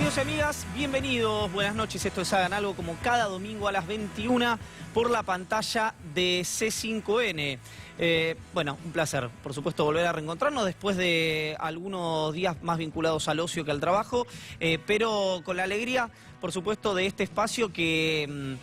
Amigos y amigas, bienvenidos, buenas noches. Esto es Hagan Algo, como cada domingo a las 21 por la pantalla de C5N. Bueno, un placer, por supuesto, volver a reencontrarnos después de algunos días más vinculados al ocio que al trabajo, pero con la alegría, por supuesto, de este espacio que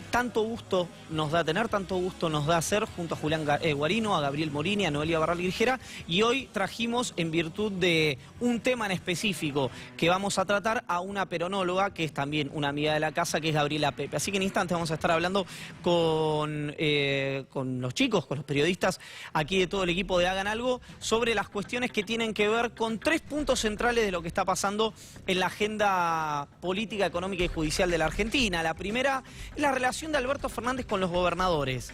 tanto gusto nos da tener, tanto gusto nos da hacer junto a Julián Guarino, a Gabriel Morini, a Noelia Barral Grijera, y hoy trajimos, en virtud de un tema en específico que vamos a tratar, a una peronóloga que es también una amiga de la casa, que es Gabriela Pepe. Así que en instantes vamos a estar hablando con los chicos, con los periodistas aquí de todo el equipo de Hagan Algo, sobre las cuestiones que tienen que ver con tres puntos centrales de lo que está pasando en la agenda política, económica y judicial de la Argentina. La primera es la relación de Alberto Fernández con los gobernadores.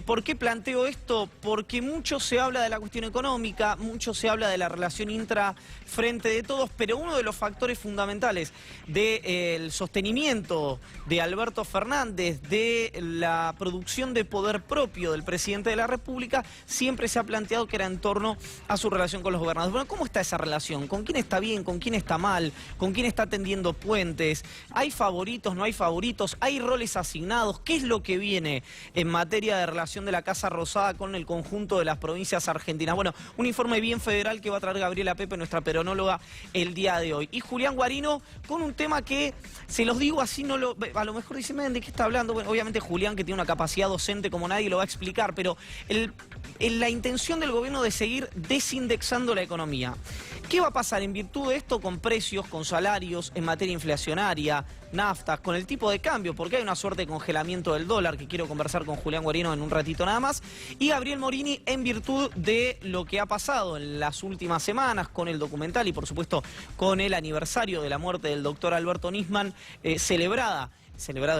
¿Por qué planteo esto? Porque mucho se habla de la cuestión económica, mucho se habla de la relación intrafrente de todos, pero uno de los factores fundamentales del sostenimiento de Alberto Fernández, de la producción de poder propio del presidente de la República, siempre se ha planteado que era en torno a su relación con los gobernadores. Bueno, ¿cómo está esa relación? ¿Con quién está bien? ¿Con quién está mal? ¿Con quién está tendiendo puentes? ¿Hay favoritos? ¿No hay favoritos? ¿Hay roles asignados? ¿Qué es lo que viene en materia de relación de la Casa Rosada con el conjunto de las provincias argentinas? Bueno, un informe bien federal que va a traer Gabriela Pepe, nuestra peronóloga, el día de hoy. Y Julián Guarino con un tema que, se los digo así, a lo mejor dicen, ¿de qué está hablando? Bueno, obviamente Julián, que tiene una capacidad docente como nadie, lo va a explicar, pero la intención del gobierno de seguir desindexando la economía. ¿Qué va a pasar en virtud de esto con precios, con salarios, en materia inflacionaria, naftas, con el tipo de cambio? Porque hay una suerte de congelamiento del dólar, que quiero conversar con Julián Guarino en un ratito nada más. Y Gabriel Morini, en virtud de lo que ha pasado en las últimas semanas con el documental y, por supuesto, con el aniversario de la muerte del doctor Alberto Nisman, celebrado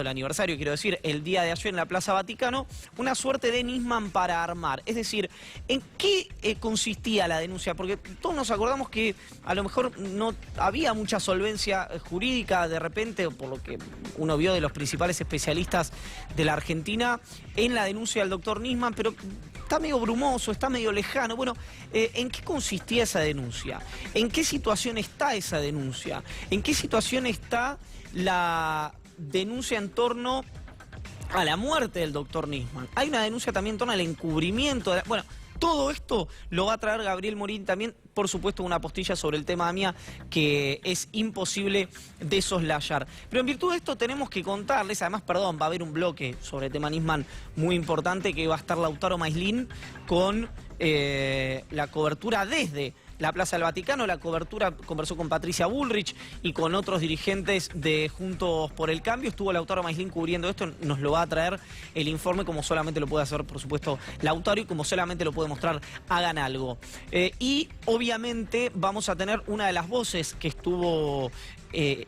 el aniversario, quiero decir, el día de ayer en la Plaza Vaticano, una suerte de Nisman para armar. Es decir, ¿en qué consistía la denuncia? Porque todos nos acordamos que a lo mejor no había mucha solvencia jurídica, de repente, por lo que uno vio de los principales especialistas de la Argentina, en la denuncia del doctor Nisman, pero está medio brumoso, está medio lejano. Bueno, ¿en qué consistía esa denuncia? ¿En qué situación está esa denuncia? ¿En qué situación está la denuncia en torno a la muerte del doctor Nisman? Hay una denuncia también en torno al encubrimiento. Bueno, todo esto lo va a traer Gabriel Morín también, por supuesto, una postilla sobre el tema AMIA que es imposible de soslayar. Pero en virtud de esto tenemos que contarles, además, va a haber un bloque sobre el tema Nisman muy importante, que va a estar Lautaro Maislin con la cobertura desde la Plaza del Vaticano. La cobertura conversó con Patricia Bullrich y con otros dirigentes de Juntos por el Cambio. Estuvo Lautaro Maislin cubriendo esto, nos lo va a traer el informe, como solamente lo puede hacer, por supuesto, Lautaro, y como solamente lo puede mostrar Hagan Algo. Y obviamente vamos a tener una de las voces que estuvo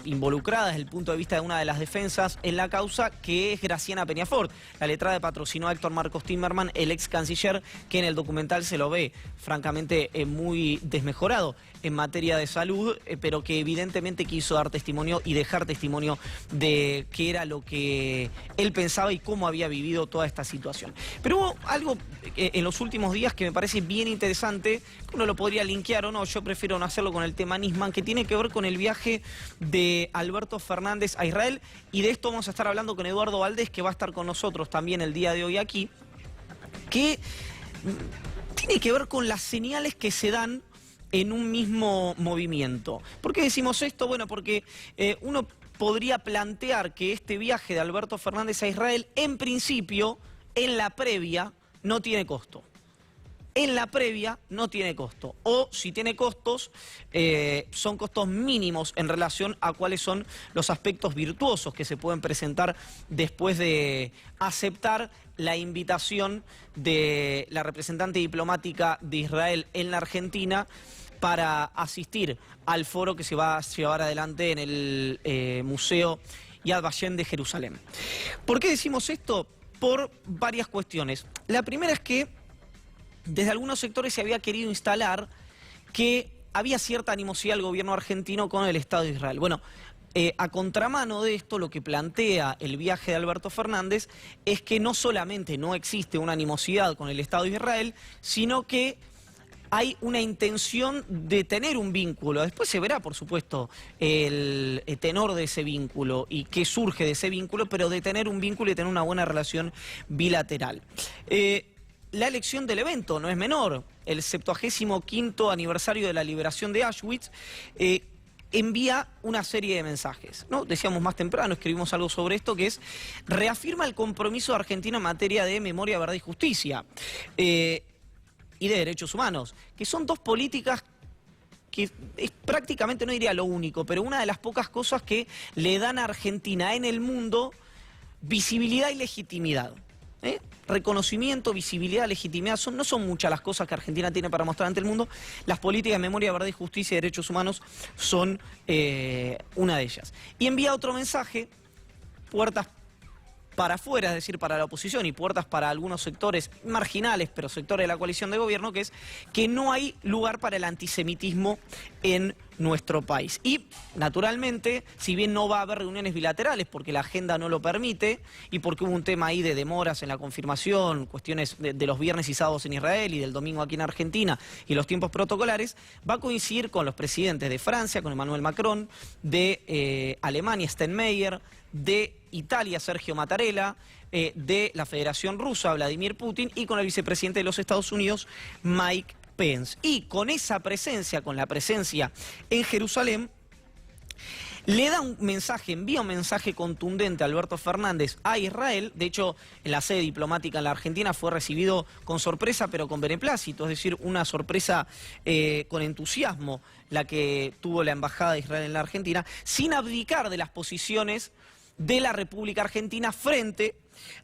involucrada desde el punto de vista de una de las defensas en la causa, que es Graciana Peñafort, la letrada de patrocinó a Héctor Marcos Timerman, el ex canciller, que en el documental se lo ve francamente muy desmejorado en materia de salud, pero que evidentemente quiso dar testimonio y dejar testimonio de qué era lo que él pensaba y cómo había vivido toda esta situación. Pero hubo algo en los últimos días que me parece bien interesante, que uno lo podría linkear o no, yo prefiero no hacerlo con el tema Nisman, que tiene que ver con el viaje de Alberto Fernández a Israel, y de esto vamos a estar hablando con Eduardo Valdés, que va a estar con nosotros también el día de hoy aquí, que tiene que ver con las señales que se dan en un mismo movimiento. ¿Por qué decimos esto? Bueno, porque uno podría plantear que este viaje de Alberto Fernández a Israel, en principio, en la previa, no tiene costo. En la previa no tiene costo, o si tiene costos, son costos mínimos en relación a cuáles son los aspectos virtuosos que se pueden presentar después de aceptar la invitación de la representante diplomática de Israel en la Argentina para asistir al foro que se va a llevar adelante en el Museo Yad Vashem de Jerusalén. ¿Por qué decimos esto? Por varias cuestiones. La primera es que desde algunos sectores se había querido instalar que había cierta animosidad del gobierno argentino con el Estado de Israel. Bueno, a contramano de esto, lo que plantea el viaje de Alberto Fernández es que no solamente no existe una animosidad con el Estado de Israel, sino que hay una intención de tener un vínculo. Después se verá, por supuesto, el tenor de ese vínculo y qué surge de ese vínculo, pero de tener un vínculo y tener una buena relación bilateral. La elección del evento no es menor. El 75º aniversario de la liberación de Auschwitz envía una serie de mensajes, ¿no? Decíamos más temprano, escribimos algo sobre esto, que es, reafirma el compromiso de Argentina en materia de memoria, verdad y justicia, y de derechos humanos, que son dos políticas que es prácticamente, no diría lo único, pero una de las pocas cosas que le dan a Argentina en el mundo visibilidad y legitimidad. Reconocimiento, visibilidad, legitimidad, no son muchas las cosas que Argentina tiene para mostrar ante el mundo. Las políticas de memoria, verdad y justicia y derechos humanos son una de ellas. Y envía otro mensaje, puertas para afuera, es decir, para la oposición, y puertas para algunos sectores marginales, pero sectores de la coalición de gobierno, que es que no hay lugar para el antisemitismo en nuestro país. Y, naturalmente, si bien no va a haber reuniones bilaterales, porque la agenda no lo permite, y porque hubo un tema ahí de demoras en la confirmación, cuestiones de los viernes y sábados en Israel y del domingo aquí en Argentina, y los tiempos protocolares, va a coincidir con los presidentes de Francia, con Emmanuel Macron, de Alemania, Steinmeier, de Italia, Sergio Mattarella, de la Federación Rusa, Vladimir Putin, y con el vicepresidente de los Estados Unidos, Mike Pence. Y con esa presencia, con la presencia en Jerusalén, le da un mensaje, envía un mensaje contundente a Alberto Fernández a Israel. De hecho, en la sede diplomática en la Argentina fue recibido con sorpresa, pero con beneplácito, es decir, una sorpresa con entusiasmo, la que tuvo la Embajada de Israel en la Argentina, sin abdicar de las posiciones de la República Argentina frente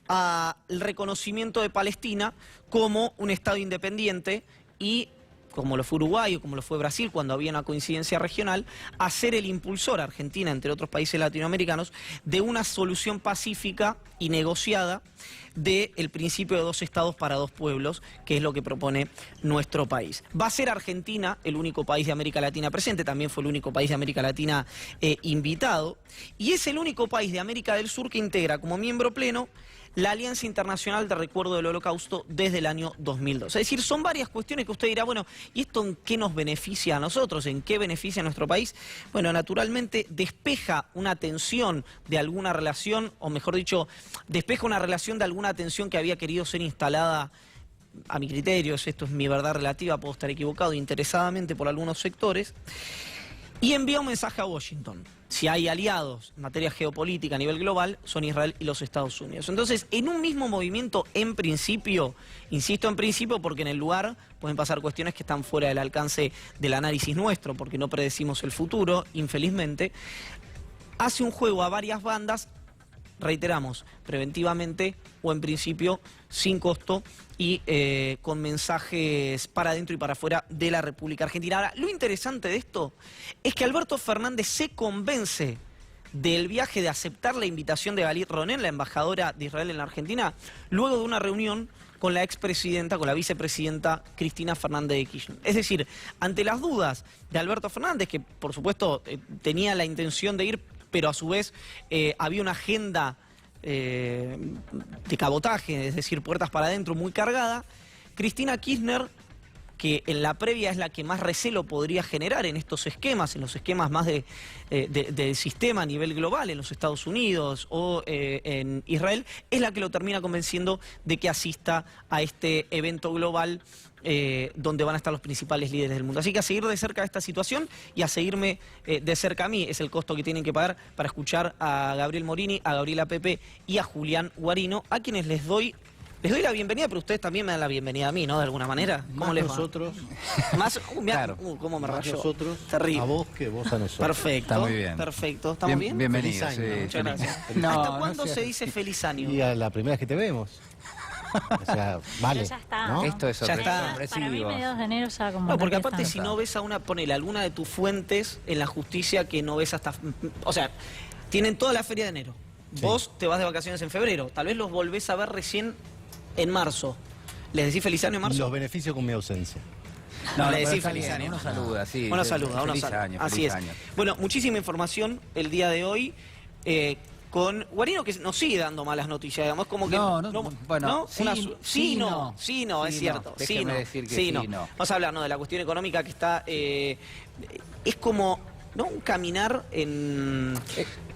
al reconocimiento de Palestina como un Estado independiente y, como lo fue Uruguay o como lo fue Brasil cuando había una coincidencia regional, a ser el impulsor, Argentina, entre otros países latinoamericanos, de una solución pacífica y negociada del principio de 2 estados para 2 pueblos, que es lo que propone nuestro país. Va a ser Argentina el único país de América Latina presente, también fue el único país de América Latina invitado, y es el único país de América del Sur que integra como miembro pleno la Alianza Internacional de Recuerdo del Holocausto desde el año 2002. Es decir, son varias cuestiones que usted dirá, bueno, ¿y esto en qué nos beneficia a nosotros? ¿En qué beneficia a nuestro país? Bueno, naturalmente despeja una tensión de alguna relación, o mejor dicho, despeja una relación de alguna tensión que había querido ser instalada, a mi criterio, esto es mi verdad relativa, puedo estar equivocado, interesadamente por algunos sectores, y envía un mensaje a Washington. Si hay aliados en materia geopolítica a nivel global, son Israel y los Estados Unidos. Entonces, en un mismo movimiento, en principio, insisto en principio porque en el lugar pueden pasar cuestiones que están fuera del alcance del análisis nuestro, porque no predecimos el futuro, infelizmente, hace un juego a varias bandas, reiteramos, preventivamente o en principio sin costo y con mensajes para adentro y para afuera de la República Argentina. Ahora, lo interesante de esto es que Alberto Fernández se convence del viaje de aceptar la invitación de Galit Ronen, la embajadora de Israel en la Argentina, luego de una reunión con la expresidenta, con la vicepresidenta Cristina Fernández de Kirchner. Es decir, ante las dudas de Alberto Fernández, que por supuesto tenía la intención de ir, pero a su vez había una agenda de cabotaje, es decir, puertas para adentro, muy cargada, Cristina Kirchner, que en la previa es la que más recelo podría generar en estos esquemas, en los esquemas más del sistema a nivel global, en los Estados Unidos o en Israel, es la que lo termina convenciendo de que asista a este evento global donde van a estar los principales líderes del mundo. Así que a seguir de cerca esta situación y a seguirme de cerca a mí es el costo que tienen que pagar para escuchar a Gabriel Morini, a Gabriela Pepe y a Julián Guarino, a quienes les doy la bienvenida, pero ustedes también me dan la bienvenida a mí, ¿no? De alguna manera. ¿Cómo les va? Nosotros. Más, Claro. ¿Cómo me rayó? Nosotros. Terrible. A vos que vos a nosotros. Perfecto. Está muy bien. Perfecto. ¿Estamos bien? Bienvenido. Feliz año, Sí, ¿no? Muchas gracias. No, ¿Hasta no cuándo sea se así. dice feliz año? Y a la primera vez que te vemos. O sea, vale. Ya está, ¿no? ¿no? Esto es Ya está. sorpresivo. Para mí, mediados de enero ya como... No, porque que aparte empieza. si no ves a ponele alguna de tus fuentes en la justicia que no ves hasta... O sea, tienen toda la feria de enero. Sí. Vos te vas de vacaciones en febrero. Tal vez los volvés a ver recién en marzo. ¿Les decís feliz año en marzo? Los beneficios con mi ausencia. No, le pero decís está feliz bien, año. Uno saluda, sí. Uno saluda, uno Feliz saluda. año, Así feliz es. año. Bueno, muchísima información el día de hoy. con Guarino, que nos sigue dando malas noticias, digamos, como que... Bueno, sí, no, es cierto, déjeme decir que sí, no. Vamos a hablar, ¿no?, de la cuestión económica que está... es como, ¿no?, un caminar en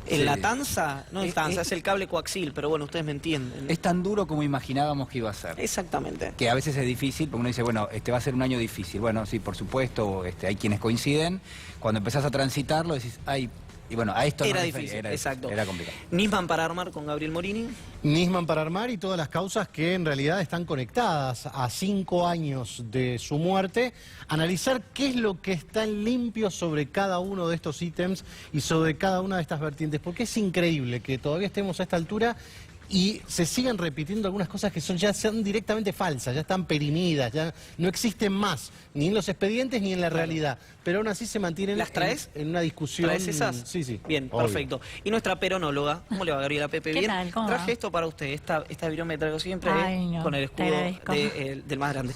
la tanza, no en tanza, es el cable coaxil, pero bueno, ustedes me entienden. Es tan duro como imaginábamos que iba a ser. Exactamente. Que a veces es difícil, porque uno dice, bueno, va a ser un año difícil. Bueno, sí, por supuesto, hay quienes coinciden. Cuando empezás a transitarlo, decís, ay... Y bueno, a esto era difícil, exacto. Era complicado. Nisman para armar con Gabriel Morini. Nisman para armar y todas las causas que en realidad están conectadas a 5 años de su muerte. Analizar qué es lo que está en limpio sobre cada uno de estos ítems y sobre cada una de estas vertientes. Porque es increíble que todavía estemos a esta altura y se sigan repitiendo algunas cosas que ya son directamente falsas, ya están perimidas, ya no existen más, ni en los expedientes ni en la realidad. Pero aún así se mantienen. ¿Las traes? En una discusión. ¿Traes esas? Sí, sí. Bien, obvio. Perfecto. Y nuestra peronóloga, ¿cómo le va, Gabriela Pepe? ¿Qué Bien. tal? ¿Cómo Traje va? esto para usted, esta virome me traigo siempre, Ay, no, con el te escudo agradezco. del más grande.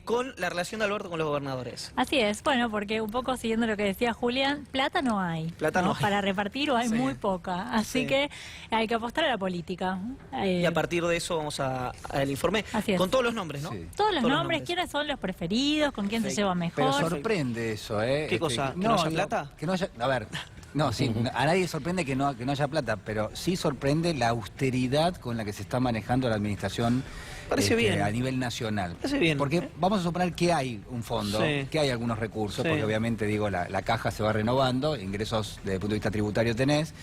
Con la relación de Alberto con los gobernadores. Así es, bueno, porque un poco siguiendo lo que decía Julián, plata no hay. Plata no hay. Para repartir o hay Sí. muy poca. Así Sí. que hay que apostar a la política. Y a partir de eso vamos al informe. Así es. Con todos los nombres, ¿no? Sí. Todos los nombres, quiénes son los preferidos, con quién se lleva Pero mejor. sorprende eso, ¿eh? ¿Qué cosa? ¿Que no haya plata? Que no haya... A ver, no, sí, a nadie sorprende que no haya plata, pero sí sorprende la austeridad con la que se está manejando la administración Parece bien. a nivel nacional. Parece bien. Porque vamos a suponer que hay un fondo, Sí. que hay algunos recursos, Sí. porque obviamente, digo, la caja se va renovando, ingresos desde el punto de vista tributario tenés,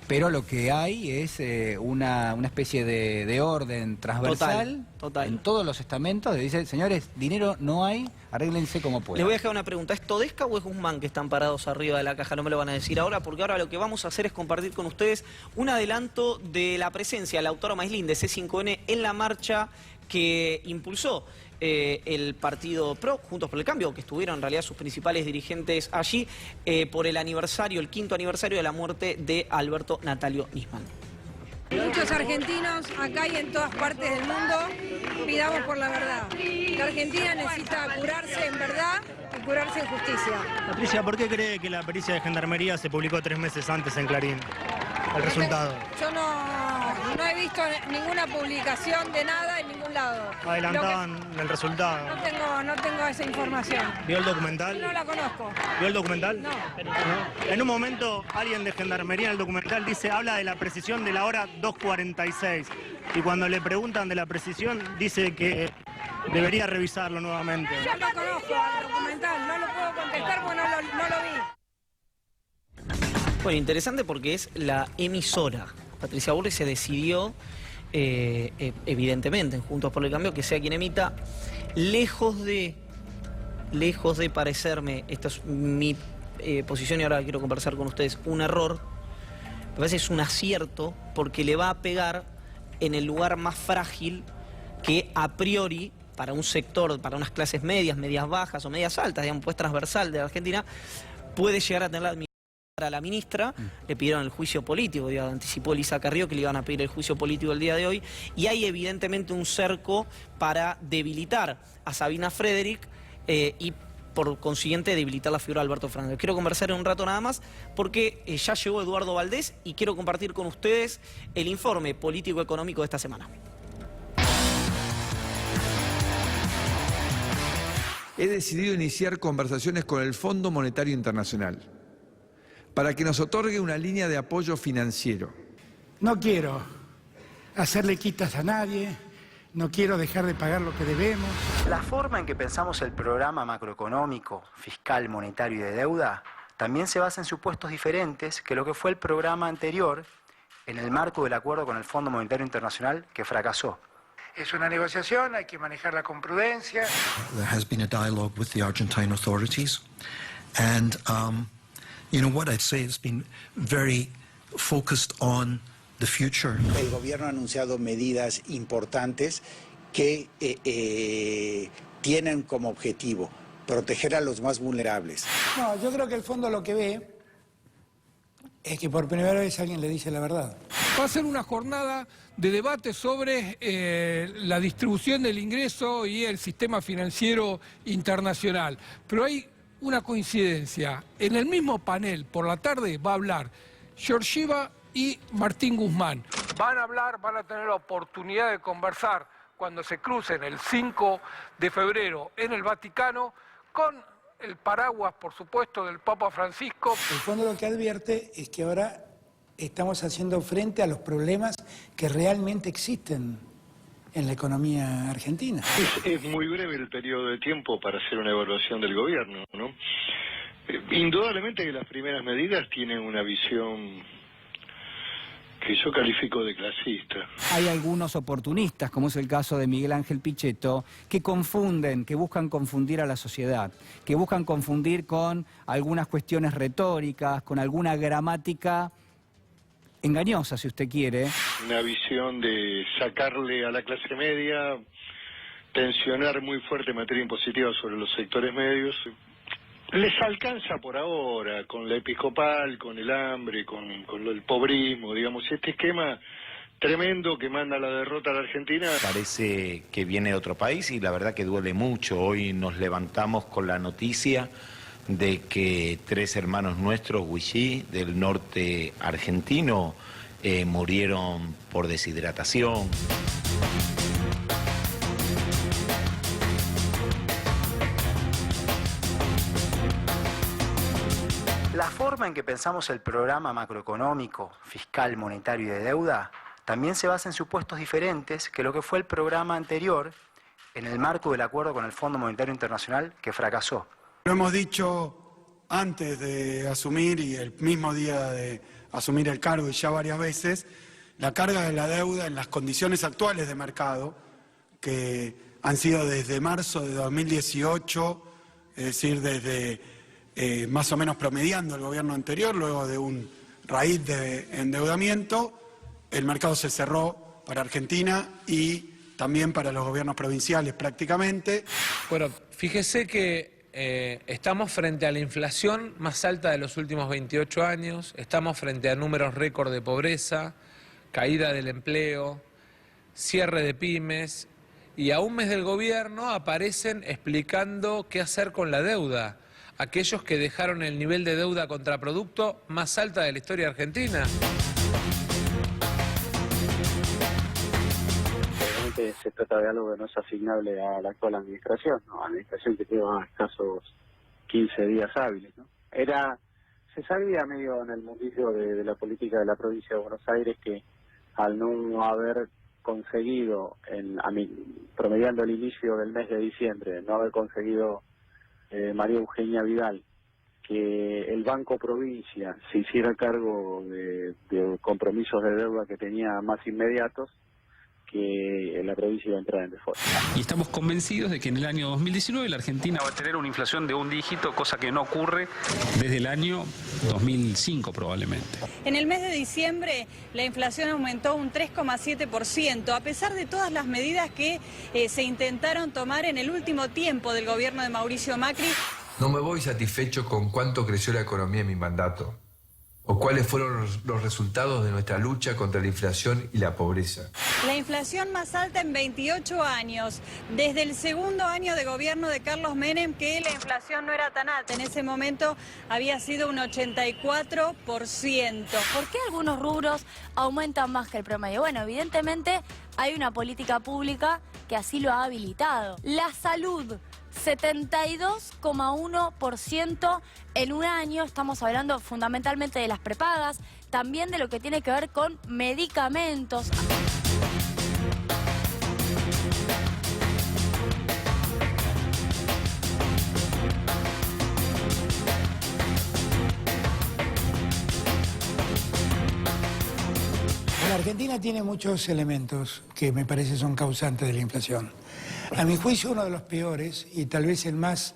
pero lo que hay es una especie de orden transversal Total. en todos los estamentos, que dice, señores, dinero no hay, arréglense como puedan. Les voy a dejar una pregunta. ¿Es Todesca o es Guzmán que están parados arriba de la caja? No me lo van a decir ahora, porque ahora lo que vamos a hacer es compartir con ustedes un adelanto de la presencia del autónoma Islín de C5N en la marcha que impulsó el partido PRO, Juntos por el Cambio, que estuvieron en realidad sus principales dirigentes allí, por el 5º aniversario de la muerte de Alberto Natalio Nisman. Muchos argentinos, acá y en todas partes del mundo, pidamos por la verdad. La Argentina necesita curarse en verdad y curarse en justicia. Patricia, ¿por qué cree que la pericia de Gendarmería se publicó 3 meses antes en Clarín? El resultado. Yo no he visto ninguna publicación de nada en ningún lado. Adelantaban el resultado. No tengo esa información. ¿Vio el documental? No la conozco. ¿Vio el documental? No. ¿No? En un momento, alguien de Gendarmería en el documental habla de la precisión de la hora 2:46. Y cuando le preguntan de la precisión, dice que debería revisarlo nuevamente. Yo no conozco el documental, no lo puedo contestar porque no lo vi. Bueno, interesante porque es la emisora. Patricia Burri se decidió, evidentemente, en Juntos por el Cambio, que sea quien emita, lejos de parecerme, esta es mi posición y ahora quiero conversar con ustedes, un error, me parece es un acierto porque le va a pegar en el lugar más frágil que a priori, para un sector, para unas clases medias, medias bajas o medias altas, digamos, pues transversal de la Argentina, puede llegar a tener la administración. A la ministra le pidieron el juicio político, anticipó Elisa Carrió que le iban a pedir el juicio político el día de hoy, y hay evidentemente un cerco para debilitar a Sabina Frederick y por consiguiente debilitar la figura de Alberto Fernández. Quiero conversar en un rato nada más porque ya llegó Eduardo Valdés y quiero compartir con ustedes el informe político-económico de esta semana. He decidido iniciar conversaciones con el Fondo Monetario Internacional para que nos otorgue una línea de apoyo financiero. No quiero hacerle quitas a nadie, no quiero dejar de pagar lo que debemos. La forma en que pensamos el programa macroeconómico, fiscal, monetario y de deuda también se basa en supuestos diferentes que lo que fue el programa anterior en el marco del acuerdo con el Fondo Monetario Internacional que fracasó. Es una negociación, hay que manejarla con prudencia. There has been a dialogue with the Argentine authorities, and you know what I'd say, it's been very focused on the future. El gobierno ha anunciado medidas importantes que tienen como objetivo proteger a los más vulnerables. No, yo creo que el fondo lo que ve es que por primera vez alguien le dice la verdad. Va a ser una jornada de debate sobre la distribución del ingreso y el sistema financiero internacional. Pero hay una coincidencia. En el mismo panel, por la tarde, va a hablar Georgieva y Martín Guzmán. Van a hablar, van a tener la oportunidad de conversar cuando se crucen el 5 de febrero en el Vaticano con el paraguas, por supuesto, del Papa Francisco. El fondo lo que advierte es que ahora estamos haciendo frente a los problemas que realmente existen en la economía argentina. Es muy breve el periodo de tiempo para hacer una evaluación del gobierno, ¿no? Indudablemente que las primeras medidas tienen una visión que yo califico de clasista. Hay algunos oportunistas, como es el caso de Miguel Ángel Pichetto, que confunden, que buscan confundir a la sociedad, que buscan confundir con algunas cuestiones retóricas, con alguna gramática engañosa, si usted quiere. Una visión de sacarle a la clase media, tensionar muy fuerte en materia impositiva sobre los sectores medios. Les alcanza por ahora, con la episcopal, con el hambre, con el pobrismo, digamos, este esquema tremendo que manda a la derrota a la Argentina. Parece que viene de otro país y la verdad que duele mucho. Hoy nos levantamos con la noticia de que 3 hermanos nuestros, Wichí, del norte argentino, murieron por deshidratación. La forma en que pensamos el programa macroeconómico, fiscal, monetario y de deuda también se basa en supuestos diferentes que lo que fue el programa anterior en el marco del acuerdo con el Fondo Monetario Internacional que fracasó. Lo hemos dicho antes de asumir y el mismo día de asumir el cargo y ya varias veces, la carga de la deuda en las condiciones actuales de mercado, que han sido desde marzo de 2018, es decir, desde más o menos promediando el gobierno anterior, luego de un raíz de endeudamiento, el mercado se cerró para Argentina y también para los gobiernos provinciales prácticamente. Bueno, fíjese que estamos frente a la inflación más alta de los últimos 28 años, estamos frente a números récord de pobreza, caída del empleo, cierre de pymes, y a un mes del gobierno aparecen explicando qué hacer con la deuda. Aquellos que dejaron el nivel de deuda contra producto más alta de la historia argentina. Obviamente se trata de algo que no es asignable a la actual administración, ¿no? Administración que lleva escasos 15 días hábiles, ¿no? Se sabía medio en el mundillo de la política de la provincia de Buenos Aires que al no haber conseguido, promediando el inicio del mes de diciembre, no haber conseguido María Eugenia Vidal, que el Banco Provincia se hiciera cargo de compromisos de deuda que tenía más inmediatos, que la provincia iba a entrar en default. Y estamos convencidos de que en el año 2019 la Argentina va a tener una inflación de un dígito, cosa que no ocurre desde el año 2005 probablemente. En el mes de diciembre la inflación aumentó un 3,7%, a pesar de todas las medidas que se intentaron tomar en el último tiempo del gobierno de Mauricio Macri. No me voy satisfecho con cuánto creció la economía en mi mandato, o cuáles fueron los resultados de nuestra lucha contra la inflación y la pobreza. La inflación más alta en 28 años, desde el segundo año de gobierno de Carlos Menem, que la inflación no era tan alta. En ese momento había sido un 84%. ¿Por qué algunos rubros aumentan más que el promedio? Bueno, evidentemente hay una política pública que así lo ha habilitado. La salud, 72,1% en un año. Estamos hablando fundamentalmente de las prepagas, también de lo que tiene que ver con medicamentos. La Argentina tiene muchos elementos que me parece son causantes de la inflación. A mi juicio, uno de los peores, y tal vez el más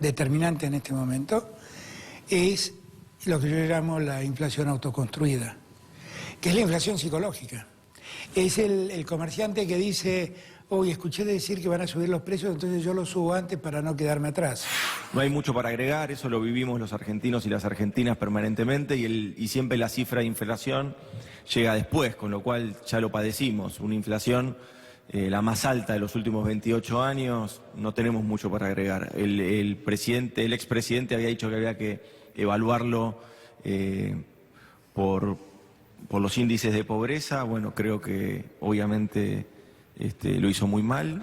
determinante en este momento, es lo que yo llamo la inflación autoconstruida, que es la inflación psicológica. Es el comerciante que dice, hoy escuché decir que van a subir los precios, entonces yo los subo antes para no quedarme atrás. No hay mucho para agregar, eso lo vivimos los argentinos y las argentinas permanentemente, y siempre la cifra de inflación llega después, con lo cual ya lo padecimos. Una inflación la más alta de los últimos 28 años, no tenemos mucho para agregar. El expresidente había dicho que había que evaluarlo por por los índices de pobreza, bueno, creo que obviamente lo hizo muy mal.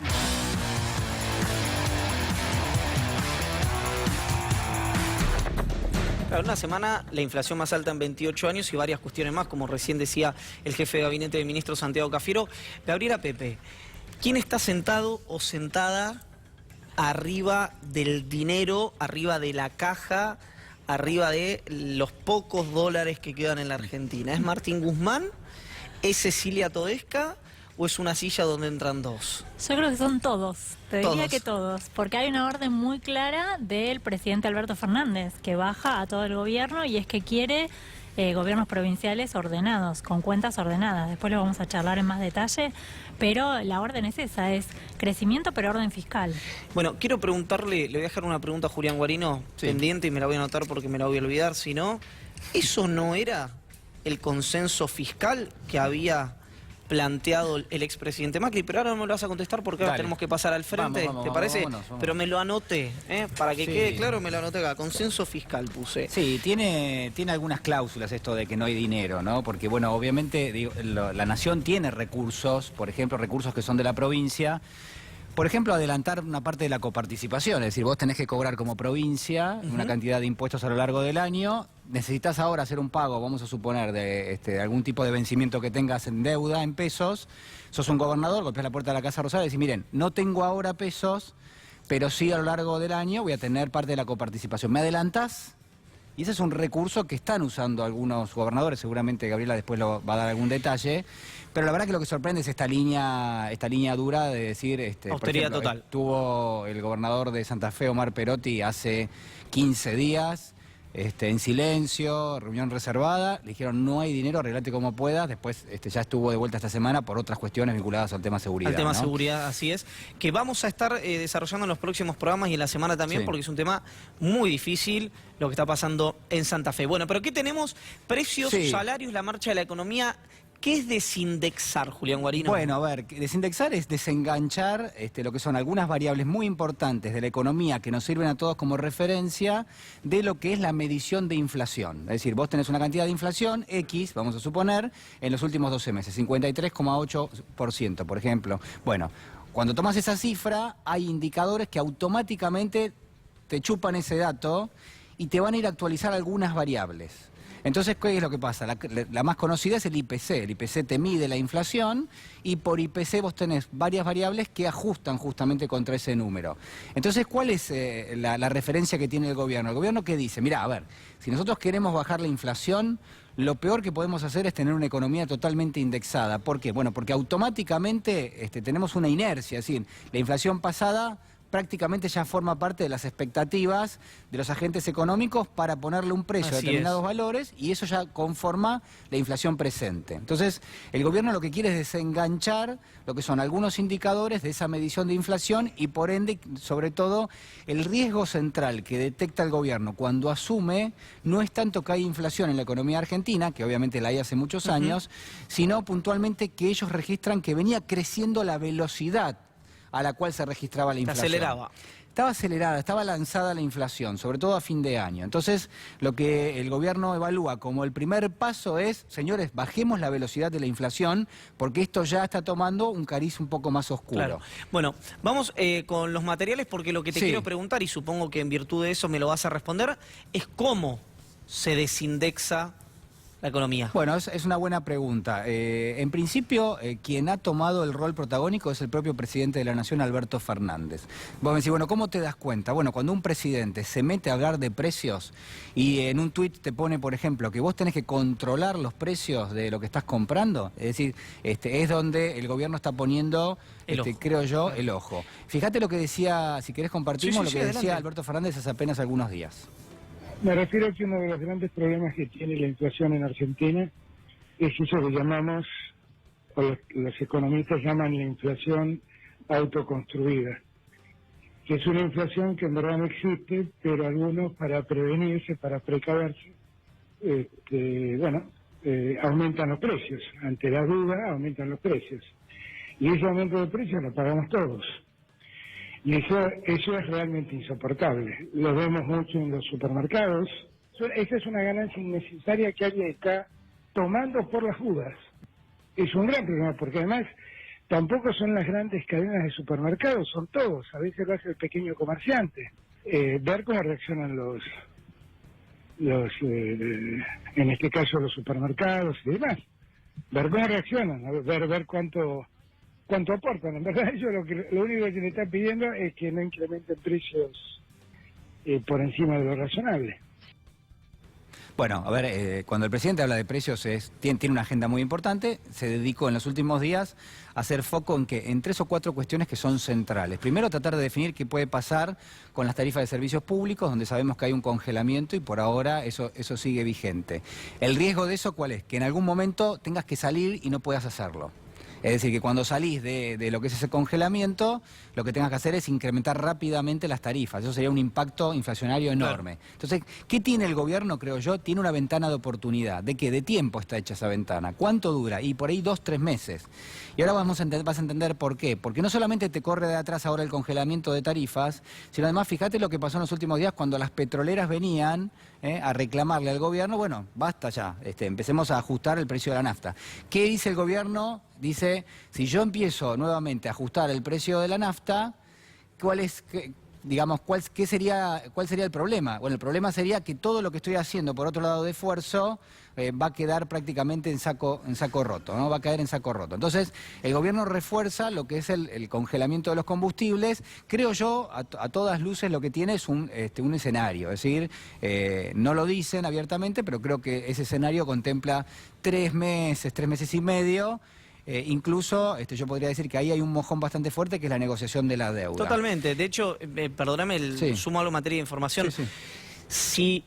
Claro, una semana, la inflación más alta en 28 años y varias cuestiones más, como recién decía el jefe de gabinete de ministros Santiago Cafiero. Gabriela Pepe, ¿quién está sentado o sentada arriba del dinero, arriba de la caja, arriba de los pocos dólares que quedan en la Argentina? ¿Es Martín Guzmán? ¿Es Cecilia Todesca? ¿O es una silla donde entran dos? Yo creo que son todos, te diría Todos. que todos, porque hay una orden muy clara del presidente Alberto Fernández, que baja a todo el gobierno y es que quiere gobiernos provinciales ordenados, con cuentas ordenadas. Después lo vamos a charlar en más detalle, pero la orden es esa, es crecimiento pero orden fiscal. Bueno, quiero preguntarle, le voy a dejar una pregunta a Julián Guarino pendiente y me la voy a anotar porque me la voy a olvidar, si no, ¿eso no era el consenso fiscal que había planteado el expresidente Macri? Pero ahora no me lo vas a contestar porque ahora tenemos que pasar al frente, Vamos, ¿te parece? vámonos. Pero me lo anoté, para que quede claro, me lo anoté acá. Consenso fiscal puse. Sí, tiene algunas cláusulas esto de que no hay dinero, ¿no? Porque, bueno, obviamente digo, la nación tiene recursos, por ejemplo, recursos que son de la provincia. Por ejemplo, adelantar una parte de la coparticipación, es decir, vos tenés que cobrar como provincia una cantidad de impuestos a lo largo del año, necesitas ahora hacer un pago, vamos a suponer, de algún tipo de vencimiento que tengas en deuda, en pesos, sos un gobernador, golpeás la puerta de la Casa Rosada y decís, miren, no tengo ahora pesos, pero sí a lo largo del año voy a tener parte de la coparticipación. ¿Me adelantás? Y ese es un recurso que están usando algunos gobernadores, seguramente Gabriela después lo va a dar algún detalle, pero la verdad que lo que sorprende es esta línea dura de decir... austeridad total. Tuvo el gobernador de Santa Fe, Omar Perotti, hace 15 días, en silencio, reunión reservada, le dijeron no hay dinero, arreglate como puedas, después ya estuvo de vuelta esta semana por otras cuestiones vinculadas al tema seguridad. Al tema ¿no? seguridad, así es, que vamos a estar desarrollando en los próximos programas y en la semana también, porque es un tema muy difícil lo que está pasando en Santa Fe. Bueno, pero ¿qué tenemos? Precios, salarios, la marcha de la economía. ¿Qué es desindexar, Julián Guarino? Bueno, a ver, desindexar es desenganchar lo que son algunas variables muy importantes de la economía que nos sirven a todos como referencia de lo que es la medición de inflación. Es decir, vos tenés una cantidad de inflación, X, vamos a suponer, en los últimos 12 meses, 53,8%, por ejemplo. Bueno, cuando tomas esa cifra, hay indicadores que automáticamente te chupan ese dato y te van a ir a actualizar algunas variables. Entonces, ¿qué es lo que pasa? La más conocida es el IPC. El IPC te mide la inflación y por IPC vos tenés varias variables que ajustan justamente contra ese número. Entonces, ¿cuál es la referencia que tiene el gobierno? El gobierno que dice, mira, a ver, si nosotros queremos bajar la inflación, lo peor que podemos hacer es tener una economía totalmente indexada. ¿Por qué? Bueno, porque automáticamente tenemos una inercia, es decir, la inflación pasada prácticamente ya forma parte de las expectativas de los agentes económicos para ponerle un precio a determinados valores y eso ya conforma la inflación presente. Entonces, el gobierno lo que quiere es desenganchar lo que son algunos indicadores de esa medición de inflación y por ende, sobre todo, el riesgo central que detecta el gobierno cuando asume no es tanto que hay inflación en la economía argentina, que obviamente la hay hace muchos años, sino puntualmente que ellos registran que venía creciendo la velocidad a la cual se registraba la inflación. Aceleraba. Estaba acelerada, estaba lanzada la inflación, sobre todo a fin de año. Entonces, lo que el gobierno evalúa como el primer paso es, señores, bajemos la velocidad de la inflación, porque esto ya está tomando un cariz un poco más oscuro. Claro. Bueno, vamos con los materiales, porque lo que te quiero preguntar, y supongo que en virtud de eso me lo vas a responder, es cómo se desindexa la economía. Bueno, es una buena pregunta. En principio, quien ha tomado el rol protagónico es el propio presidente de la Nación, Alberto Fernández. Vos me decís, bueno, ¿cómo te das cuenta? Bueno, cuando un presidente se mete a hablar de precios y en un tuit te pone, por ejemplo, que vos tenés que controlar los precios de lo que estás comprando, es decir, es donde el gobierno está poniendo, creo yo, el ojo. Fíjate lo que decía, si querés compartimos lo que decía Alberto Fernández hace apenas algunos días. Me refiero a que uno de los grandes problemas que tiene la inflación en Argentina es eso que llamamos, o los economistas llaman la inflación autoconstruida, que es una inflación que en verdad no existe, pero algunos para prevenirse, para precaverse, aumentan los precios. Ante la duda aumentan los precios. Y ese aumento de precios lo pagamos todos. Y eso es realmente insoportable. Lo vemos mucho en los supermercados. Esa es una ganancia innecesaria que alguien está tomando por las dudas. Es un gran problema, porque además tampoco son las grandes cadenas de supermercados, son todos, a veces lo hace el pequeño comerciante. Ver cómo reaccionan los en este caso los supermercados y demás, ver cómo reaccionan, ver cuánto aportan. En verdad ellos lo único que le están pidiendo es que no incrementen precios por encima de lo razonable. Bueno, a ver, cuando el presidente habla de precios tiene una agenda muy importante, se dedicó en los últimos días a hacer foco en 3 o 4 cuestiones que son centrales. Primero, tratar de definir qué puede pasar con las tarifas de servicios públicos, donde sabemos que hay un congelamiento y por ahora eso sigue vigente. El riesgo de eso, ¿cuál es? Que en algún momento tengas que salir y no puedas hacerlo. Es decir, que cuando salís de lo que es ese congelamiento, lo que tengas que hacer es incrementar rápidamente las tarifas. Eso sería un impacto inflacionario enorme. Claro. Entonces, ¿qué tiene el gobierno, creo yo? Tiene una ventana de oportunidad. ¿De qué? De tiempo está hecha esa ventana. ¿Cuánto dura? Y por ahí 2 o 3 meses. Y ahora vas a entender por qué. Porque no solamente te corre de atrás ahora el congelamiento de tarifas, sino además, fíjate lo que pasó en los últimos días cuando las petroleras venían a reclamarle al gobierno, bueno, basta ya, empecemos a ajustar el precio de la nafta. ¿Qué dice el gobierno? Dice, si yo empiezo nuevamente a ajustar el precio de la nafta, ¿cuál sería el problema? Bueno, el problema sería que todo lo que estoy haciendo por otro lado de esfuerzo va a quedar prácticamente en saco roto, ¿no? Va a caer en saco roto. Entonces, el gobierno refuerza lo que es el congelamiento de los combustibles. Creo yo, a todas luces, lo que tiene es un escenario. Es decir, no lo dicen abiertamente, pero creo que ese escenario contempla 3 meses y medio. Incluso yo podría decir que ahí hay un mojón bastante fuerte, que es la negociación de la deuda. Totalmente. De hecho, perdóname, sumo algo en materia de información. Sí. Si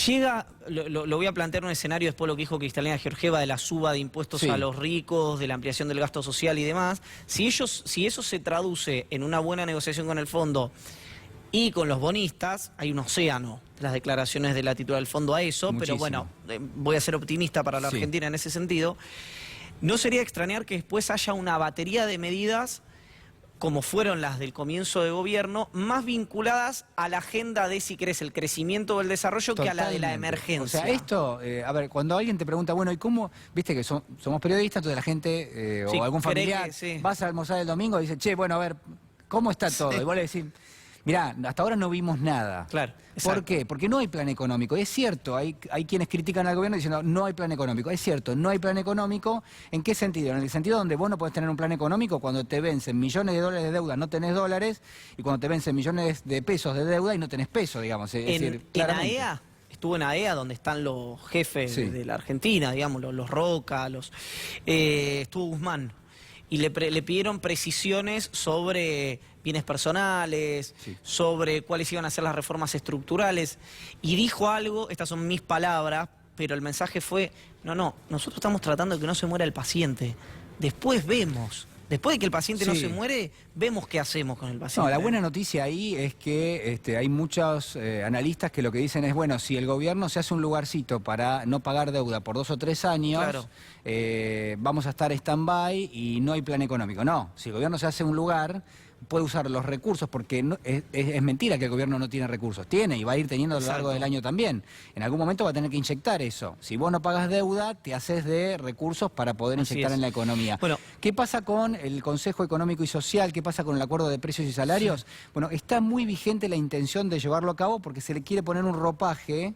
llega, lo voy a plantear un escenario después de lo que dijo Cristalina Georgieva de la suba de impuestos a los ricos, de la ampliación del gasto social y demás. Si eso se traduce en una buena negociación con el fondo y con los bonistas, hay un océano. Las declaraciones de la titular del fondo a eso, muchísimo. Pero bueno, voy a ser optimista para la Argentina en ese sentido. No sería extrañar que después haya una batería de medidas, como fueron las del comienzo de gobierno, más vinculadas a la agenda de, si querés, el crecimiento o el desarrollo. Totalmente. Que a la de la emergencia. O sea, esto, a ver, cuando alguien te pregunta, bueno, ¿y cómo? Viste que somos periodistas, entonces la gente o algún familiar vas a almorzar el domingo y dice, che, bueno, a ver, ¿cómo está todo? Y vos le decís, mirá, hasta ahora no vimos nada. Claro. Exacto. ¿Por qué? Porque no hay plan económico. Es cierto, hay quienes critican al gobierno diciendo no hay plan económico. Es cierto, no hay plan económico. ¿En qué sentido? En el sentido donde vos no podés tener un plan económico cuando te vencen millones de dólares de deuda, no tenés dólares, y cuando te vencen millones de pesos de deuda y no tenés pesos, digamos. En AEA, estuvo en AEA, donde están los jefes de la Argentina, digamos, los Roca, estuvo Guzmán. Y le pidieron precisiones sobre bienes personales, sobre cuáles iban a ser las reformas estructurales. Y dijo algo, estas son mis palabras, pero el mensaje fue, no, nosotros estamos tratando de que no se muera el paciente. Después vemos. Después de que el paciente no se muere, vemos qué hacemos con el paciente. No, la buena noticia ahí es que hay muchos analistas que lo que dicen es, bueno, si el gobierno se hace un lugarcito para no pagar deuda por 2 o 3 años, vamos a estar stand-by y no hay plan económico. No, si el gobierno se hace un lugar, puede usar los recursos, porque es mentira que el gobierno no tiene recursos. Tiene y va a ir teniendo a lo largo del año también. En algún momento va a tener que inyectar eso. Si vos no pagas deuda, te haces de recursos para poder inyectar en la economía. Bueno, ¿qué pasa con el Consejo Económico y Social? ¿Qué pasa con el acuerdo de precios y salarios? Bueno, está muy vigente la intención de llevarlo a cabo porque se le quiere poner un ropaje,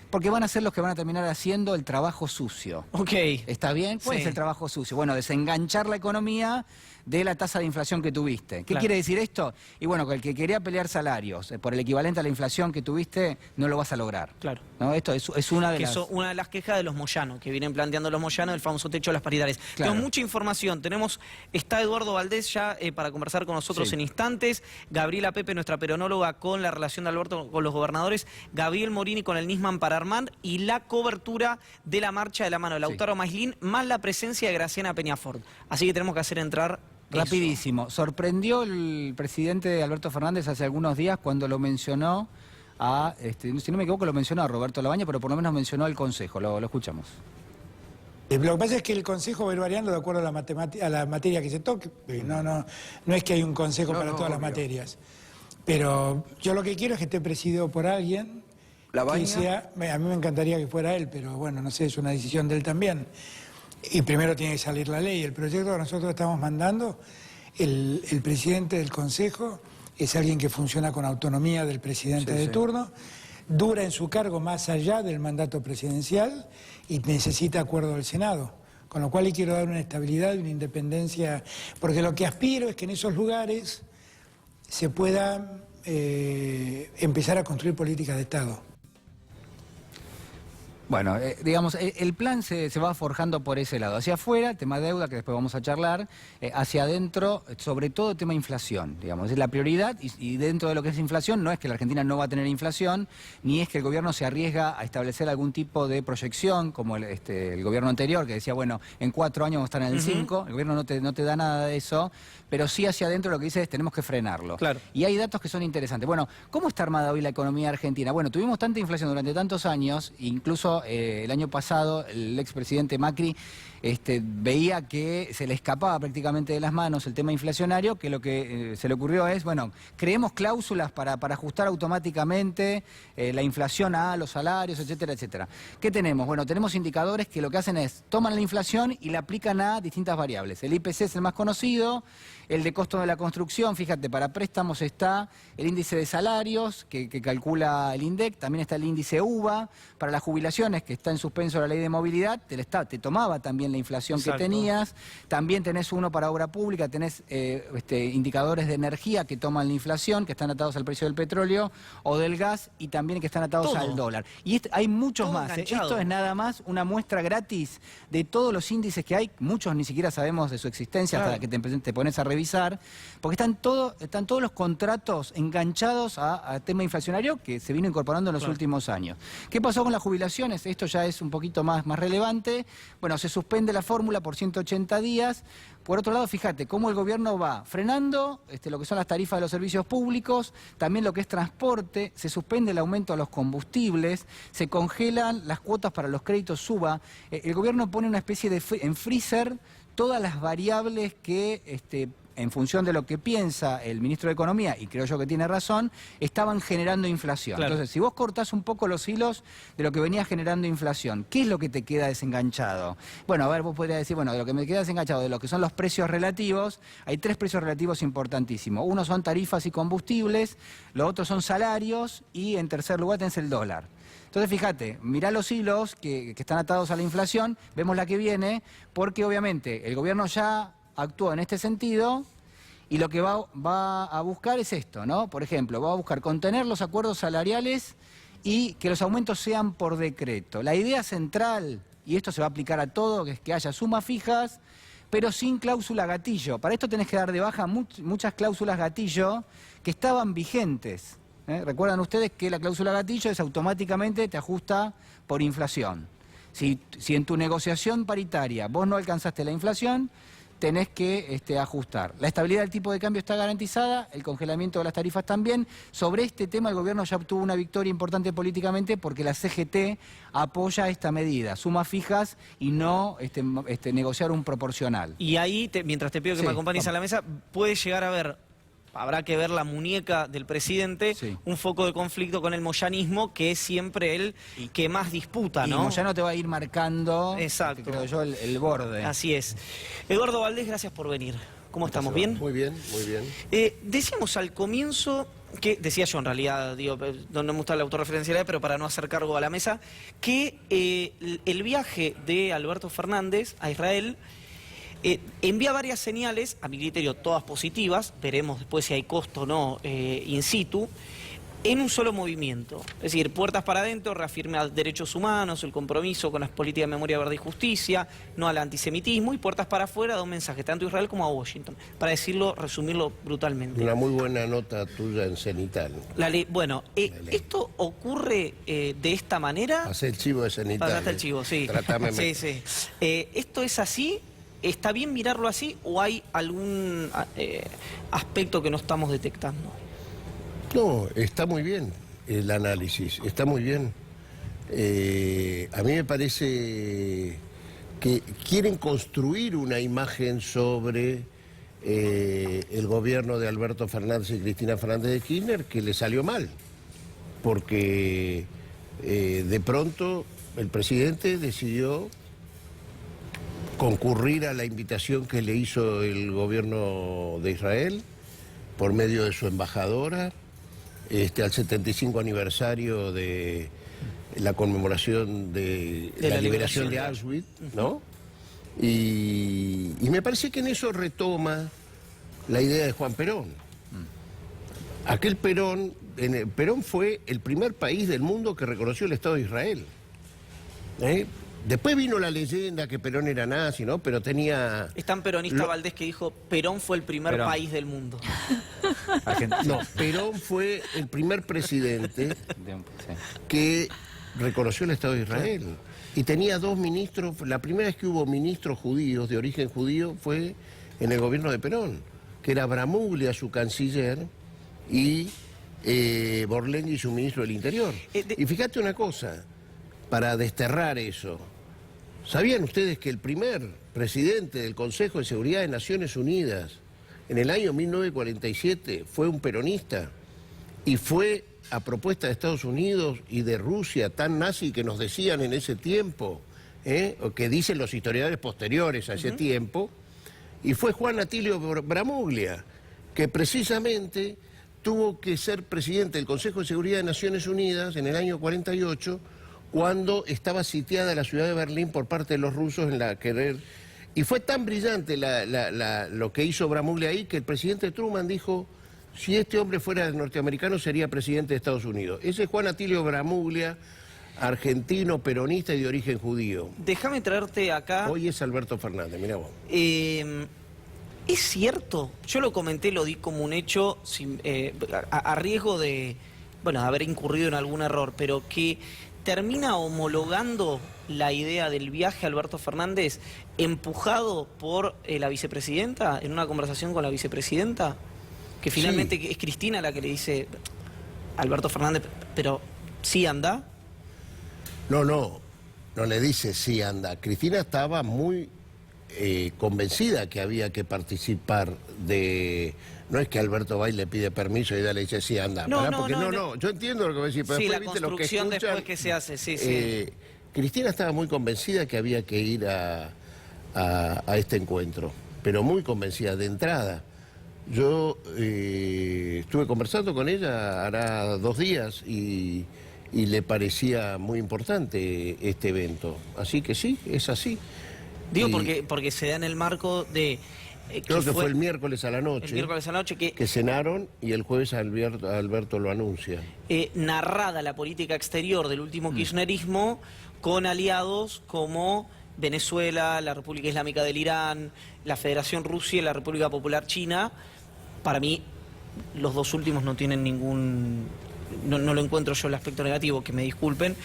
porque van a ser los que van a terminar haciendo el trabajo sucio. Ok. ¿Está bien? ¿Cuál es el trabajo sucio? Bueno, desenganchar la economía de la tasa de inflación que tuviste. ¿Qué quiere decir esto? Y bueno, que el que quería pelear salarios por el equivalente a la inflación que tuviste, no lo vas a lograr. Claro. ¿No? Esto es una de una de las quejas de los Moyano, que vienen planteando los Moyano, el famoso techo de las paritarias. Claro. Tenemos mucha información. Está Eduardo Valdés ya para conversar con nosotros en instantes. Gabriela Pepe, nuestra peronóloga, con la relación de Alberto con los gobernadores. Gabriel Morini con el Nisman para Armand. Y la cobertura de la marcha de la mano de Lautaro Maislin, más la presencia de Graciana Peñafort. Así que tenemos que hacer entrar... Rapidísimo. Sorprendió el presidente Alberto Fernández hace algunos días cuando lo mencionó si no me equivoco, lo mencionó a Roberto Labaña, pero por lo menos mencionó al Consejo. Lo escuchamos. Lo que pasa es que el Consejo va a ir variando de acuerdo a la materia que se toque. No es que hay un Consejo para todas las materias. Pero yo lo que quiero es que esté presidido por alguien A mí me encantaría que fuera él, pero bueno, no sé, es una decisión de él también. Y primero tiene que salir la ley. El proyecto que nosotros estamos mandando, el presidente del Consejo es alguien que funciona con autonomía del presidente de turno, dura en su cargo más allá del mandato presidencial y necesita acuerdo del Senado. Con lo cual le quiero dar una estabilidad y una independencia, porque lo que aspiro es que en esos lugares se pueda empezar a construir políticas de Estado. Bueno, digamos, el plan se va forjando por ese lado. Hacia afuera, tema deuda, que después vamos a charlar. Hacia adentro, sobre todo tema inflación, digamos. Es la prioridad y dentro de lo que es inflación, no es que la Argentina no va a tener inflación, ni es que el gobierno se arriesga a establecer algún tipo de proyección, como el gobierno anterior, que decía, bueno, en 4 años vamos a estar en el 5. El gobierno no te da nada de eso, pero sí hacia adentro lo que dice es tenemos que frenarlo. Claro. Y hay datos que son interesantes. Bueno, ¿cómo está armada hoy la economía argentina? Bueno, tuvimos tanta inflación durante tantos años, incluso el año pasado el expresidente Macri veía que se le escapaba prácticamente de las manos el tema inflacionario, que lo que se le ocurrió es, bueno, creemos cláusulas para ajustar automáticamente la inflación a los salarios, etcétera, etcétera. ¿Qué tenemos? Bueno, tenemos indicadores que lo que hacen es, toman la inflación y la aplican a distintas variables. El IPC es el más conocido, el de costo de la construcción, fíjate, para préstamos está el índice de salarios que calcula el INDEC, también está el índice UVA, para las jubilaciones, que está en suspenso la ley de movilidad, te tomaba también la inflación que tenías, también tenés uno para obra pública, tenés indicadores de energía que toman la inflación, que están atados al precio del petróleo o del gas y también que están atados al dólar. Y hay muchos más, esto es nada más una muestra gratis de todos los índices que hay, muchos ni siquiera sabemos de su existencia hasta que te pones a revisar, porque están todos los contratos enganchados a tema inflacionario que se vino incorporando en los últimos años. ¿Qué pasó con las jubilaciones? Esto ya es un poquito más relevante. Bueno, se suspende la fórmula por 180 días. Por otro lado, fíjate cómo el gobierno va frenando lo que son las tarifas de los servicios públicos, también lo que es transporte, se suspende el aumento a los combustibles, se congelan las cuotas para los créditos SUBA. El gobierno pone una especie de en freezer todas las variables que en función de lo que piensa el ministro de Economía, y creo yo que tiene razón, estaban generando inflación. Claro. Entonces, si vos cortás un poco los hilos de lo que venía generando inflación, ¿qué es lo que te queda desenganchado? Bueno, a ver, vos podrías decir, bueno, de lo que me queda desenganchado, de lo que son los precios relativos, hay 3 precios relativos importantísimos. Uno son tarifas y combustibles, los otros son salarios, y en tercer lugar tenés el dólar. Entonces, fíjate, mirá los hilos que están atados a la inflación, vemos la que viene, porque obviamente el gobierno ya actuó en este sentido y lo que va a buscar es esto, ¿no? Por ejemplo, va a buscar contener los acuerdos salariales y que los aumentos sean por decreto. La idea central, y esto se va a aplicar a todo, es que haya sumas fijas, pero sin cláusula gatillo. Para esto tenés que dar de baja muchas cláusulas gatillo que estaban vigentes. Recuerdan ustedes que la cláusula gatillo es automáticamente te ajusta por inflación. Si en tu negociación paritaria vos no alcanzaste la inflación, tenés que ajustar. La estabilidad del tipo de cambio está garantizada, el congelamiento de las tarifas también. Sobre este tema el gobierno ya obtuvo una victoria importante políticamente porque la CGT apoya esta medida, sumas fijas y no negociar un proporcional. Y ahí, mientras te pido que me acompañes a la mesa, puede llegar a haber, habrá que ver la muñeca del presidente, un foco de conflicto con el moyanismo, que es siempre el que más disputa, ¿no? Y Moyano te va a ir marcando, creo yo, el borde. No es. Eduardo Valdés, gracias por venir. ¿Cómo estamos? ¿Bien? Muy bien, muy bien. Decíamos al comienzo, que decía yo en realidad, digo, no me gusta la autorreferencialidad, pero para no hacer cargo a la mesa, que el viaje de Alberto Fernández a Israel envía varias señales, a mi criterio todas positivas, veremos después si hay costo o no in situ, en un solo movimiento. Es decir, puertas para adentro, reafirma derechos humanos, el compromiso con las políticas de memoria, verdad y justicia, no al antisemitismo, y puertas para afuera da un mensaje tanto a Israel como a Washington, para resumirlo brutalmente. Una muy buena nota tuya en Cenital. Bueno, ¿esto ocurre de esta manera? Hacé el chivo de Cenital. Pasaste el chivo, sí. Tratame sí. ¿Esto es así? ¿Está bien mirarlo así o hay algún aspecto que no estamos detectando? No, está muy bien el análisis, está muy bien. A mí me parece que quieren construir una imagen sobre el gobierno de Alberto Fernández y Cristina Fernández de Kirchner que le salió mal, porque de pronto el presidente decidió concurrir a la invitación que le hizo el gobierno de Israel por medio de su embajadora al 75 aniversario de la conmemoración de la liberación de Auschwitz, ¿no? Y me parece que en eso retoma la idea de Juan Perón. Aquel Perón fue el primer país del mundo que reconoció el Estado de Israel. Después vino la leyenda que Perón era nazi, ¿no? Pero tenía... Es tan peronista Valdés que dijo, Perón fue el primer país del mundo. No, Perón fue el primer presidente que reconoció el Estado de Israel. Y tenía 2 ministros. La primera vez que hubo ministros judíos, de origen judío, fue en el gobierno de Perón, que era Bramuglia, su canciller, y Borlenghi, su ministro del Interior. Y fíjate una cosa, para desterrar eso, ¿sabían ustedes que el primer presidente del Consejo de Seguridad de Naciones Unidas en el año 1947 fue un peronista y fue a propuesta de Estados Unidos y de Rusia, tan nazi que nos decían en ese tiempo, o que dicen los historiadores posteriores a ese tiempo, y fue Juan Atilio Bramuglia, que precisamente tuvo que ser presidente del Consejo de Seguridad de Naciones Unidas en el año 48, cuando estaba sitiada la ciudad de Berlín por parte de los rusos en la querer... Y fue tan brillante lo que hizo Bramuglia ahí que el presidente Truman dijo, si este hombre fuera norteamericano sería presidente de Estados Unidos. Ese es Juan Atilio Bramuglia, argentino, peronista y de origen judío. Déjame traerte acá... Hoy es Alberto Fernández, mirá vos. ¿Es cierto? Yo lo comenté, lo di como un hecho, a riesgo de haber incurrido en algún error, pero que termina homologando la idea del viaje a Alberto Fernández empujado por la vicepresidenta, en una conversación con la vicepresidenta, que finalmente es Cristina la que le dice Alberto Fernández, pero sí anda. No le dice sí anda. Cristina estaba muy convencida que había que participar de... No es que Alberto va y le pide permiso y ella le dice sí anda. Yo entiendo lo que voy a decir, pero sí, después, la ¿viste construcción lo que escuchan? después que se hace, sí. Cristina estaba muy convencida que había que ir a este encuentro, pero muy convencida de entrada. Yo estuve conversando con ella hará 2 días y le parecía muy importante este evento. Así que sí, es así. Digo, porque se da en el marco de... Creo que fue el miércoles a la noche. El miércoles a la noche que cenaron y el jueves Alberto lo anuncia. Narrada la política exterior del último kirchnerismo con aliados como Venezuela, la República Islámica del Irán, la Federación Rusia y la República Popular China. Para mí, los 2 últimos no tienen ningún... No lo encuentro yo el aspecto negativo, que me disculpen.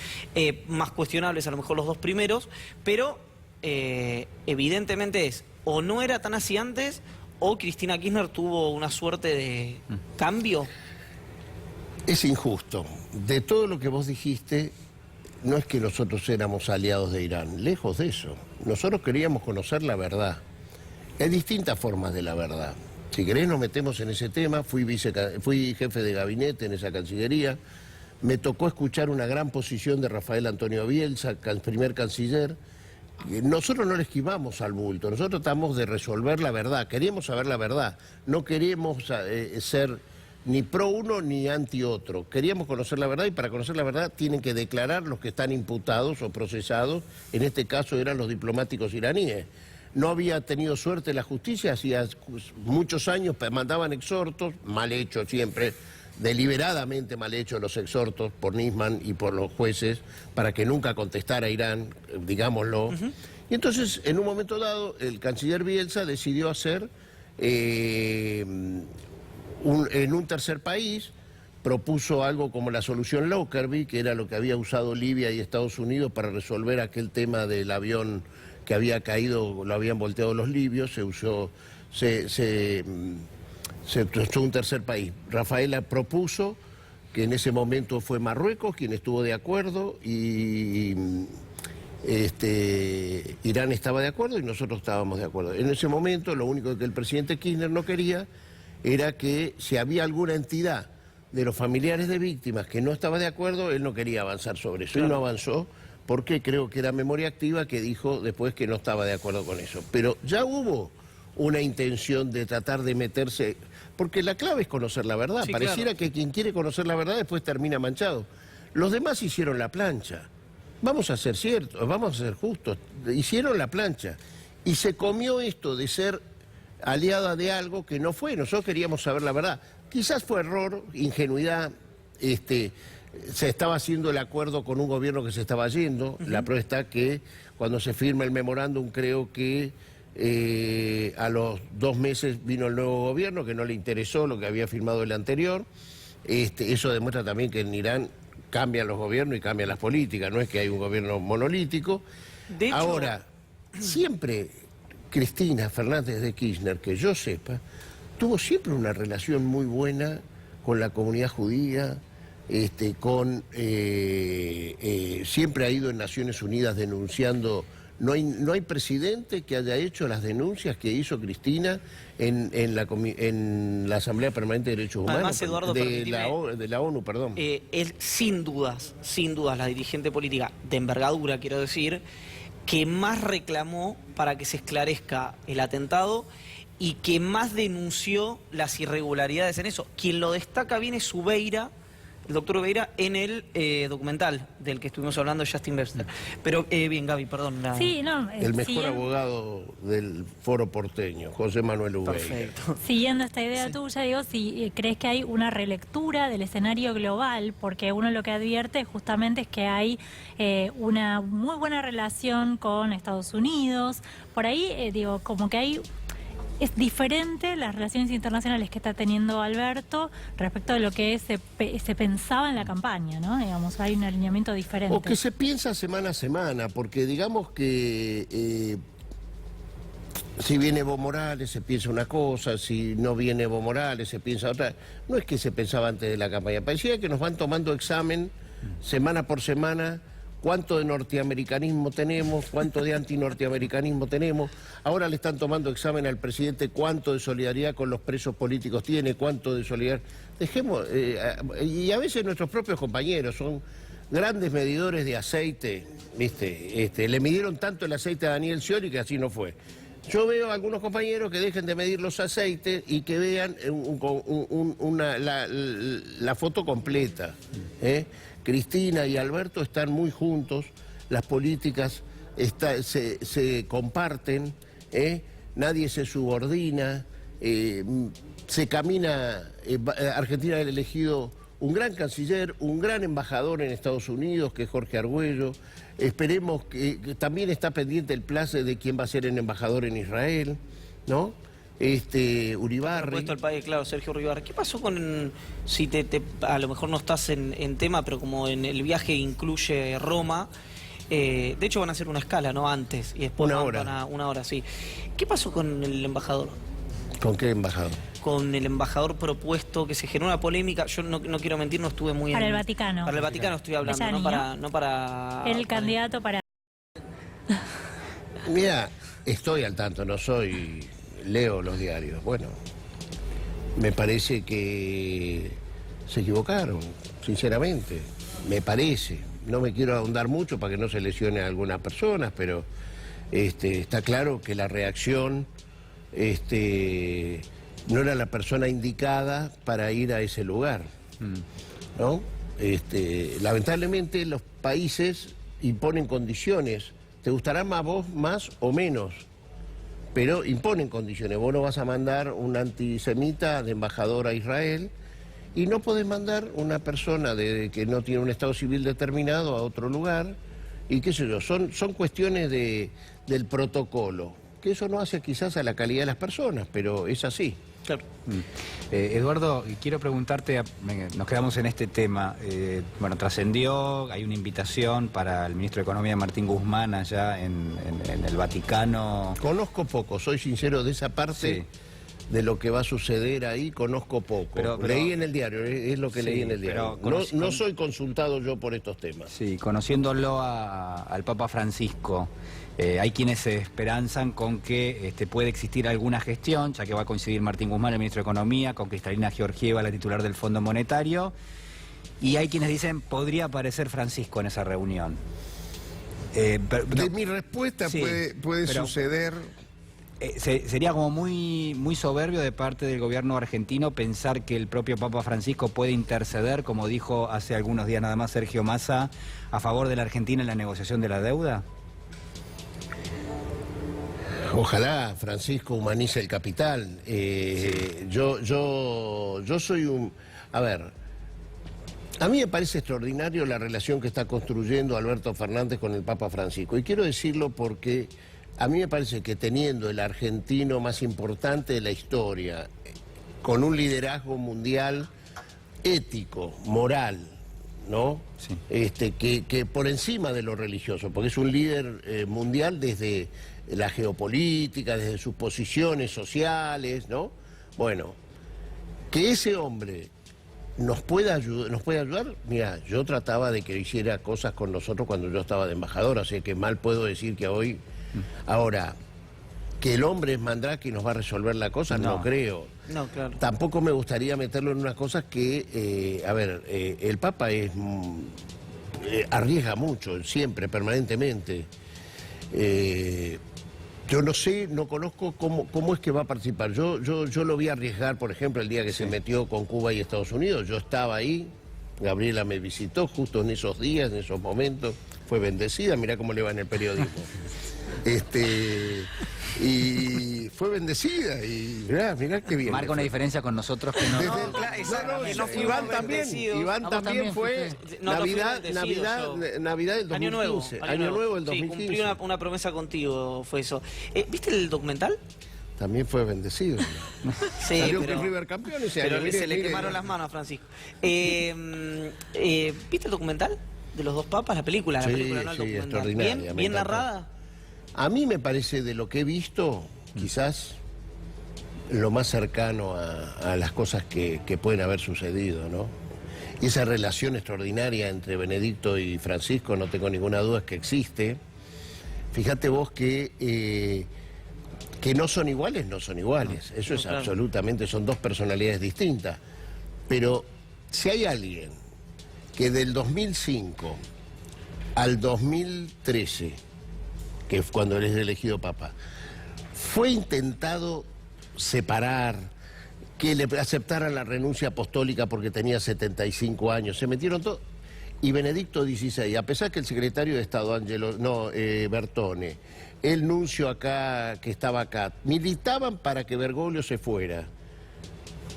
Más cuestionables a lo mejor los 2 primeros, pero evidentemente o no era tan así antes, o Cristina Kirchner tuvo una suerte de cambio. Es injusto. De todo lo que vos dijiste, no es que nosotros éramos aliados de Irán, lejos de eso. Nosotros queríamos conocer la verdad. Hay distintas formas de la verdad. Si querés nos metemos en ese tema. Fui jefe de gabinete en esa Cancillería. Me tocó escuchar una gran posición de Rafael Antonio Bielsa, primer canciller. Nosotros no le esquivamos al bulto, nosotros tratamos de resolver la verdad, queríamos saber la verdad, no queríamos ser ni pro uno ni anti otro, queríamos conocer la verdad y para conocer la verdad tienen que declarar los que están imputados o procesados, en este caso eran los diplomáticos iraníes. No había tenido suerte la justicia, hacía muchos años mandaban exhortos, mal hechos siempre, deliberadamente mal hechos los exhortos por Nisman y por los jueces para que nunca contestara Irán, digámoslo. Y entonces, en un momento dado, el canciller Bielsa decidió hacer en un tercer país, propuso algo como la solución Lockerbie, que era lo que había usado Libia y Estados Unidos para resolver aquel tema del avión que había caído, lo habían volteado los libios, se usó un tercer país. Rafaela propuso, que en ese momento fue Marruecos quien estuvo de acuerdo y Irán estaba de acuerdo y nosotros estábamos de acuerdo. En ese momento lo único que el presidente Kirchner no quería era que si había alguna entidad de los familiares de víctimas que no estaba de acuerdo, él no quería avanzar sobre eso. Claro. Él no avanzó porque creo que era Memoria Activa que dijo después que no estaba de acuerdo con eso. Pero ya hubo una intención de tratar de meterse, porque la clave es conocer la verdad. Sí, Pareciera claro. que quien quiere conocer la verdad después termina manchado. Los demás hicieron la plancha. Vamos a ser ciertos, vamos a ser justos. Hicieron la plancha. Y se comió esto de ser aliada de algo que no fue. Nosotros queríamos saber la verdad. Quizás fue error, ingenuidad, se estaba haciendo el acuerdo con un gobierno que se estaba yendo. La prueba está que cuando se firma el memorándum, creo que a los 2 meses vino el nuevo gobierno, que no le interesó lo que había firmado el anterior. Eso demuestra también que en Irán cambian los gobiernos y cambian las políticas, no es que hay un gobierno monolítico. De hecho, ahora, siempre Cristina Fernández de Kirchner, que yo sepa, tuvo siempre una relación muy buena con la comunidad judía, siempre ha ido en Naciones Unidas denunciando. No hay presidente que haya hecho las denuncias que hizo Cristina en la Asamblea Permanente de Derechos Humanos. Además, Eduardo, de la ONU, perdón. Es sin dudas, la dirigente política de envergadura, quiero decir, que más reclamó para que se esclarezca el atentado y que más denunció las irregularidades en eso. Quien lo destaca bien es Ubeira, el doctor Ubeira, en el documental del que estuvimos hablando, Justin Webster. Pero bien, Gaby, perdón. Sí, el mejor abogado del foro porteño, José Manuel Ubeira. Perfecto. Siguiendo esta idea tuya, digo, si crees que hay una relectura del escenario global, porque uno lo que advierte justamente es que hay una muy buena relación con Estados Unidos. Por ahí, digo, como que hay... Es diferente las relaciones internacionales que está teniendo Alberto respecto de lo que se pensaba en la campaña, ¿no? Digamos, hay un alineamiento diferente. O que se piensa semana a semana, porque digamos que si viene Evo Morales se piensa una cosa, si no viene Evo Morales se piensa otra. No es que se pensaba antes de la campaña, parecía que nos van tomando examen semana por semana. ¿Cuánto de norteamericanismo tenemos? ¿Cuánto de antinorteamericanismo tenemos? Ahora le están tomando examen al presidente cuánto de solidaridad con los presos políticos tiene, cuánto de solidaridad... Dejemos... y a veces nuestros propios compañeros son grandes medidores de aceite, ¿viste? Le midieron tanto el aceite a Daniel Scioli que así no fue. Yo veo a algunos compañeros que dejen de medir los aceites y que vean la foto completa, Cristina y Alberto están muy juntos, las políticas se comparten, nadie se subordina, se camina. Argentina ha elegido un gran canciller, un gran embajador en Estados Unidos, que es Jorge Argüello. Esperemos que también está pendiente el place de quién va a ser el embajador en Israel, ¿no? Uribarri. Puesto el país, claro, Sergio Uribarri. ¿Qué pasó con, si a lo mejor no estás en tema, pero como en el viaje incluye Roma, de hecho van a hacer una escala, ¿no? Antes y después una hora, sí. ¿Qué pasó con el embajador? ¿Con qué embajador? Con el embajador propuesto, que se generó una polémica. Yo no quiero mentir, no estuve muy para el Vaticano. Para el Vaticano estoy hablando, Bellani, no para... El candidato para... Mira, estoy al tanto, leo los diarios. Bueno, me parece que se equivocaron, sinceramente. Me parece. No me quiero ahondar mucho para que no se lesione a algunas personas, pero está claro que la reacción no era la persona indicada para ir a ese lugar, ¿no? Lamentablemente los países imponen condiciones. Te gustará más vos, más o menos, pero imponen condiciones. Vos no vas a mandar un antisemita de embajador a Israel y no podés mandar una persona que no tiene un estado civil determinado a otro lugar y qué sé yo. Son cuestiones del protocolo, que eso no hace quizás a la calidad de las personas, pero es así. Claro. Eduardo, quiero preguntarte, nos quedamos en este tema, bueno, trascendió, hay una invitación para el ministro de Economía Martín Guzmán allá en el Vaticano. Conozco poco, soy sincero de esa parte, de lo que va a suceder ahí conozco poco. Pero- leí en el diario, es lo que Sí, leí en el diario. pero No soy consultado yo por estos temas. Sí, conociéndolo al Papa Francisco, hay quienes se esperanzan con que puede existir alguna gestión, ya que va a coincidir Martín Guzmán, el ministro de Economía, con Cristalina Georgieva, la titular del Fondo Monetario, y hay quienes dicen podría aparecer Francisco en esa reunión. Mi respuesta Sí, puede pero- suceder... Sería como muy soberbio de parte del gobierno argentino pensar que el propio Papa Francisco puede interceder, como dijo hace algunos días nada más Sergio Massa, a favor de la Argentina en la negociación de la deuda. Ojalá Francisco humanice el capital. Yo soy un... A ver, a mí me parece extraordinario la relación que está construyendo Alberto Fernández con el Papa Francisco. Y quiero decirlo porque a mí me parece que teniendo el argentino más importante de la historia, con un liderazgo mundial ético, moral, ¿no? Sí. Que por encima de lo religioso, porque es un líder mundial desde la geopolítica, desde sus posiciones sociales, ¿no? Bueno, que ese hombre nos puede ayudar. Mira, yo trataba de que hiciera cosas con nosotros cuando yo estaba de embajador, así que mal puedo decir que hoy... Ahora, que el hombre es Mandrake y nos va a resolver la cosa, no creo. No, claro. Tampoco me gustaría meterlo en unas cosas que, el Papa arriesga mucho, siempre, permanentemente. Yo no sé, no conozco cómo es que va a participar. Yo lo vi arriesgar, por ejemplo, el día que se metió con Cuba y Estados Unidos. Yo estaba ahí, Gabriela me visitó justo en esos días, en esos momentos. Fue bendecida, mirá cómo le va en el periodismo. Y fue bendecida y mirá qué bien. Marca una diferencia con nosotros que no... Iván también fue Navidad del 2015. Año Nuevo del 2015. Sí, cumplí una promesa contigo, fue eso. ¿Viste el documental? También fue bendecido. Sí, Salió que River campeón ese año. Pero se le quemaron las manos a Francisco. ¿Viste el documental de los dos papas? La película, no el documental. Extraordinaria. ¿Bien narrada? A mí me parece, de lo que he visto, quizás lo más cercano a las cosas que pueden haber sucedido, ¿no? Y esa relación extraordinaria entre Benedicto y Francisco, no tengo ninguna duda, es que existe. Fíjate vos que no son iguales, no son iguales. Eso es absolutamente, son dos personalidades distintas. Pero si hay alguien que del 2005 al 2013, que es cuando él es elegido papa, fue intentado separar, que le aceptaran la renuncia apostólica porque tenía 75 años, se metieron todos. Y Benedicto XVI, a pesar que el secretario de Estado, Bertone, el nuncio acá, que estaba acá, militaban para que Bergoglio se fuera,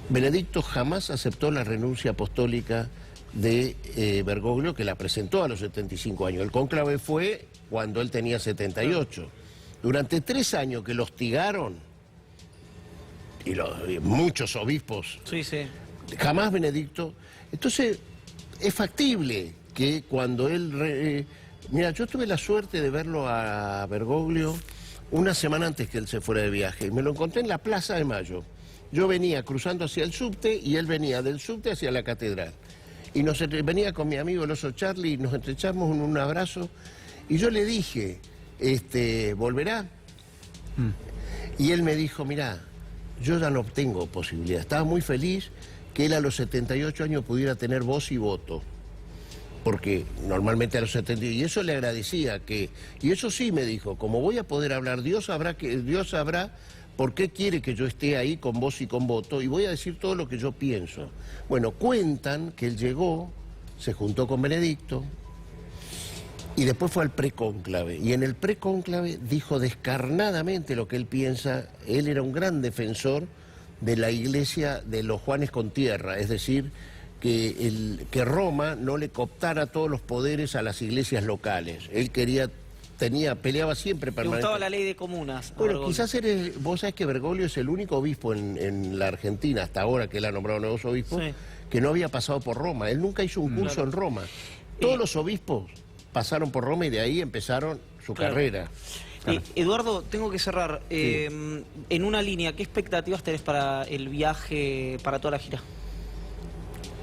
Benedicto jamás aceptó la renuncia apostólica de Bergoglio, que la presentó a los 75 años. El cónclave fue cuando él tenía 78. Durante 3 años que lo hostigaron, y muchos obispos, jamás Benedicto... Entonces, es factible que cuando él... Mira, yo tuve la suerte de verlo a Bergoglio una semana antes que él se fuera de viaje. Me lo encontré en la Plaza de Mayo. Yo venía cruzando hacia el subte y él venía del subte hacia la catedral. Y venía con mi amigo el oso Charlie y nos estrechamos un abrazo. Y yo le dije, ¿volverá? Y él me dijo, mirá, yo ya no tengo posibilidad. Estaba muy feliz que él a los 78 años pudiera tener voz y voto. Porque normalmente a los 70... Y eso le agradecía que... Y eso sí me dijo, como voy a poder hablar, Dios sabrá por qué quiere que yo esté ahí con voz y con voto, y voy a decir todo lo que yo pienso. Bueno, cuentan que él llegó, se juntó con Benedicto, y después fue al precónclave. Y en el precónclave dijo descarnadamente lo que él piensa. Él era un gran defensor de la iglesia de los Juanes con tierra, es decir, que Roma no le cooptara todos los poderes a las iglesias locales. Él peleaba siempre Me permanentemente. gustaba la ley de comunas. Bueno, quizás vos sabés que Bergoglio es el único obispo en la Argentina, hasta ahora que él ha nombrado nuevos obispos, que no había pasado por Roma. Él nunca hizo un curso en Roma. Todos los obispos pasaron por Roma y de ahí empezaron su carrera. Eduardo, tengo que cerrar. En una línea, ¿qué expectativas tenés para el viaje, para toda la gira?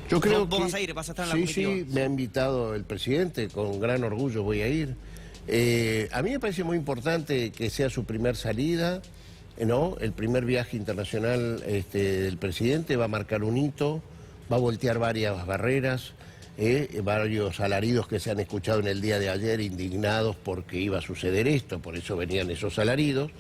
Yo creo vos que vas a ir, vas a estar en la sí, comitiva. me ha invitado el presidente, con gran orgullo voy a ir. A mí me parece muy importante que sea su primer salida, ¿no? El primer viaje internacional del presidente va a marcar un hito, va a voltear varias barreras, varios alaridos que se han escuchado en el día de ayer indignados porque iba a suceder esto, por eso venían esos alaridos.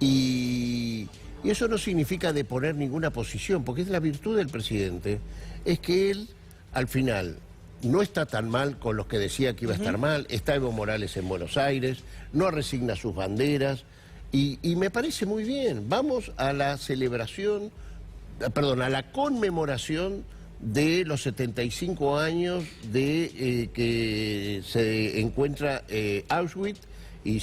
Y eso no significa deponer ninguna posición, porque es la virtud del presidente, es que él, al final, no está tan mal con los que decía que iba a estar mal, está Evo Morales en Buenos Aires, no resigna sus banderas, y me parece muy bien. Vamos a la celebración, perdón, a la conmemoración de los 75 años de que se encuentra Auschwitz, y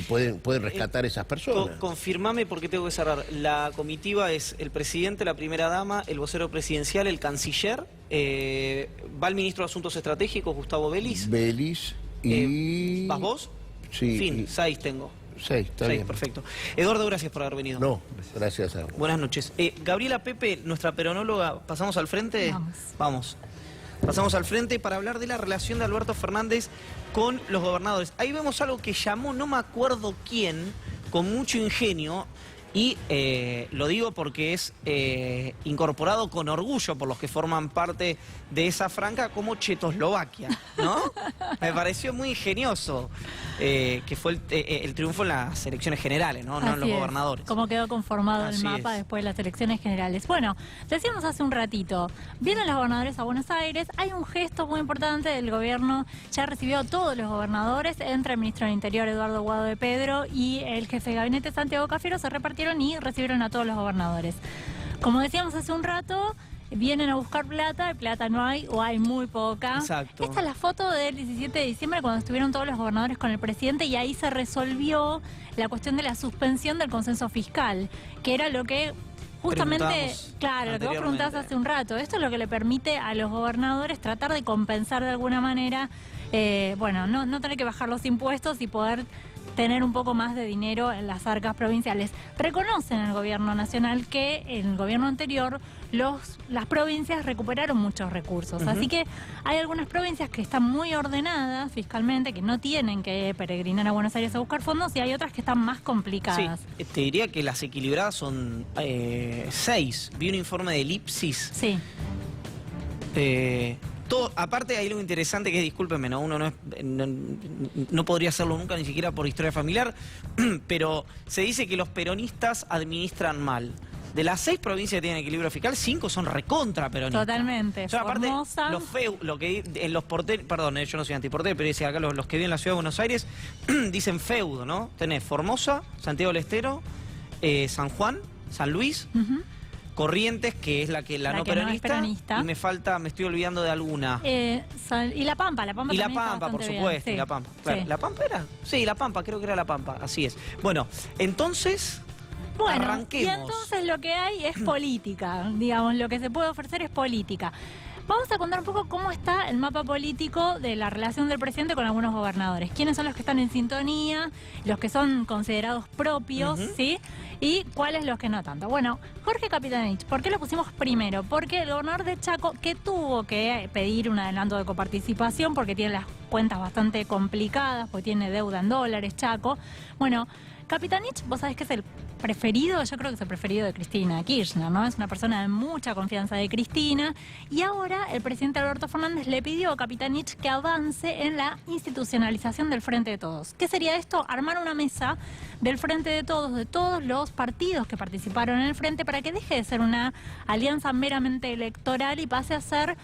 pueden rescatar esas personas. Confirmame porque tengo que cerrar. La comitiva es el presidente, la primera dama, el vocero presidencial, el canciller, va el ministro de Asuntos Estratégicos, Gustavo Vélez. Y... ¿Vas vos? Sí. Fin, 6 tengo. 6, está bien. Perfecto. Eduardo, gracias por haber venido. No, gracias a vos. Buenas noches. Gabriela Pepe, nuestra peronóloga, ¿pasamos al frente? Vamos. Pasamos al frente para hablar de la relación de Alberto Fernández con los gobernadores. Ahí vemos algo que llamó, no me acuerdo quién, con mucho ingenio, y lo digo porque es incorporado con orgullo por los que forman parte de esa franja como Checoslovaquia, ¿no? Me pareció muy ingenioso que fue el triunfo en las elecciones generales, ¿no? No en los gobernadores. Cómo quedó conformado el mapa después de las elecciones generales. Bueno, decíamos hace un ratito, vienen los gobernadores a Buenos Aires, hay un gesto muy importante del gobierno, ya recibió a todos los gobernadores, entra el ministro del Interior Eduardo Guado de Pedro y el jefe de gabinete Santiago Cafiero, se repartieron y recibieron a todos los gobernadores. Como decíamos hace un rato, vienen a buscar plata, y plata no hay o hay muy poca. Exacto. Esta es la foto del 17 de diciembre cuando estuvieron todos los gobernadores con el presidente y ahí se resolvió la cuestión de la suspensión del consenso fiscal, que era lo que justamente, claro, lo que vos preguntabas hace un rato. Esto es lo que le permite a los gobernadores tratar de compensar de alguna manera, bueno, no tener que bajar los impuestos y poder tener un poco más de dinero en las arcas provinciales. Reconocen el gobierno nacional que en el gobierno anterior las provincias recuperaron muchos recursos. Así que hay algunas provincias que están muy ordenadas fiscalmente, que no tienen que peregrinar a Buenos Aires a buscar fondos, y hay otras que están más complicadas. Sí, te diría que las equilibradas son 6. Vi un informe del IPSIS. Sí. Aparte hay algo interesante que es, discúlpenme, ¿no? Uno no podría hacerlo nunca, ni siquiera por historia familiar, pero se dice que los peronistas administran mal. De las 6 provincias que tienen equilibrio fiscal, 5 son recontra peronistas. Totalmente. O sea, aparte, Formosa. lo que en los porteros, perdón, yo no soy antiportero, pero dice acá los que viven en la ciudad de Buenos Aires dicen feudo, ¿no? Tenés Formosa, Santiago del Estero, San Juan, San Luis, Corrientes, que es la no peronista, y me estoy olvidando de alguna. Y La Pampa, Y La Pampa, por supuesto, sí. La Pampa. Claro. Sí. ¿La Pampa era? Sí, La Pampa, creo que era La Pampa, así es. Bueno, entonces, arranquemos. Y entonces lo que hay es política, digamos, lo que se puede ofrecer es política. Vamos a contar un poco cómo está el mapa político de la relación del presidente con algunos gobernadores. ¿Quiénes son los que están en sintonía? Los que son considerados propios, ¿sí? Y cuáles los que no tanto. Bueno, Jorge Capitanich, ¿por qué lo pusimos primero? Porque el gobernador de Chaco, que tuvo que pedir un adelanto de coparticipación porque tiene las cuentas bastante complicadas, porque tiene deuda en dólares, Chaco. Bueno, Capitanich, vos sabés que es el preferido, yo creo que es el preferido de Cristina Kirchner, ¿no? Es una persona de mucha confianza de Cristina, y ahora el presidente Alberto Fernández le pidió a Capitanich que avance en la institucionalización del Frente de Todos. ¿Qué sería esto? Armar una mesa del Frente de todos los partidos que participaron en el Frente, para que deje de ser una alianza meramente electoral y pase a ser,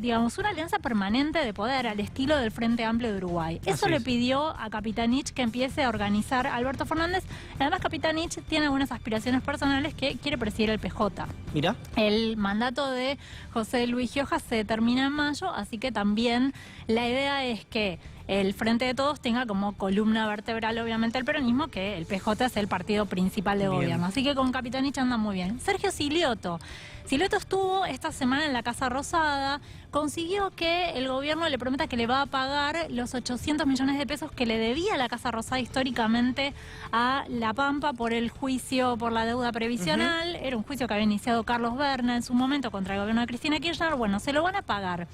digamos, una alianza permanente de poder al estilo del Frente Amplio de Uruguay. Eso le pidió a Capitanich que empiece a organizar Alberto Fernández. Además, Capitanich tiene algunas aspiraciones personales, que quiere presidir el PJ. Mira. El mandato de José Luis Gioja se termina en mayo, así que también la idea es que el Frente de Todos tenga como columna vertebral, obviamente, el peronismo, que el PJ es el partido principal de gobierno. Así que con Capitanich anda muy bien. Sergio Silioto. Silioto estuvo esta semana en la Casa Rosada, consiguió que el gobierno le prometa que le va a pagar los 800 millones de pesos que le debía la Casa Rosada históricamente a La Pampa por el juicio por la deuda previsional. Era un juicio que había iniciado Carlos Berna en su momento contra el gobierno de Cristina Kirchner. Bueno, se lo van a pagar.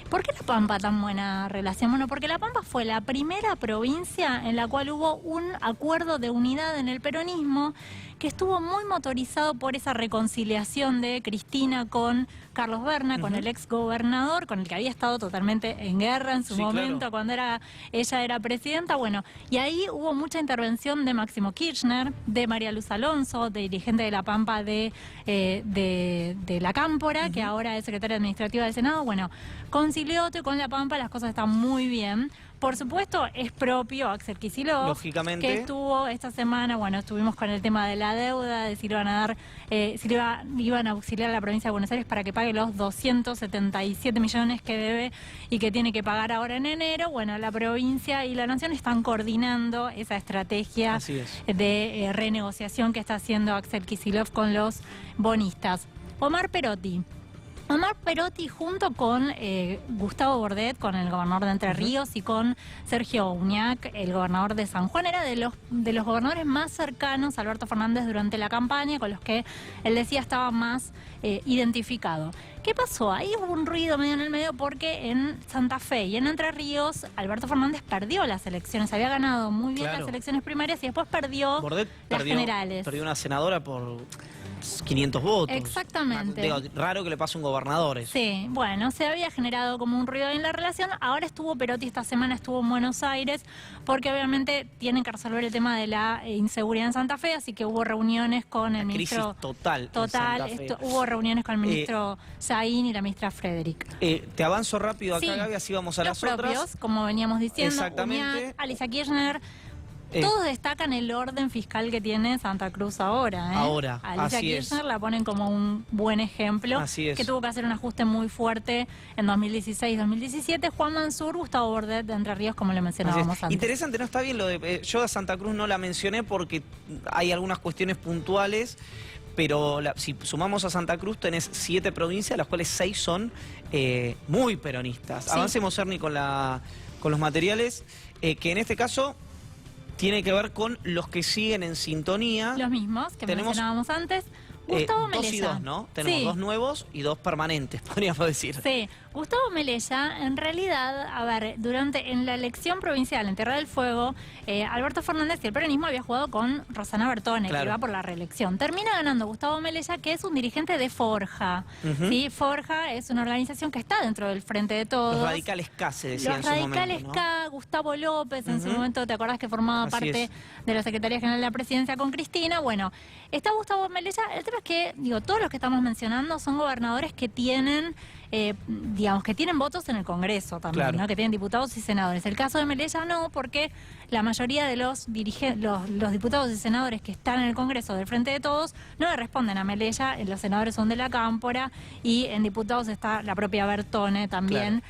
¿Por qué La Pampa tan buena relación? Bueno, porque La Pampa fue la primera provincia en la cual hubo un acuerdo de unidad en el peronismo que estuvo muy motorizado por esa reconciliación de Cristina con Carlos Berna, con el ex gobernador, con el que había estado totalmente en guerra en su momento, cuando ella era presidenta. Bueno, y ahí hubo mucha intervención de Máximo Kirchner, de María Luz Alonso, de dirigente de La Pampa de la Cámpora, que ahora es secretaria administrativa del Senado. Bueno, con Silioto y con La Pampa las cosas están muy bien. Por supuesto, es propio Axel Kicillof, lógicamente, que estuvo esta semana, bueno, estuvimos con el tema de la deuda, de si le iban a dar, iban a auxiliar a la provincia de Buenos Aires para que pague los 277 millones que debe y que tiene que pagar ahora en enero. Bueno, la provincia y la nación están coordinando esa estrategia de renegociación que está haciendo Axel Kicillof con los bonistas. Omar Perotti junto con Gustavo Bordet, con el gobernador de Entre Ríos, y con Sergio Uñac, el gobernador de San Juan, era de los gobernadores más cercanos a Alberto Fernández durante la campaña, con los que él decía estaba más identificado. ¿Qué pasó? Ahí hubo un ruido medio en el medio porque en Santa Fe y en Entre Ríos Alberto Fernández perdió las elecciones, había ganado muy bien las elecciones primarias y después perdió las generales. Perdió una senadora por 500 votos. Exactamente. Digo, raro que le pase a un gobernador eso. Sí, bueno, se había generado como un ruido en la relación. Ahora estuvo Perotti, esta semana estuvo en Buenos Aires, porque obviamente tienen que resolver el tema de la inseguridad en Santa Fe, así que hubo reuniones con el ministro... Crisis total. Hubo reuniones con el ministro Saín y la ministra Frederick. Te avanzo rápido acá, Gaby, así vamos a las otras. Como veníamos diciendo, exactamente. Uñac, Alicia Kirchner... Todos destacan el orden fiscal que tiene Santa Cruz ahora. Ahora, Alicia Kirchner la ponen como un buen ejemplo. Así es. Que tuvo que hacer un ajuste muy fuerte en 2016-2017. Juan Mansur, Gustavo Bordet de Entre Ríos, como le mencionábamos antes. Interesante, no está bien lo de... yo a Santa Cruz no la mencioné porque hay algunas cuestiones puntuales, pero si sumamos a Santa Cruz tenés 7 provincias, las cuales 6 son muy peronistas. Avancemos, Ernie, con los materiales, que en este caso... tiene que ver con los que siguen en sintonía. Los mismos que mencionábamos antes. Gustavo Melella. 2 y 2, ¿no? Tenemos 2 nuevos y 2 permanentes, podríamos decir. Sí. Gustavo Melella, en realidad, a ver, en la elección provincial en Tierra del Fuego, Alberto Fernández y el peronismo había jugado con Rosana Bertone, que iba por la reelección. Termina ganando Gustavo Melella, que es un dirigente de Forja. ¿Sí? Forja es una organización que está dentro del Frente de Todos. Los radicales K, se decía en su momento, ¿no? Los radicales K, Gustavo López, en su momento, ¿te acordás que formaba parte de la Secretaría General de la Presidencia con Cristina? Bueno, está Gustavo Melella. El tema es que, todos los que estamos mencionando son gobernadores que tienen... que tienen votos en el Congreso también, ¿no? Que tienen diputados y senadores. El caso de Melella no, porque la mayoría de los diputados y senadores que están en el Congreso del Frente de Todos no le responden a Melella, los senadores son de la Cámpora y en diputados está la propia Bertone también.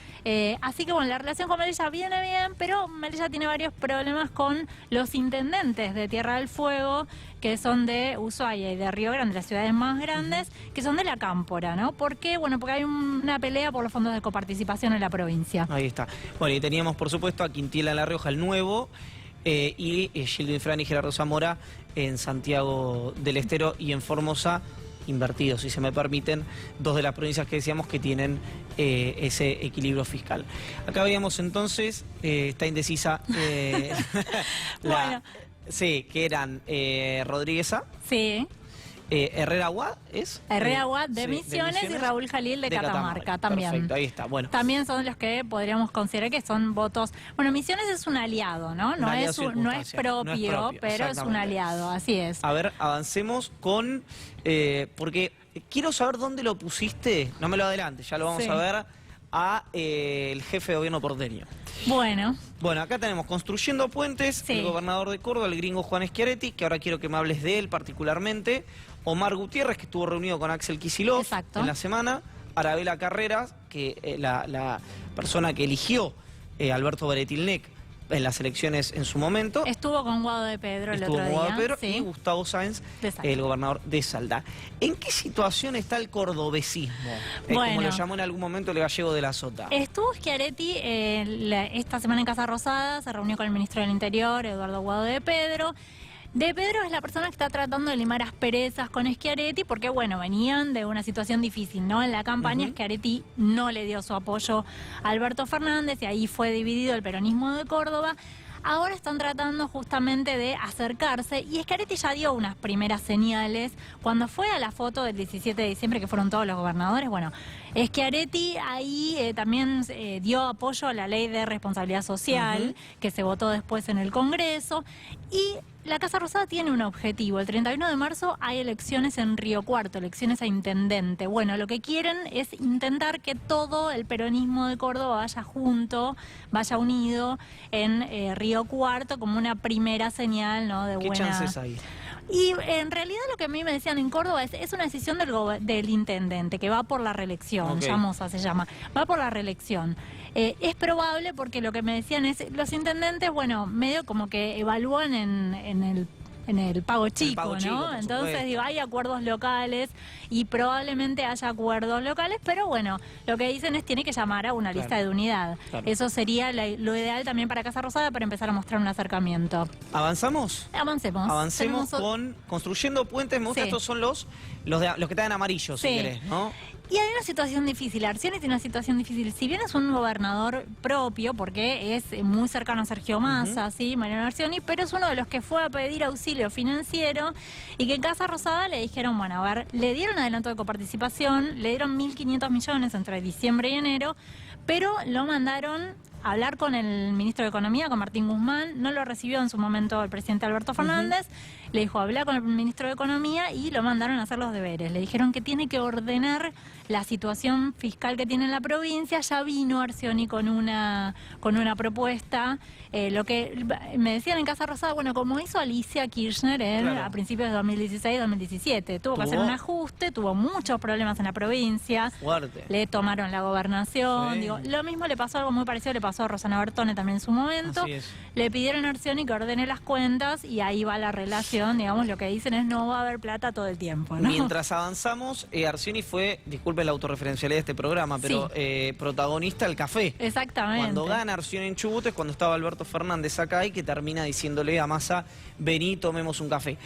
Así que bueno, la relación con Melella viene bien, pero Melella tiene varios problemas con los intendentes de Tierra del Fuego, que son de Ushuaia y de Río Grande, las ciudades más grandes, que son de la Cámpora, ¿no? ¿Por qué? Bueno, porque hay una pelea por los fondos de coparticipación en la provincia. Ahí está. Bueno, y teníamos, por supuesto, a Quintiela La Rioja, el nuevo, y Gildo Infran y Gerardo Zamora en Santiago del Estero y en Formosa, invertidos, si se me permiten, 2 de las provincias que decíamos que tienen ese equilibrio fiscal. Acá veíamos entonces, está indecisa, sí, que eran Rodrígueza. Sí. Herrera Aguad es. Herrera Aguad de Misiones y Raúl Jalil de Catamarca también. Perfecto, ahí está. Bueno. También son los que podríamos considerar que son votos. Bueno, Misiones es un aliado, ¿no? No es propio, pero es un aliado, así es. A ver, avancemos con. Porque quiero saber dónde lo pusiste. No me lo adelantes, ya lo vamos a ver. El jefe de gobierno porteño. Bueno, acá tenemos Construyendo Puentes, el gobernador de Córdoba, el gringo Juan Schiaretti, que ahora quiero que me hables de él particularmente. Omar Gutiérrez, que estuvo reunido con Axel Kicillof en la semana. Arabela Carreras, que la persona que eligió Alberto Beretilnec en las elecciones en su momento. Estuvo con Guado de Pedro el otro día. Guado de Pedro sí. y Gustavo Sáenz, el gobernador de Salta. ¿En qué situación está el cordobesismo? Bueno, como lo llamó en algún momento el gallego de la Sota. Estuvo Schiaretti esta semana en Casa Rosada, se reunió con el ministro del Interior, Eduardo Guado de Pedro. De Pedro es la persona que está tratando de limar asperezas con Schiaretti porque, bueno, venían de una situación difícil, ¿no? En la campaña Schiaretti no le dio su apoyo a Alberto Fernández y ahí fue dividido el peronismo de Córdoba. Ahora están tratando justamente de acercarse y Schiaretti ya dio unas primeras señales. Cuando fue a la foto del 17 de diciembre, que fueron todos los gobernadores, bueno, Schiaretti ahí también dio apoyo a la ley de responsabilidad social, que se votó después en el Congreso, y la Casa Rosada tiene un objetivo. El 31 de marzo hay elecciones en Río Cuarto, elecciones a intendente. Bueno, lo que quieren es intentar que todo el peronismo de Córdoba vaya junto, vaya unido en Río Cuarto como una primera señal, ¿no? De ¿Qué buena... chances hay? Y en realidad lo que a mí me decían en Córdoba es una decisión del intendente que va por la reelección, Llamosa se llama, va por la reelección. Es probable porque lo que me decían es, los intendentes, bueno, medio como que evalúan en el pago chico, ¿no? Entonces, digo, hay acuerdos locales y probablemente haya acuerdos locales, pero bueno, lo que dicen es tiene que llamar a una lista de unidad. Claro. Eso sería lo ideal también para Casa Rosada para empezar a mostrar un acercamiento. ¿Avanzamos? Avancemos. Avancemos con Construyendo Puentes. Me gusta, estos son los que están en amarillo, si querés, ¿no? Y hay una situación difícil, Arcioni tiene una situación difícil. Si bien es un gobernador propio, porque es muy cercano a Sergio Massa, ¿sí? Mariano Arcioni, pero es uno de los que fue a pedir auxilio financiero y que en Casa Rosada le dijeron, bueno, a ver, le dieron adelanto de coparticipación, le dieron 1.500 millones entre diciembre y enero, pero lo mandaron a hablar con el ministro de Economía, con Martín Guzmán. No lo recibió en su momento el presidente Alberto Fernández. Le dijo, habla con el ministro de Economía y lo mandaron a hacer los deberes. Le dijeron que tiene que ordenar la situación fiscal que tiene en la provincia. Ya vino Arcioni con una propuesta. Lo que me decían en Casa Rosada, bueno, como hizo Alicia Kirchner a principios de 2016-2017. Tuvo que hacer un ajuste, tuvo muchos problemas en la provincia. Fuerte. Le tomaron la gobernación. Digo, lo mismo le pasó, algo muy parecido le pasó a Rosana Bertone también en su momento. Así es. Le pidieron a Arcioni que ordene las cuentas y ahí va la relación. Digamos, lo que dicen es no va a haber plata todo el tiempo, ¿no? Mientras avanzamos, Arcioni fue, disculpen la autorreferencialidad de este programa, pero protagonista del café. Exactamente. Cuando gana Arcioni en Chubut es cuando estaba Alberto Fernández acá y que termina diciéndole a Massa, vení, tomemos un café.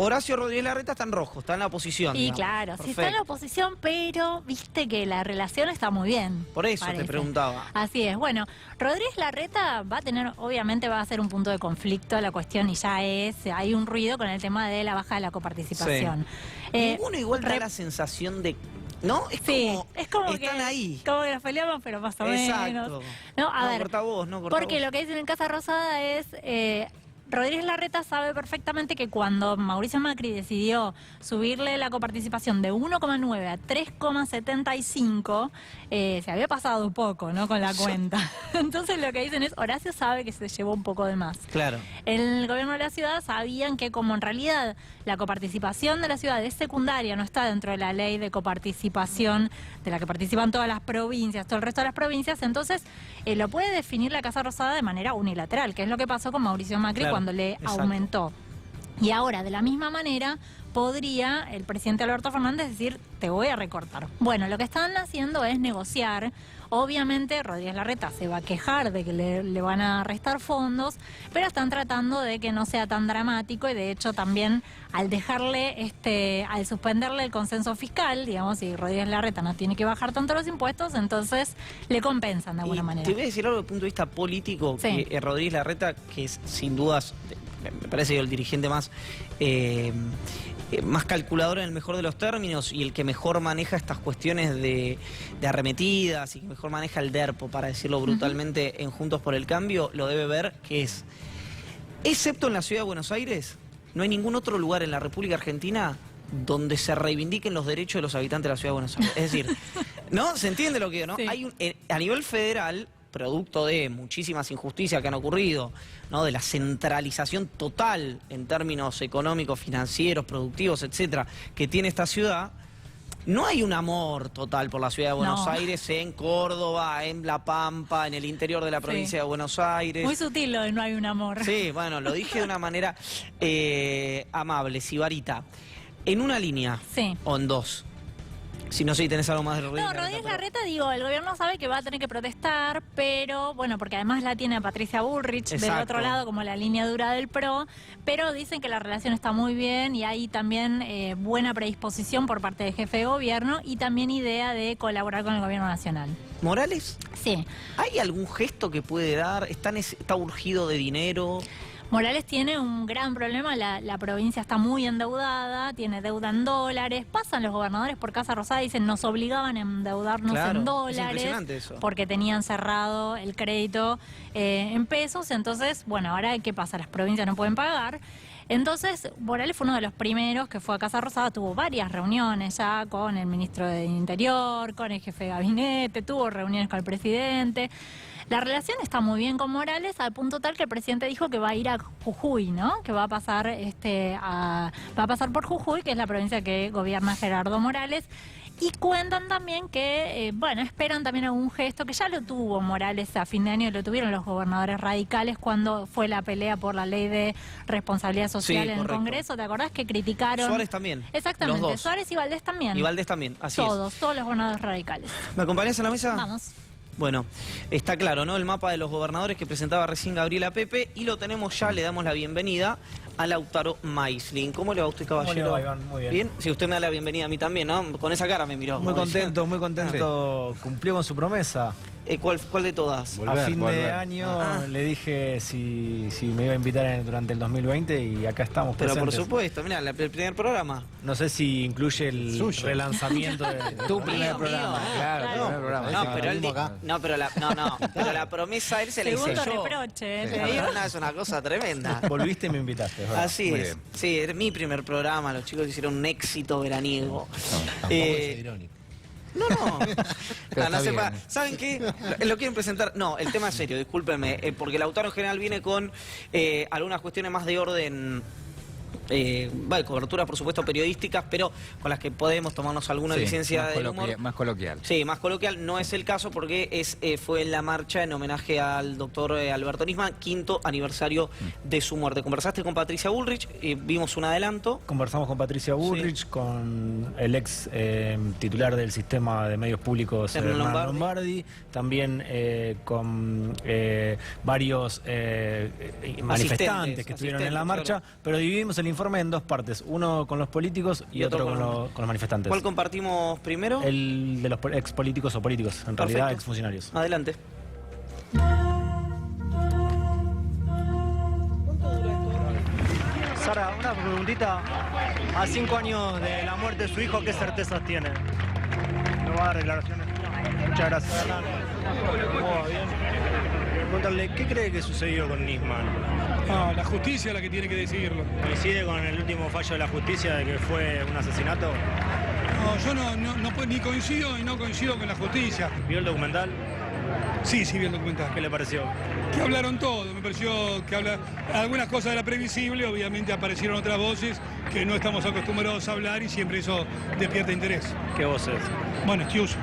Horacio Rodríguez Larreta está en rojo, está en la oposición. Y claro, sí está en la oposición, pero viste que la relación está muy bien. Por eso te preguntaba. Así es. Bueno, Rodríguez Larreta obviamente va a ser un punto de conflicto la cuestión y hay un ruido con el tema de la baja de la coparticipación. Ninguno igual da la sensación de... ¿No? Es como están que, ahí. Como que nos peleamos, pero más o menos. No, a ver, corta vos, no corta porque vos. lo que dicen en Casa Rosada es... Rodríguez Larreta sabe perfectamente que cuando Mauricio Macri decidió subirle la coparticipación de 1,9 a 3,75, se había pasado un poco, ¿no? Con la cuenta. Entonces lo que dicen es, Horacio sabe que se llevó un poco de más. Claro. El gobierno de la ciudad sabían que como en realidad la coparticipación de la ciudad es secundaria, no está dentro de la ley de coparticipación de la que participan todas las provincias, todo el resto de las provincias, entonces lo puede definir la Casa Rosada de manera unilateral, que es lo que pasó con Mauricio Macri cuando le aumentó. Y ahora, de la misma manera, podría el presidente Alberto Fernández decir, te voy a recortar. Bueno, lo que están haciendo es negociar. Obviamente Rodríguez Larreta se va a quejar de que le van a restar fondos, pero están tratando de que no sea tan dramático y de hecho también al al suspenderle el consenso fiscal, digamos, si Rodríguez Larreta no tiene que bajar tanto los impuestos, entonces le compensan de alguna manera. Te voy a decir algo desde el punto de vista político, que Rodríguez Larreta, que es sin dudas, me parece el dirigente más calculador en el mejor de los términos y el que mejor maneja estas cuestiones de arremetidas y que mejor maneja el DERPO, para decirlo brutalmente, en Juntos por el Cambio, lo debe ver, que es, excepto en la ciudad de Buenos Aires, no hay ningún otro lugar en la República Argentina donde se reivindiquen los derechos de los habitantes de la ciudad de Buenos Aires. Es decir, ¿no? ¿Se entiende lo que digo, no? Hay a nivel federal, producto de muchísimas injusticias que han ocurrido, ¿no? De la centralización total en términos económicos, financieros, productivos, etcétera, que tiene esta ciudad, No hay un amor total por la ciudad de Buenos No. Aires en Córdoba, en La Pampa, en el interior de la provincia de Buenos Aires. Muy sutil lo de no hay un amor. Sí, bueno, lo dije de una manera amable, sibarita. En una línea o en dos. Si no sé si tenés algo más de Rodríguez. No, Rodríguez Larreta, digo, el gobierno sabe que va a tener que protestar, pero bueno, porque además la tiene a Patricia Bullrich del otro lado como la línea dura del PRO, pero dicen que la relación está muy bien y hay también buena predisposición por parte del jefe de gobierno y también idea de colaborar con el gobierno nacional. ¿Morales? Sí. ¿Hay algún gesto que puede dar? ¿Está urgido de dinero? Morales tiene un gran problema, la provincia está muy endeudada, tiene deuda en dólares, pasan los gobernadores por Casa Rosada y dicen nos obligaban a endeudarnos en dólares porque tenían cerrado el crédito en pesos, entonces, bueno, ahora ¿qué pasa? Las provincias no pueden pagar. Entonces, Morales fue uno de los primeros que fue a Casa Rosada, tuvo varias reuniones ya con el ministro de Interior, con el jefe de gabinete, tuvo reuniones con el presidente. La relación está muy bien con Morales, al punto tal que el presidente dijo que va a ir a Jujuy, ¿no? Que va a pasar va a pasar por Jujuy, que es la provincia que gobierna Gerardo Morales. Y cuentan también que, bueno, esperan también algún gesto, que ya lo tuvo Morales a fin de año, lo tuvieron los gobernadores radicales cuando fue la pelea por la ley de responsabilidad social en el Congreso. ¿Te acordás que criticaron? Suárez también. Exactamente, Los dos. Suárez y Valdés también. Y Valdés también, así todos los gobernadores radicales. ¿Me acompañás en la mesa? Vamos. Bueno, está claro, ¿no? El mapa de los gobernadores que presentaba recién Gabriela Pepe y lo tenemos ya, le damos la bienvenida a Lautaro Maisling. ¿Cómo le va a usted, caballero? ¿Cómo le va, Iván? Muy bien. ¿Bien? Si usted me da la bienvenida a mí también, ¿no? Con esa cara me miró. Muy contento, muy contento. Cumplió con su promesa. ¿Cuál de todas? A fin de año le dije si me iba a invitar durante el 2020 y acá estamos Pero presentes. por supuesto, mirá, el primer programa. No sé si incluye el relanzamiento de tu primer programa. Claro, tu primer programa. No, pero la promesa él se la hice Segundo yo. reproche, Es una cosa tremenda. Volviste y me invitaste. ¿verdad? Así Muy es. bien. Sí, era mi primer programa, los chicos hicieron un éxito veraniego. Tampoco es irónico. No sepa. ¿Saben qué? Lo quieren presentar. No, el tema es serio, discúlpenme, porque Lautaro en general viene con algunas cuestiones más de orden. Coberturas, por supuesto, periodísticas, pero con las que podemos tomarnos alguna licencia de humor. Más coloquial. Sí, más coloquial. No es el caso porque fue en la marcha en homenaje al doctor Alberto Nisman, 5º aniversario de su muerte. Conversaste con Patricia Bullrich, vimos un adelanto. Conversamos con Patricia Bullrich, con el ex titular del sistema de medios públicos, Hernán Lombardi, también con varios manifestantes que estuvieron en la marcha, pero dividimos el informe en dos partes, uno con los políticos y otro con los manifestantes. ¿Cuál compartimos primero? El de los ex políticos o políticos, en realidad ex funcionarios. Adelante. Sara, una preguntita. A 5 años de la muerte de su hijo, ¿qué certezas tiene? ¿No va a dar declaraciones? Muchas gracias, Hernán. ¿Cómo va? Bien. Preguntarle, ¿qué cree que sucedió con Nisman? La justicia es la que tiene que decidirlo. ¿Coincide con el último fallo de la justicia de que fue un asesinato? No, yo no ni coincido y no coincido con la justicia. ¿Vio el documental? Sí, vi el documental. ¿Qué le pareció? Que hablaron todo, me pareció que algunas cosas era previsible, obviamente aparecieron otras voces que no estamos acostumbrados a hablar y siempre eso despierta interés. ¿Qué voces? Bueno, Estiuso.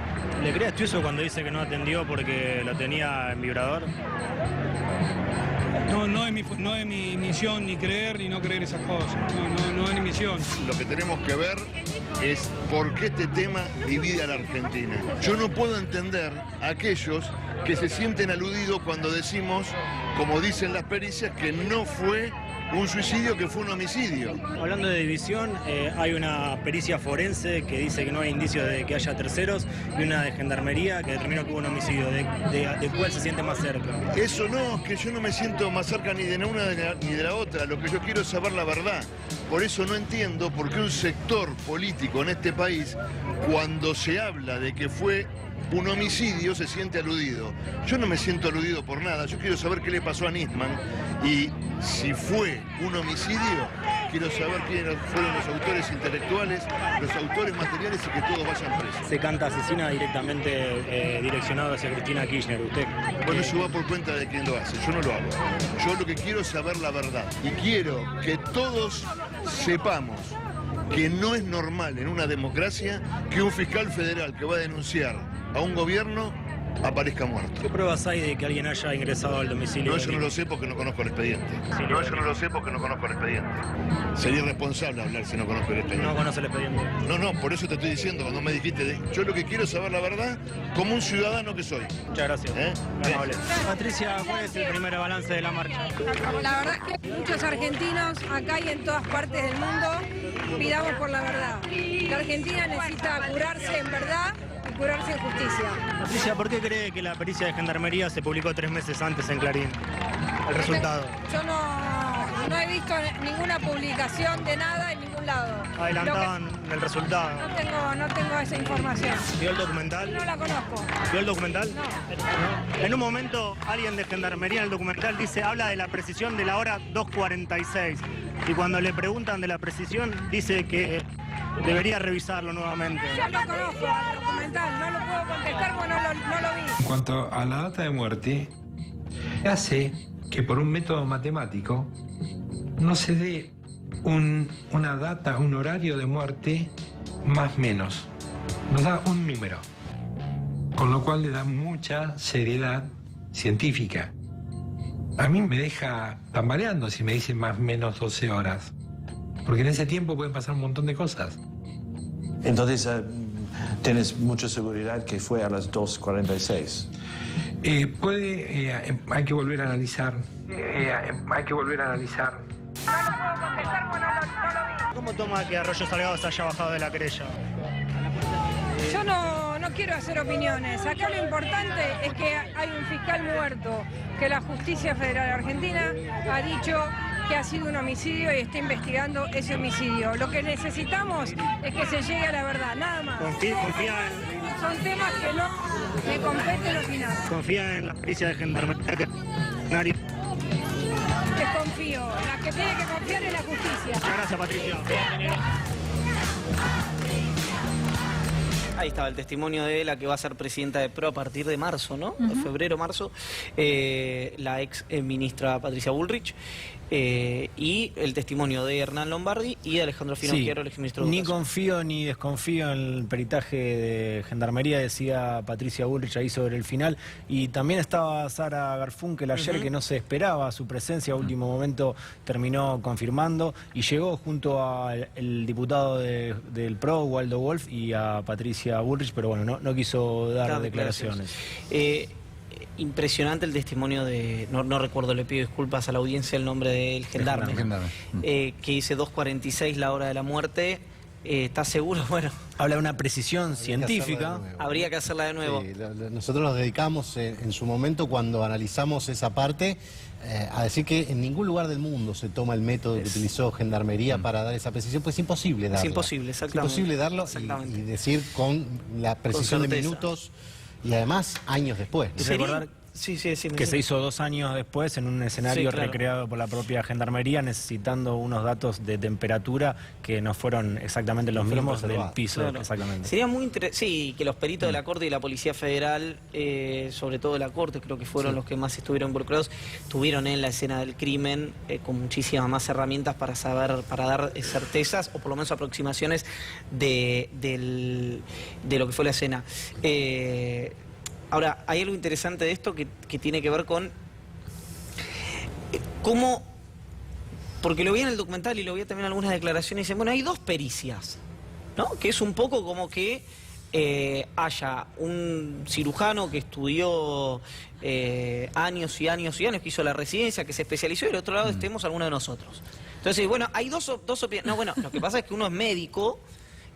¿Le cree a Estiuso cuando dice que no atendió porque lo tenía en vibrador? No es mi misión ni creer ni no creer esas cosas. No es mi misión. Lo que tenemos que ver es por qué este tema divide a la Argentina. Yo no puedo entender a aquellos que se sienten aludidos cuando decimos, como dicen las pericias, que no fue un suicidio, que fue un homicidio. Hablando de división, hay una pericia forense que dice que no hay indicios de que haya terceros y una de gendarmería que determinó que hubo un homicidio. ¿De cuál se siente más cerca? Eso no, que yo no me siento más cerca ni de una ni de la otra. Lo que yo quiero es saber la verdad. Por eso no entiendo por qué un sector político en este país, cuando se habla de que fue un homicidio, se siente aludido. Yo no me siento aludido por nada. Yo quiero saber qué le pasó a Nisman y si fue un homicidio, quiero saber quiénes fueron los autores intelectuales, los autores materiales y que todos vayan presos. Se canta asesina directamente direccionado hacia Cristina Kirchner. ¿Usted? Bueno, eso va por cuenta de quien lo hace. Yo no lo hago. Yo lo que quiero es saber la verdad y quiero que todos sepamos que no es normal en una democracia que un fiscal federal que va a denunciar a un gobierno aparezca muerto. ¿Qué pruebas hay de que alguien haya ingresado al domicilio? No, eso no lo sé porque no conozco el expediente. No, eso no lo sé porque no conozco el expediente. Sería irresponsable hablar si no conozco el expediente. No conoce el expediente. No, por eso te estoy diciendo, cuando me dijiste, yo lo que quiero es saber la verdad como un ciudadano que soy. Muchas gracias. Amable. Patricia, ¿cuál es el primer balance de la marcha? La verdad es que muchos argentinos, acá y en todas partes del mundo, pidamos por la verdad. La Argentina necesita curarse en verdad y curarse en justicia. Patricia, ¿por qué cree que la pericia de Gendarmería se publicó 3 meses antes en Clarín? El resultado. Yo no he visto ninguna publicación de nada en ningún lado. Adelantaban el resultado. No tengo esa información. ¿Vio el documental? No la conozco. ¿Vio el documental? No. En un momento alguien de Gendarmería en el documental habla de la precisión de la hora 2:46 y cuando le preguntan de la precisión dice que debería revisarlo nuevamente. Yo no conozco el documental, no lo puedo contestar porque no lo vi. En cuanto a la data de muerte, hace que por un método matemático no se dé una data, un horario de muerte más menos. Nos da un número, con lo cual le da mucha seriedad científica. A mí me deja tambaleando si me dicen más o menos 12 horas, porque en ese tiempo pueden pasar un montón de cosas. Entonces, ¿tienes mucha seguridad que fue a las 2:46? Hay que volver a analizar. Hay que volver a analizar. No lo puedo contestar porque no lo vi. ¿Cómo toma que Arroyo Salgado se haya bajado de la querella? Yo no quiero hacer opiniones. Acá lo importante es que hay un fiscal muerto, que la Justicia Federal Argentina ha dicho que ha sido un homicidio y está investigando ese homicidio. Lo que necesitamos es que se llegue a la verdad, nada más. Son temas que no me competen opinar. ¿Confía en la pericia de Gendarmería? Desconfío. La que tiene que confiar es la justicia. Gracias, Patricia. Ahí estaba el testimonio de la que va a ser presidenta de PRO a partir de marzo, ¿no? Febrero, marzo, la ex ministra Patricia Bullrich. Y el testimonio de Hernán Lombardi y de Alejandro Finocchiaro, el exministro de Ni Educación. confío ni desconfío en el peritaje de Gendarmería, decía Patricia Bullrich ahí sobre el final. Y también estaba Sara Garfunkel ayer, que no se esperaba su presencia, a último momento terminó confirmando y llegó junto al diputado del PRO, Waldo Wolf, y a Patricia Bullrich, pero bueno, no quiso dar declaraciones. Impresionante el testimonio de, no recuerdo, le pido disculpas a la audiencia, el nombre del gendarme, que dice 2:46 la hora de la muerte. ¿Estás seguro? Bueno. Habla de una precisión científica. Habría que hacerla de nuevo. Sí, nosotros nos dedicamos en su momento, cuando analizamos esa parte, a decir que en ningún lugar del mundo se toma el método que utilizó Gendarmería para dar esa precisión, pues es imposible darlo. Es imposible, exactamente. Es imposible darlo y decir con la precisión de minutos. Y además, años después. Y recordar que se hizo 2 años después en un escenario recreado por la propia Gendarmería, necesitando unos datos de temperatura que no fueron exactamente los mismos del piso. Claro. Exactamente. Sería muy interesante, que los peritos de la Corte y la Policía Federal, sobre todo de la Corte, creo que fueron los que más estuvieron involucrados, tuvieron en la escena del crimen con muchísimas más herramientas para dar certezas o por lo menos aproximaciones de lo que fue la escena. Ahora, hay algo interesante de esto que tiene que ver con cómo, porque lo vi en el documental y lo vi también en algunas declaraciones, dicen, bueno, hay 2 pericias, ¿no? Que es un poco como que haya un cirujano que estudió años y años y años, que hizo la residencia, que se especializó, y del otro lado estemos alguno de nosotros. Entonces, bueno, hay dos opiniones. No, bueno, lo que pasa es que uno es médico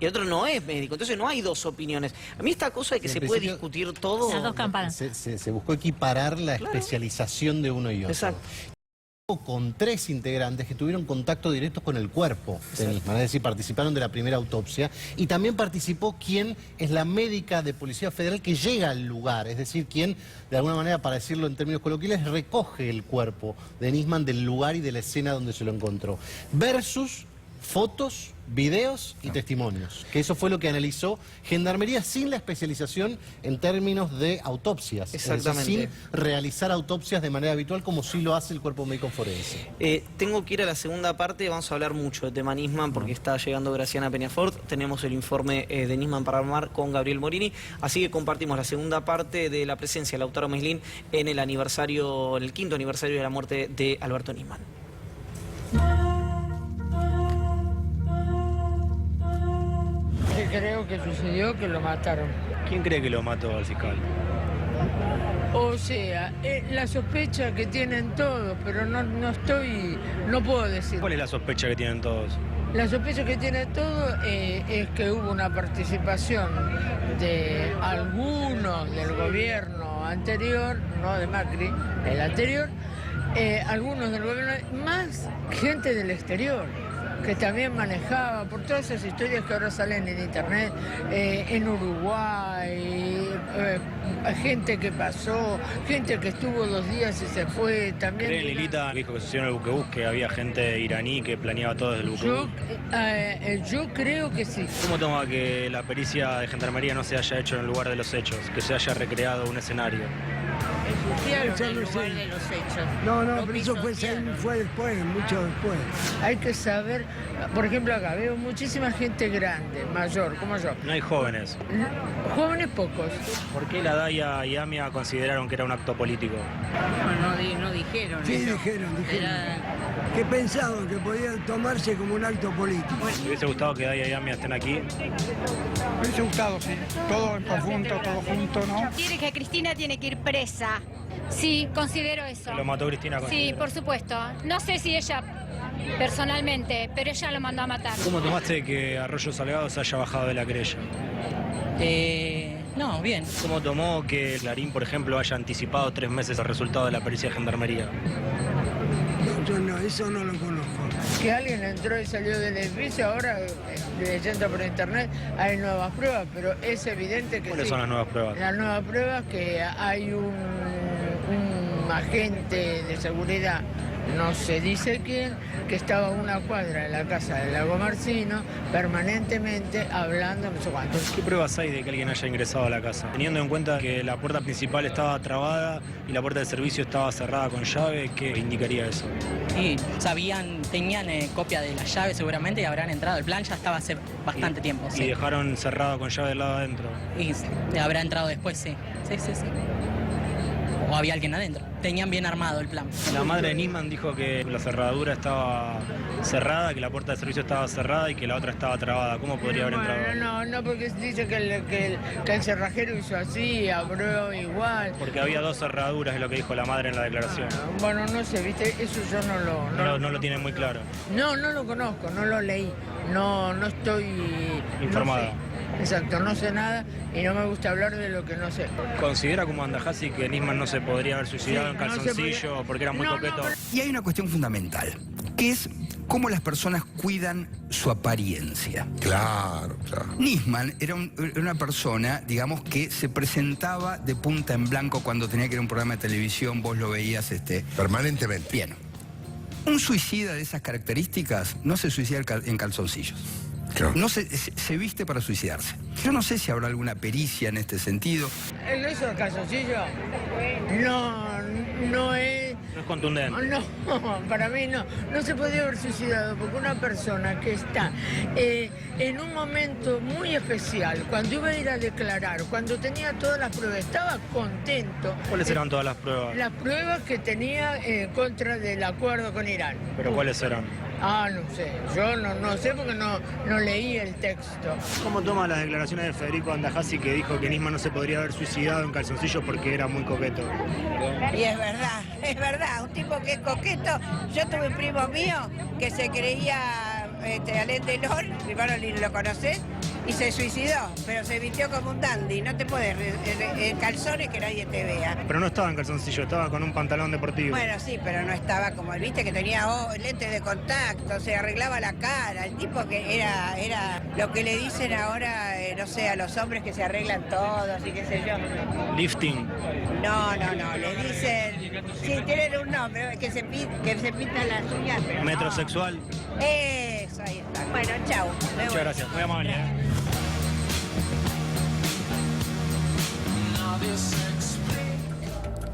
y el otro no es médico, entonces no hay 2 opiniones. A mí esta cosa de que se puede discutir todo... Las 2 campanas. Se buscó equiparar la especialización de uno y otro. Exacto. Con 3 integrantes que tuvieron contacto directo con el cuerpo de Nisman, es decir, participaron de la primera autopsia, y también participó quien es la médica de Policía Federal que llega al lugar, es decir, quien, de alguna manera, para decirlo en términos coloquiales, recoge el cuerpo de Nisman del lugar y de la escena donde se lo encontró, versus fotos, videos y testimonios. Que eso fue lo que analizó Gendarmería sin la especialización en términos de autopsias. Exactamente. Es decir, sin realizar autopsias de manera habitual como sí lo hace el cuerpo médico forense. Tengo que ir a la segunda parte, vamos a hablar mucho de tema Nisman porque está llegando Graciana Peñafort, tenemos el informe de Nisman para armar con Gabriel Morini, así que compartimos la segunda parte de la presencia de Lautaro Meslin en el aniversario, en el 5º aniversario de la muerte de Alberto Nisman. Creo que sucedió que lo mataron. ¿Quién cree que lo mató al fiscal? O sea, la sospecha que tienen todos, pero no puedo decir. ¿Cuál es la sospecha que tienen todos? La sospecha que tienen todos es que hubo una participación de algunos del gobierno anterior, no de Macri, el anterior, algunos del gobierno, más gente del exterior, que también manejaba, por todas esas historias que ahora salen en internet, en Uruguay, gente que pasó, gente que estuvo 2 días y se fue, también... ¿Cree Lilita dijo que sucedió en el buquebús, que había gente iraní que planeaba todo desde el buquebús? Yo creo que sí. ¿Cómo toma que la pericia de Gendarmería no se haya hecho en el lugar de los hechos, que se haya recreado un escenario? En el lugar de los hechos. No, pero eso fue después, mucho después. Hay que saber, por ejemplo acá veo muchísima gente grande, mayor, como yo. No hay jóvenes. Jóvenes pocos. ¿Por qué la DAIA y AMIA consideraron que era un acto político? No dijeron Sí, eso. dijeron. Que pensaban que podía tomarse como un acto político. ¿Le hubiese gustado que DAIA y AMIA estén aquí? Me hubiese gustado, sí. Todo en conjunto, todo junto, ¿no? Quiere que Cristina tiene que ir presa. Sí, considero eso. ¿Lo mató Cristina? Sí, por supuesto. No sé si ella personalmente, pero ella lo mandó a matar. ¿Cómo tomaste que Arroyo Salgado se haya bajado de la querella? No, bien. ¿Cómo tomó que Clarín, por ejemplo, haya anticipado 3 meses el resultado de la pericia de Gendarmería? No, eso no lo conozco. Que alguien entró y salió del edificio, ahora leyendo por internet hay nuevas pruebas, pero es evidente que ¿Cuáles sí. son las nuevas pruebas? Las nuevas pruebas que hay un agente de seguridad, no se dice quién, que estaba a una cuadra de la casa del Lago Marcino, permanentemente hablando no sé cuánto. ¿Qué pruebas hay de que alguien haya ingresado a la casa? Teniendo en cuenta que la puerta principal estaba trabada y la puerta de servicio estaba cerrada con llave, ¿qué indicaría eso? Sí, tenían copia de la llave seguramente y habrán entrado. El plan ya estaba hace bastante tiempo. Y dejaron cerrado con llave del lado adentro. Y habrá entrado después, sí. Sí. O había alguien adentro. Tenían bien armado el plan. La madre de Nisman dijo que la cerradura estaba cerrada, que la puerta de servicio estaba cerrada y que la otra estaba trabada. ¿Cómo podría haber entrado? No, porque dice que el cerrajero hizo así, abrió igual. Porque había 2 cerraduras, es lo que dijo la madre en la declaración. Bueno, no sé, viste, eso yo No lo tiene muy claro. No lo conozco, no lo leí. No estoy... Informada. No sé. Exacto, no sé nada y no me gusta hablar de lo que no sé. ¿Considera como Andajasi que Nisman no se podría haber suicidado en calzoncillo porque era muy coqueto? Y hay una cuestión fundamental, que es cómo las personas cuidan su apariencia. Claro. Nisman era una persona, digamos, que se presentaba de punta en blanco cuando tenía que ir a un programa de televisión, vos lo veías permanentemente. Bien. Un suicida de esas características no se suicida en calzoncillos. Claro. No se viste para suicidarse. Yo no sé si habrá alguna pericia en este sentido. ¿El eso del calzoncillo? No es... No es contundente. No, para mí no. No se podía haber suicidado porque una persona que está en un momento muy especial, cuando iba a ir a declarar, cuando tenía todas las pruebas, estaba contento. ¿Cuáles eran todas las pruebas? Las pruebas que tenía en contra del acuerdo con Irán. ¿Pero cuáles eran? No sé. Yo no sé porque no leí el texto. ¿Cómo toma las declaraciones de Federico Andajasi que dijo que Nisman no se podría haber suicidado en calzoncillo porque era muy coqueto? Y es verdad, un tipo que es coqueto. Yo tuve un primo mío que se creía Alain Delon, primero ni lo conocés, y se suicidó, pero se vistió como un dandy. No te puedes en calzones que nadie te vea. Pero no estaba en calzoncillo, estaba con un pantalón deportivo. Bueno, sí, pero no estaba como él, viste que tenía lentes de contacto, se arreglaba la cara. El tipo que era lo que le dicen ahora, no sé, a los hombres que se arreglan todos y qué sé yo. Lifting. No, le dicen, sí, tienen un nombre, que se pintan las uñas. Pero ¿Metrosexual? Eso, ahí está. Bueno, chao. Muchas gracias, muy amable.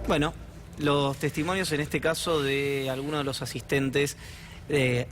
Bueno, los testimonios en este caso de algunos de los asistentes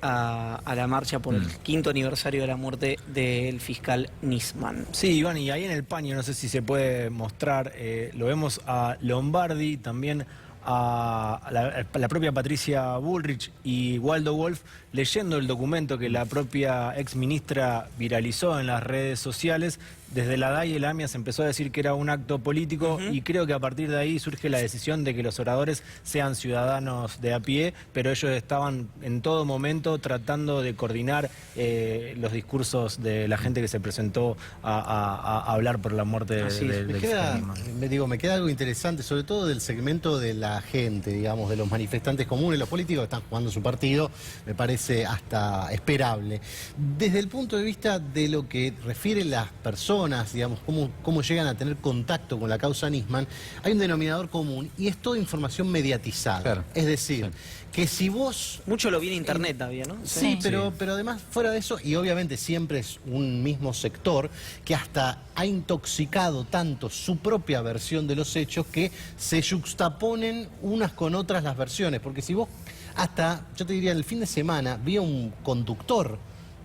a la marcha por el 5º aniversario de la muerte del fiscal Nisman. Sí, Iván, y ahí en el paño, no sé si se puede mostrar, lo vemos a Lombardi, también a la propia Patricia Bullrich y Waldo Wolf leyendo el documento que la propia exministra viralizó en las redes sociales. Desde la DAI y el AMIA se empezó a decir que era un acto político y creo que a partir de ahí surge la decisión de que los oradores sean ciudadanos de a pie, pero ellos estaban en todo momento tratando de coordinar los discursos de la gente que se presentó a hablar por la muerte del fiscal. Me queda algo interesante, sobre todo del segmento de la gente, digamos, de los manifestantes comunes, los políticos que están jugando su partido, me parece hasta esperable. Desde el punto de vista de lo que refieren las personas, digamos, cómo llegan a tener contacto con la causa Nisman, hay un denominador común y es toda información mediatizada. Claro. Es decir, que si vos... Mucho lo vi en internet todavía, ¿no? Sí, pero además fuera de eso, y obviamente siempre es un mismo sector que hasta ha intoxicado tanto su propia versión de los hechos que se yuxtaponen unas con otras las versiones. Porque si vos hasta, yo te diría, el fin de semana vi a un conductor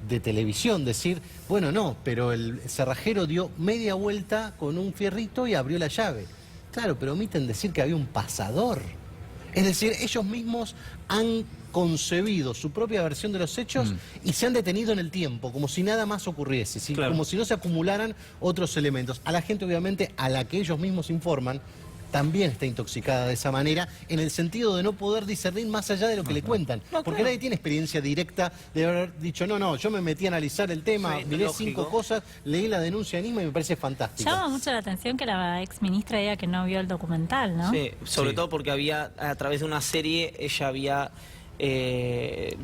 de televisión decir, bueno, no, pero el cerrajero dio media vuelta con un fierrito y abrió la llave. Claro, pero omiten decir que había un pasador. Es decir, ellos mismos han concebido su propia versión de los hechos y se han detenido en el tiempo, como si nada más ocurriese, ¿sí? Como si no se acumularan otros elementos. A la gente, obviamente, a la que ellos mismos informan, también está intoxicada de esa manera, en el sentido de no poder discernir más allá de lo que le cuentan. Porque nadie tiene experiencia directa de haber dicho, no, yo me metí a analizar el tema, miré 5 cosas, leí la denuncia de Nisman y me parece fantástico. Llama mucho la atención que la ex ministra diga que no vio el documental, ¿no? Sí, sobre todo porque había, a través de una serie, ella había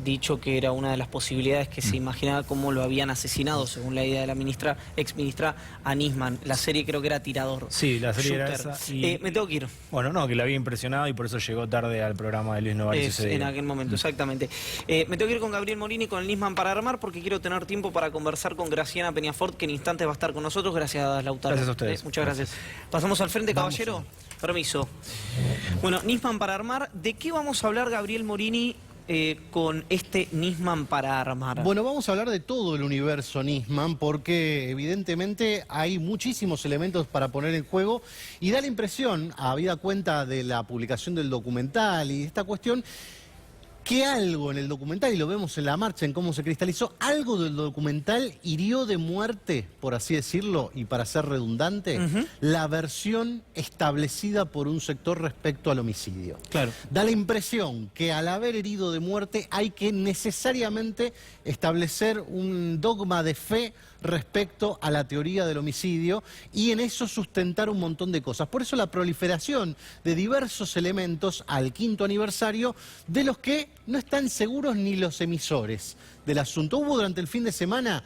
dicho que era una de las posibilidades que se imaginaba cómo lo habían asesinado, según la idea de la ex ministra a Nisman. La serie creo que era Tirador. Sí, la serie era esa. Y... me tengo que ir. Bueno, no, que la había impresionado y por eso llegó tarde al programa de Luis Novares ese día. En aquel momento, exactamente. Me tengo que ir con Gabriel Morini, con el Nisman para armar, porque quiero tener tiempo para conversar con Graciana Peñafort, que en instantes va a estar con nosotros. Gracias, Lautaro. Gracias a ustedes. Muchas gracias. Pasamos al frente, caballero. Permiso. Bueno, Nisman para armar. ¿De qué vamos a hablar, Gabriel Morini, con este Nisman para armar? Bueno, vamos a hablar de todo el universo Nisman porque evidentemente hay muchísimos elementos para poner en juego y da la impresión, habida cuenta de la publicación del documental y esta cuestión, que algo en el documental, y lo vemos en la marcha, en cómo se cristalizó, algo del documental hirió de muerte, por así decirlo, y para ser redundante, la versión establecida por un sector respecto al homicidio. Claro. Da la impresión que al haber herido de muerte hay que necesariamente establecer un dogma de fe respecto a la teoría del homicidio y en eso sustentar un montón de cosas. Por eso la proliferación de diversos elementos al 5º aniversario de los que no están seguros ni los emisores del asunto. Hubo durante el fin de semana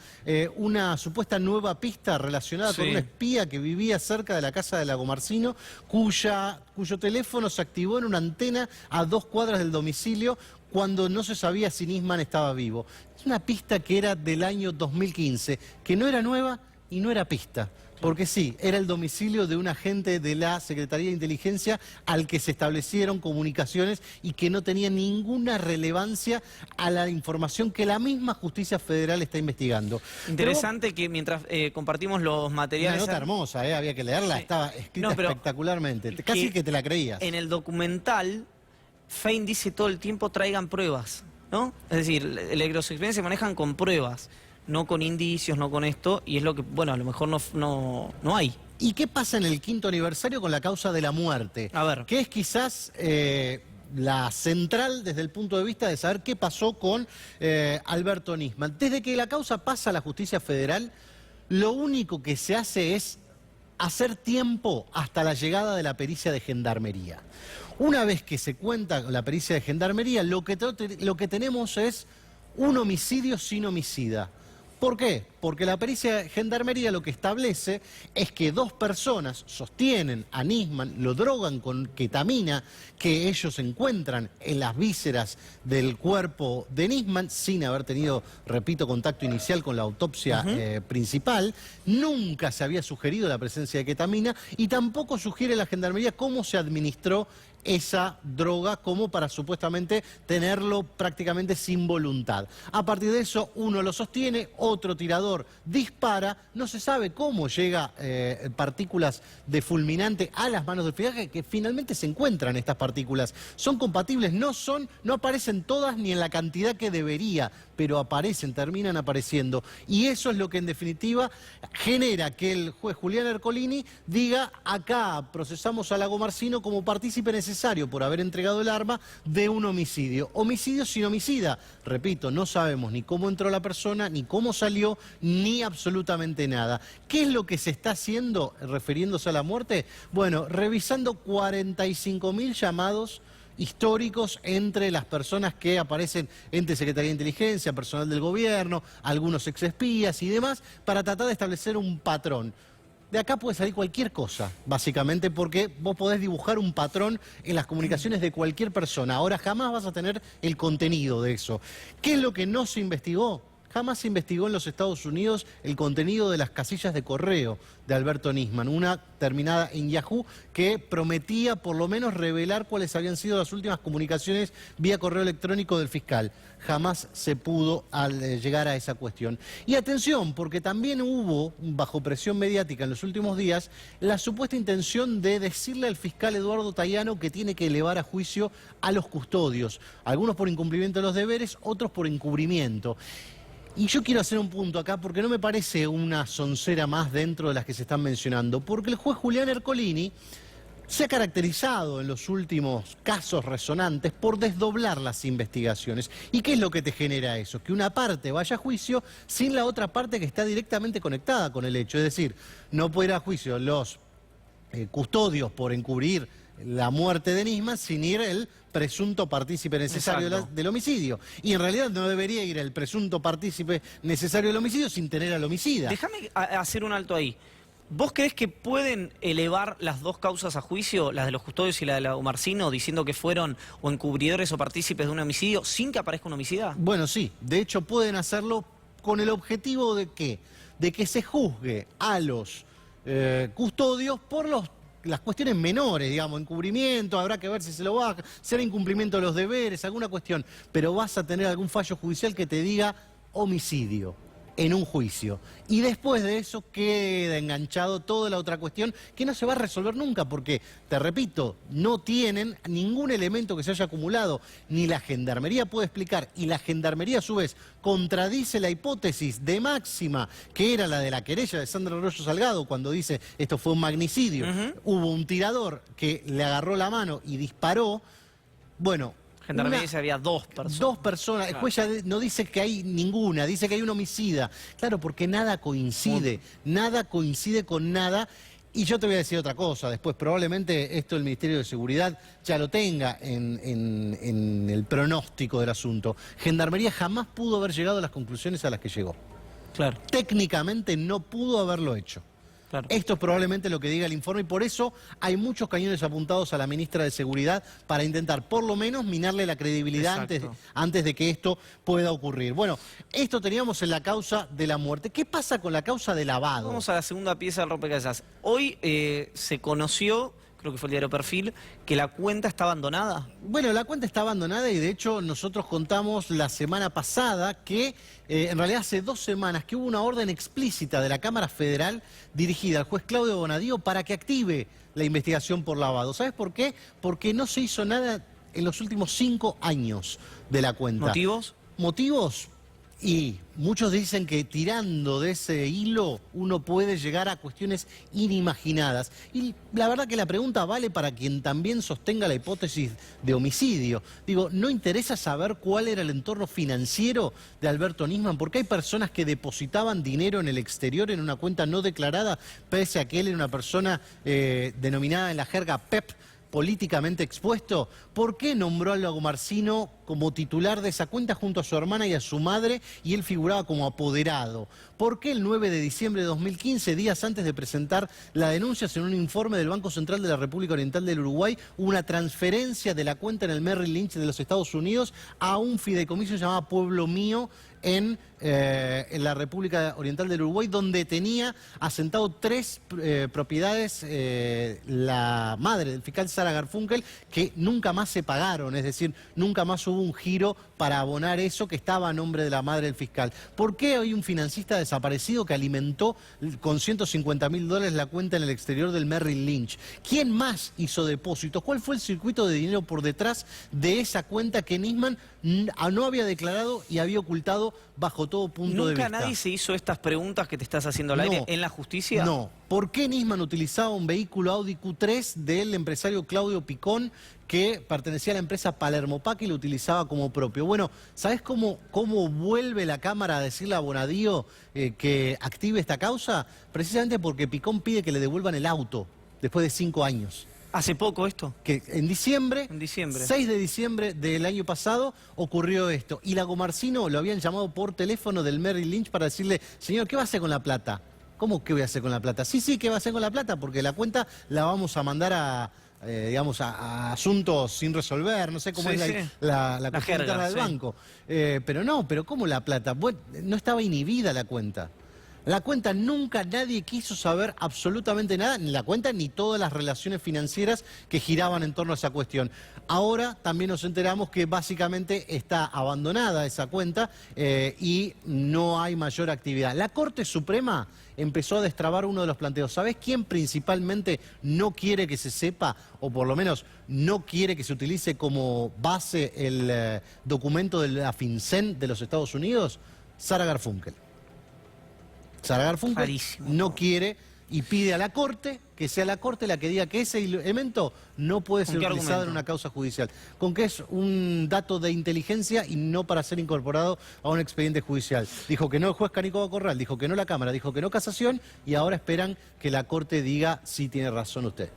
una supuesta nueva pista relacionada con un espía que vivía cerca de la casa de Lagomarsino, cuyo teléfono se activó en una antena a 2 cuadras del domicilio cuando no se sabía si Nisman estaba vivo. Es una pista que era del año 2015, que no era nueva y no era pista. Porque sí, era el domicilio de un agente de la Secretaría de Inteligencia al que se establecieron comunicaciones y que no tenía ninguna relevancia a la información que la misma Justicia Federal está investigando. Interesante que mientras compartimos los materiales... Una nota hermosa, había que leerla, estaba escrita espectacularmente, casi que te la creías. En el documental, Fein dice todo el tiempo traigan pruebas, ¿no? Es decir, los expedientes se manejan con pruebas, no con indicios, no con esto, y es lo que, bueno, a lo mejor no hay. ¿Y qué pasa en el 5º aniversario con la causa de la muerte? A ver. Que es quizás la central desde el punto de vista de saber qué pasó con Alberto Nisman. Desde que la causa pasa a la Justicia Federal, lo único que se hace es hacer tiempo hasta la llegada de la pericia de Gendarmería. Una vez que se cuenta con la pericia de Gendarmería, lo que tenemos es un homicidio sin homicida. ¿Por qué? Porque la pericia de Gendarmería lo que establece es que 2 personas sostienen a Nisman, lo drogan con ketamina que ellos encuentran en las vísceras del cuerpo de Nisman sin haber tenido, repito, contacto inicial con la autopsia principal. Nunca se había sugerido la presencia de ketamina y tampoco sugiere la Gendarmería cómo se administró esa droga como para supuestamente tenerlo prácticamente sin voluntad. A partir de eso, uno lo sostiene, otro tirador dispara, no se sabe cómo llega partículas de fulminante a las manos del fiscal, que finalmente se encuentran estas partículas. Son compatibles, no aparecen todas ni en la cantidad que debería, pero aparecen, terminan apareciendo. Y eso es lo que en definitiva genera que el juez Julián Ercolini diga: acá procesamos a Lagomarsino como partícipe necesario por haber entregado el arma de un homicidio. Homicidio sin homicida. Repito, no sabemos ni cómo entró la persona, ni cómo salió, ni absolutamente nada. ¿Qué es lo que se está haciendo refiriéndose a la muerte? Bueno, revisando 45.000 llamados históricos entre las personas que aparecen entre Secretaría de Inteligencia, personal del gobierno, algunos exespías y demás, para tratar de establecer un patrón. De acá puede salir cualquier cosa, básicamente, porque vos podés dibujar un patrón en las comunicaciones de cualquier persona. Ahora jamás vas a tener el contenido de eso. ¿Qué es lo que no se investigó? Jamás se investigó en los Estados Unidos el contenido de las casillas de correo de Alberto Nisman, una terminada en Yahoo que prometía por lo menos revelar cuáles habían sido las últimas comunicaciones vía correo electrónico del fiscal. Jamás se pudo llegar a esa cuestión. Y atención, porque también hubo, bajo presión mediática en los últimos días, la supuesta intención de decirle al fiscal Eduardo Tayano que tiene que elevar a juicio a los custodios, algunos por incumplimiento de los deberes, otros por encubrimiento. Y yo quiero hacer un punto acá porque no me parece una soncera más dentro de las que se están mencionando, porque el juez Julián Ercolini se ha caracterizado en los últimos casos resonantes por desdoblar las investigaciones. ¿Y qué es lo que te genera eso? Que una parte vaya a juicio sin la otra parte que está directamente conectada con el hecho. Es decir, no puede ir a juicio los custodios por encubrir la muerte de Nisman sin ir el presunto partícipe necesario del homicidio. Y en realidad no debería ir el presunto partícipe necesario del homicidio sin tener al homicida. Déjame hacer un alto ahí. ¿Vos creés que pueden elevar las 2 causas a juicio, las de los custodios y la de Lagomarsino, diciendo que fueron o encubridores o partícipes de un homicidio sin que aparezca un homicida? Bueno, sí. De hecho, pueden hacerlo con el objetivo de ¿qué? De que se juzgue a los custodios por las cuestiones menores, digamos, encubrimiento, habrá que ver si se lo baja, será incumplimiento de los deberes, alguna cuestión, pero vas a tener algún fallo judicial que te diga homicidio en un juicio. Y después de eso queda enganchado toda la otra cuestión que no se va a resolver nunca porque, te repito, no tienen ningún elemento que se haya acumulado. Ni la Gendarmería puede explicar y la Gendarmería a su vez contradice la hipótesis de máxima que era la de la querella de Sandra Arroyo Salgado cuando dice esto fue un magnicidio. Hubo un tirador que le agarró la mano y disparó. Bueno, Gendarmería dice había 2 personas. 2 personas. Claro. El juez ya no dice que hay ninguna, dice que hay un homicida. Claro, porque nada coincide. Nada coincide con nada. Y yo te voy a decir otra cosa. Después probablemente esto el Ministerio de Seguridad ya lo tenga en el pronóstico del asunto. Gendarmería jamás pudo haber llegado a las conclusiones a las que llegó. Claro. Técnicamente no pudo haberlo hecho. Claro. Esto es probablemente lo que diga el informe y por eso hay muchos cañones apuntados a la ministra de Seguridad para intentar por lo menos minarle la credibilidad antes de que esto pueda ocurrir. Bueno, esto teníamos en la causa de la muerte. ¿Qué pasa con la causa de lavado? Vamos a la segunda pieza del rompecabezas. Hoy se conoció, creo que fue el diario Perfil, que la cuenta está abandonada. Bueno, la cuenta está abandonada y de hecho nosotros contamos la semana pasada que, en realidad hace 2 semanas, que hubo una orden explícita de la Cámara Federal dirigida al juez Claudio Bonadío para que active la investigación por lavado. ¿Sabes por qué? Porque no se hizo nada en los últimos 5 años de la cuenta. ¿Motivos? ¿Motivos? Y muchos dicen que tirando de ese hilo uno puede llegar a cuestiones inimaginadas. Y la verdad que la pregunta vale para quien también sostenga la hipótesis de homicidio. Digo, ¿no interesa saber cuál era el entorno financiero de Alberto Nisman? Porque hay personas que depositaban dinero en el exterior en una cuenta no declarada, pese a que él era una persona denominada en la jerga PEP, políticamente expuesto? ¿Por qué nombró a Lagomarsino como titular de esa cuenta junto a su hermana y a su madre y él figuraba como apoderado? ¿Por qué el 9 de diciembre de 2015, días antes de presentar la denuncia en un informe del Banco Central de la República Oriental del Uruguay, hubo una transferencia de la cuenta en el Merrill Lynch de los Estados Unidos a un fideicomiso llamado Pueblo Mío en la República Oriental del Uruguay, donde tenía asentado 3 propiedades la madre del fiscal Sara Garfunkel, que nunca más se pagaron, es decir, nunca más hubo un giro para abonar eso que estaba a nombre de la madre del fiscal. ¿Por qué hay un financista desaparecido que alimentó con $150.000 la cuenta en el exterior del Merrill Lynch? ¿Quién más hizo depósitos? ¿Cuál fue el circuito de dinero por detrás de esa cuenta que Nisman no había declarado y había ocultado bajo todo punto de vista? ¿Nunca nadie se hizo estas preguntas que te estás haciendo al aire en la justicia? No. ¿Por qué Nisman utilizaba un vehículo Audi Q3 del empresario Claudio Picón, que pertenecía a la empresa Palermo Pac y lo utilizaba como propio? Bueno, ¿sabés cómo vuelve la Cámara a decirle a Bonadío que active esta causa? Precisamente porque Picón pide que le devuelvan el auto después de 5 años. ¿Hace poco esto? Que en diciembre, 6 de diciembre del año pasado, ocurrió esto. Y Lagomarsino lo habían llamado por teléfono del Merrill Lynch para decirle: señor, ¿qué va a hacer con la plata? ¿Cómo qué voy a hacer con la plata? Sí, ¿qué va a hacer con la plata? Porque la cuenta la vamos a mandar a asuntos sin resolver, no sé cómo es la cuestión interna del banco. Pero ¿cómo la plata? Bueno, no estaba inhibida la cuenta. La cuenta nunca nadie quiso saber absolutamente nada, ni la cuenta ni todas las relaciones financieras que giraban en torno a esa cuestión. Ahora también nos enteramos que básicamente está abandonada esa cuenta y no hay mayor actividad. La Corte Suprema empezó a destrabar uno de los planteos. ¿Sabés quién principalmente no quiere que se sepa, o por lo menos no quiere que se utilice como base el documento de la FinCEN de los Estados Unidos? Sara Garfunkel. Sara Garfunkel no quiere y pide a la Corte que sea la Corte la que diga que ese elemento no puede ser utilizado en una causa judicial, con que es un dato de inteligencia y no para ser incorporado a un expediente judicial. Dijo que no el juez Canicoba Corral, dijo que no la Cámara, dijo que no casación, y ahora esperan que la Corte diga si tiene razón usted.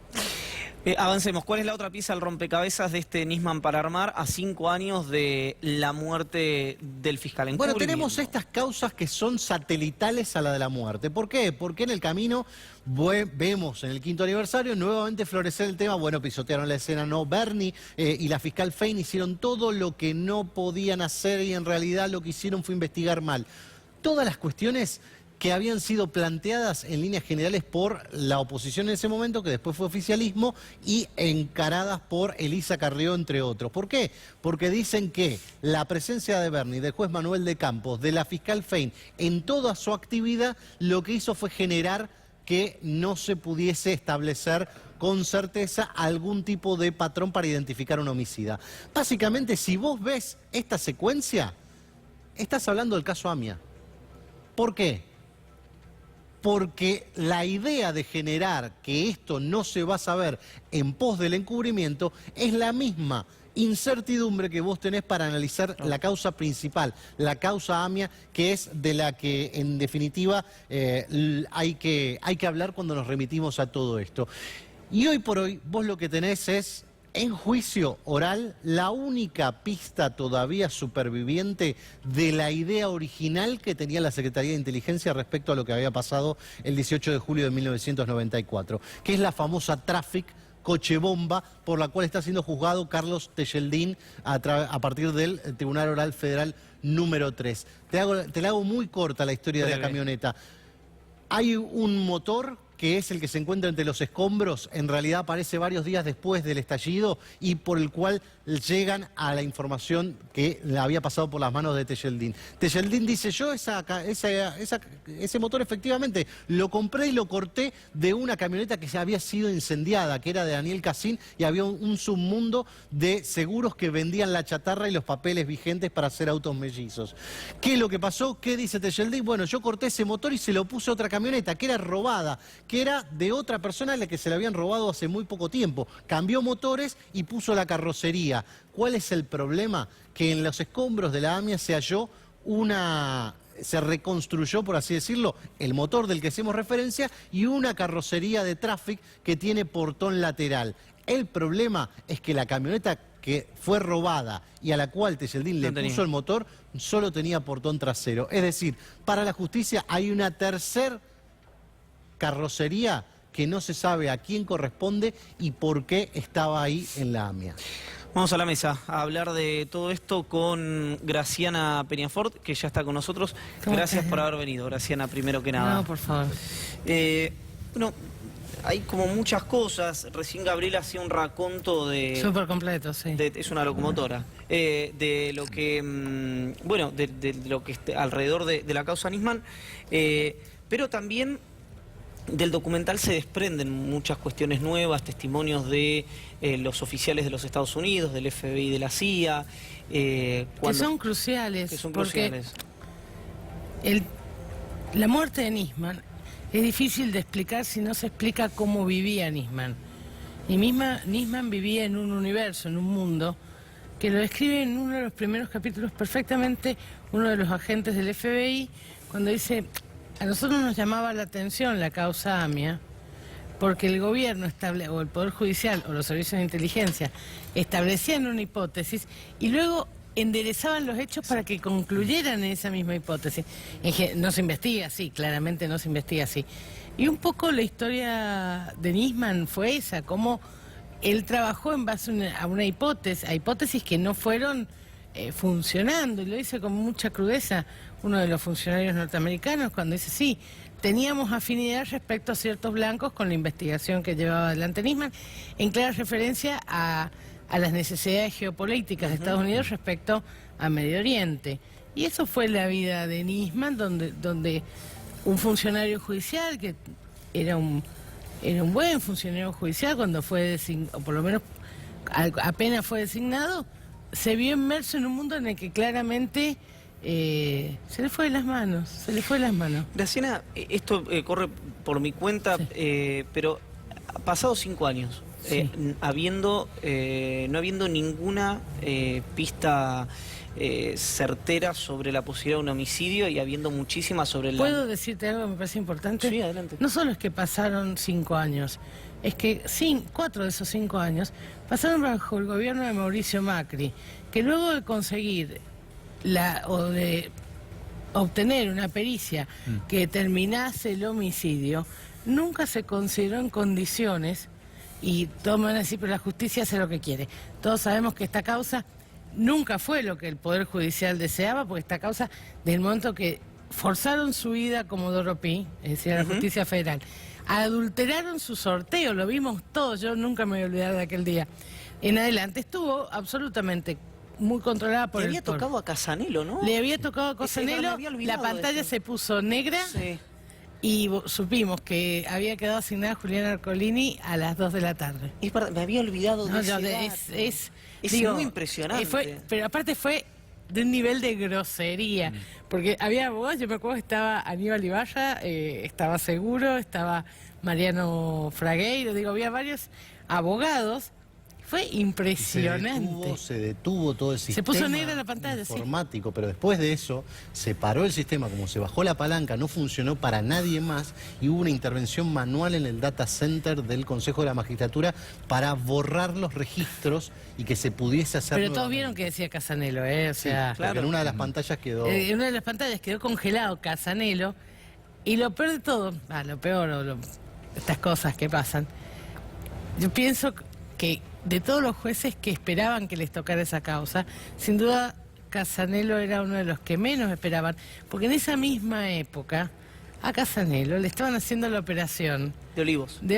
Avancemos. ¿Cuál es la otra pieza al rompecabezas de este Nisman para armar a 5 años de la muerte del fiscal? Bueno, tenemos estas causas que son satelitales a la de la muerte. ¿Por qué? Porque en el camino vemos en el 5º aniversario nuevamente florecer el tema. Bueno, pisotearon la escena, no. Bernie y la fiscal Fein hicieron todo lo que no podían hacer y en realidad lo que hicieron fue investigar mal. Todas las cuestiones que habían sido planteadas en líneas generales por la oposición en ese momento, que después fue oficialismo, y encaradas por Elisa Carrió, entre otros. ¿Por qué? Porque dicen que la presencia de Bernie, del juez Manuel de Campos, de la fiscal Fein, en toda su actividad, lo que hizo fue generar que no se pudiese establecer con certeza algún tipo de patrón para identificar un homicida. Básicamente, si vos ves esta secuencia, estás hablando del caso AMIA. ¿Por qué? Porque la idea de generar que esto no se va a saber en pos del encubrimiento es la misma incertidumbre que vos tenés para analizar la causa principal, la causa AMIA, que es de la que en definitiva hay que hablar cuando nos remitimos a todo esto. Y hoy por hoy vos lo que tenés es, en juicio oral, la única pista todavía superviviente de la idea original que tenía la Secretaría de Inteligencia respecto a lo que había pasado el 18 de julio de 1994, que es la famosa Traffic coche bomba por la cual está siendo juzgado Carlos Tejeldín a partir del Tribunal Oral Federal número 3. Te la hago muy corta la historia de la camioneta. Hay un motor que es el que se encuentra entre los escombros, en realidad aparece varios días después del estallido y por el cual llegan a la información que le había pasado por las manos de Tejeldín. Tejeldín dice: yo ese motor efectivamente lo compré y lo corté de una camioneta que se había sido incendiada, que era de Daniel Casín, y había un submundo de seguros que vendían la chatarra y los papeles vigentes para hacer autos mellizos. ¿Qué es lo que pasó? ¿Qué dice Tejeldín? Bueno, yo corté ese motor y se lo puse a otra camioneta que era robada, que era de otra persona a la que se le habían robado hace muy poco tiempo. Cambió motores y puso la carrocería. ¿Cuál es el problema? Que en los escombros de la AMIA se halló se reconstruyó, por así decirlo, el motor del que hacemos referencia y una carrocería de Traffic que tiene portón lateral. El problema es que la camioneta que fue robada y a la cual Tejeldín le puso el motor, solo tenía portón trasero. Es decir, para la justicia hay una tercer carrocería que no se sabe a quién corresponde y por qué estaba ahí en la AMIA. Vamos a la mesa a hablar de todo esto con Graciana Peñafort, que ya está con nosotros. Gracias por haber venido, Graciana, primero que nada. No, por favor. Bueno, hay como muchas cosas. Recién Gabriela hacía un raconto de... Súper completo, sí. Es una locomotora. De lo que... bueno, de lo que alrededor de la causa Nisman. Pero también del documental se desprenden muchas cuestiones nuevas, testimonios de los oficiales de los Estados Unidos, del FBI, de la CIA. Que son cruciales. Que son porque cruciales. La muerte de Nisman es difícil de explicar si no se explica cómo vivía Nisman. Y Nisman vivía en un universo, en un mundo, que lo describe en uno de los primeros capítulos perfectamente uno de los agentes del FBI, cuando dice: a nosotros nos llamaba la atención la causa AMIA, porque el gobierno o el Poder Judicial o los servicios de inteligencia establecían una hipótesis y luego enderezaban los hechos para que concluyeran en esa misma hipótesis. No se investiga así, claramente no se investiga así. Y un poco la historia de Nisman fue esa, cómo él trabajó en base a una hipótesis, a hipótesis que no fueron funcionando, y lo dice con mucha crudeza uno de los funcionarios norteamericanos cuando dice: sí, teníamos afinidad respecto a ciertos blancos con la investigación que llevaba adelante Nisman, en clara referencia a las necesidades geopolíticas de Estados Unidos respecto a Medio Oriente. Y eso fue la vida de Nisman, donde un funcionario judicial, que era un buen funcionario judicial cuando fue designado, o por lo menos apenas fue designado, se vio inmerso en un mundo en el que claramente se le fue de las manos, Graciana, esto corre por mi cuenta, pero pasados 5 años, no habiendo ninguna pista certera sobre la posibilidad de un homicidio y habiendo muchísimas sobre el... ¿Puedo decirte algo que me parece importante? Sí, adelante. No solo es que pasaron 5 años, es que 4 de esos 5 años pasaron bajo el gobierno de Mauricio Macri, que luego de conseguir o de obtener una pericia que determinase el homicidio, nunca se consideró en condiciones, y todos me van a decir: pero la justicia hace lo que quiere. Todos sabemos que esta causa nunca fue lo que el Poder Judicial deseaba, porque esta causa, desde el momento que forzaron su ida como Pi, es decir, a la justicia federal, adulteraron su sorteo, lo vimos todos, yo nunca me voy a olvidar de aquel día. En adelante estuvo absolutamente muy controlada por Le había tocado a Casanelo, ¿no? Le había tocado a Casanelo, la pantalla se puso negra y supimos que había quedado asignada Juliana Arcolini a las 2 de la tarde. Es verdad, me había olvidado de ese dato. Es muy impresionante. Pero aparte fue de un nivel de grosería, porque había abogados, yo me acuerdo que estaba Aníbal Ibarra, estaba Seguro, estaba Mariano Fragueiro, había varios abogados. Fue impresionante. Se detuvo todo el sistema. Se puso negra la pantalla, informático, pero después de eso se paró el sistema, como se bajó la palanca, no funcionó para nadie más y hubo una intervención manual en el data center del Consejo de la Magistratura para borrar los registros y que se pudiese hacer. Pero todos vieron que decía Casanelo, o sea, claro. En una de las pantallas quedó. En una de las pantallas quedó congelado Casanelo, y lo peor de todo, estas cosas que pasan, yo pienso que de todos los jueces que esperaban que les tocara esa causa, sin duda Casanelo era uno de los que menos esperaban, porque en esa misma época a Casanelo le estaban haciendo la operación de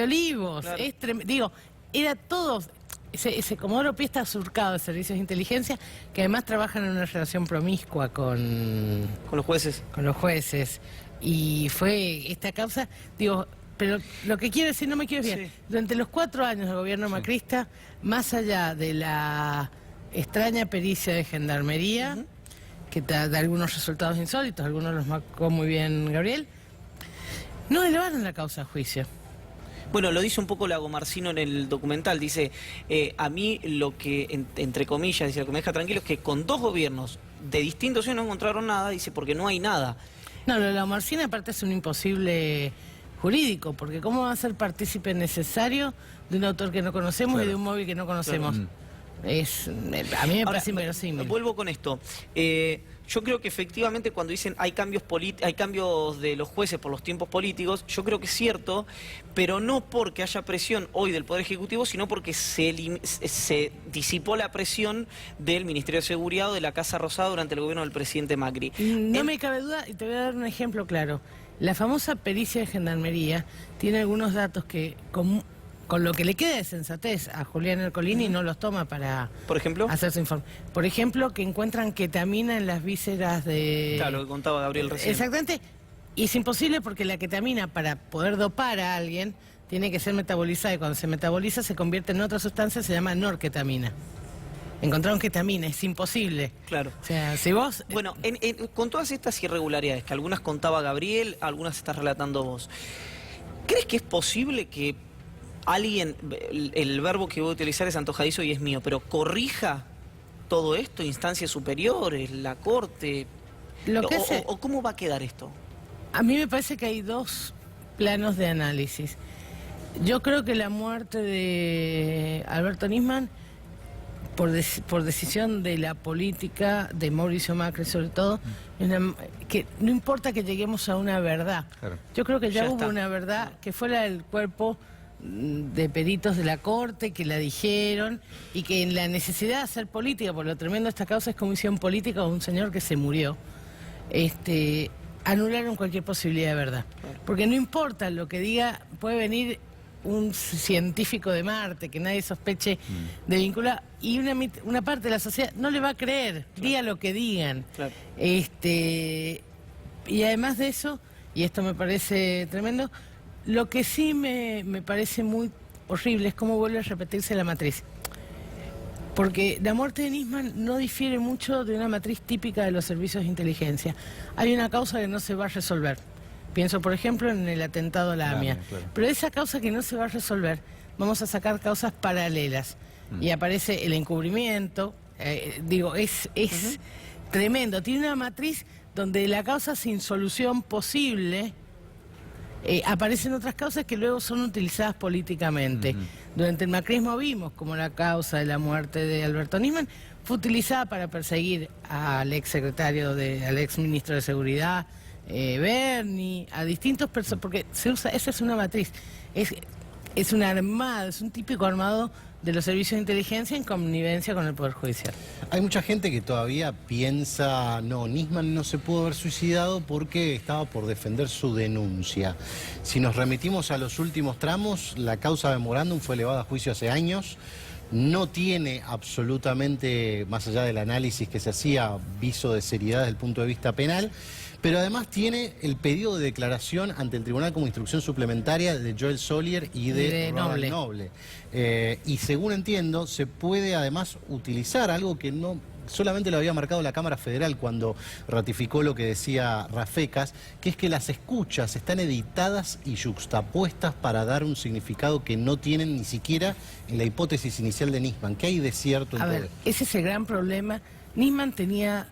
Olivos. Claro. Era todo. Ese Comodoro Pi está surcado de servicios de inteligencia, que además trabajan en una relación promiscua con los jueces. Con los jueces. Y fue esta causa, pero lo que quiero decir, no me quiero desviar. Durante los 4 años del gobierno macrista, más allá de la extraña pericia de gendarmería, que da algunos resultados insólitos, algunos los marcó muy bien Gabriel, no elevaron la causa a juicio. Bueno, lo dice un poco Lago Marcino en el documental, dice, a mí lo que, entre comillas, dice, lo que me deja tranquilo es que con 2 gobiernos de distintos años no encontraron nada, dice, porque no hay nada. No, lo de Lago Marcino aparte es un imposible jurídico, porque ¿cómo va a ser partícipe necesario de un autor que no conocemos y de un móvil que no conocemos? A mí me parece inverosímil. Vuelvo con esto. Yo creo que efectivamente cuando dicen hay cambios de los jueces por los tiempos políticos, yo creo que es cierto, pero no porque haya presión hoy del Poder Ejecutivo, sino porque se disipó la presión del Ministerio de Seguridad o de la Casa Rosada durante el gobierno del presidente Macri. No me cabe duda, y te voy a dar un ejemplo claro. La famosa pericia de Gendarmería tiene algunos datos que con lo que le queda de sensatez a Julián Ercolini no los toma para ¿por ejemplo? Hacer su informe. Por ejemplo, que encuentran ketamina en las vísceras de... Claro, lo que contaba Gabriel recién. Exactamente. Y es imposible porque la ketamina, para poder dopar a alguien, tiene que ser metabolizada. Y cuando se metaboliza se convierte en otra sustancia, se llama norketamina. Encontraron ketamina, es imposible. Claro. O sea, si vos... Bueno, con todas estas irregularidades, que algunas contaba Gabriel, algunas estás relatando vos, ¿crees que es posible que alguien, el verbo que voy a utilizar es antojadizo y es mío, pero corrija todo esto, instancias superiores, la Corte? ¿O cómo va a quedar esto? A mí me parece que hay dos planos de análisis. Yo creo que la muerte de Alberto Nisman, por decisión de la política de Mauricio Macri sobre todo, que no importa que lleguemos a una verdad. Claro. Yo creo que ya hubo una verdad que fue la del cuerpo de peritos de la Corte, que la dijeron, y que en la necesidad de hacer política, por lo tremendo de esta causa es comisión política de un señor que se murió, anularon cualquier posibilidad de verdad. Porque no importa lo que diga, puede venir un científico de Marte que nadie sospeche de vincular, y una parte de la sociedad no le va a creer, diga lo que digan. Claro. Y además de eso, y esto me parece tremendo, lo que sí me parece muy horrible es cómo vuelve a repetirse la matriz. Porque la muerte de Nisman no difiere mucho de una matriz típica de los servicios de inteligencia. Hay una causa que no se va a resolver. Pienso, por ejemplo, en el atentado a la AMIA. Claro. Pero esa causa que no se va a resolver, vamos a sacar causas paralelas. Y aparece el encubrimiento. Es tremendo. Tiene una matriz donde la causa sin solución posible... aparecen otras causas que luego son utilizadas políticamente. Durante el macrismo vimos como la causa de la muerte de Alberto Nisman fue utilizada para perseguir al ex ministro de Seguridad, Berni, a distintos personas, porque se usa, esa es una matriz, es un armado, es un típico armado de los servicios de inteligencia en connivencia con el Poder Judicial. Hay mucha gente que todavía piensa, no, Nisman no se pudo haber suicidado porque estaba por defender su denuncia. Si nos remitimos a los últimos tramos, la causa de memorándum fue elevada a juicio hace años, no tiene absolutamente, más allá del análisis que se hacía, viso de seriedad desde el punto de vista penal, pero además tiene el pedido de declaración ante el Tribunal como instrucción suplementaria de Joel Solier y de Ronald Noble. Y según entiendo, se puede además utilizar algo que no solamente lo había marcado la Cámara Federal cuando ratificó lo que decía Rafecas, que es que las escuchas están editadas y yuxtapuestas para dar un significado que no tienen ni siquiera en la hipótesis inicial de Nisman. ¿Qué hay de cierto en todo esto? Ese es el gran problema. Nisman tenía,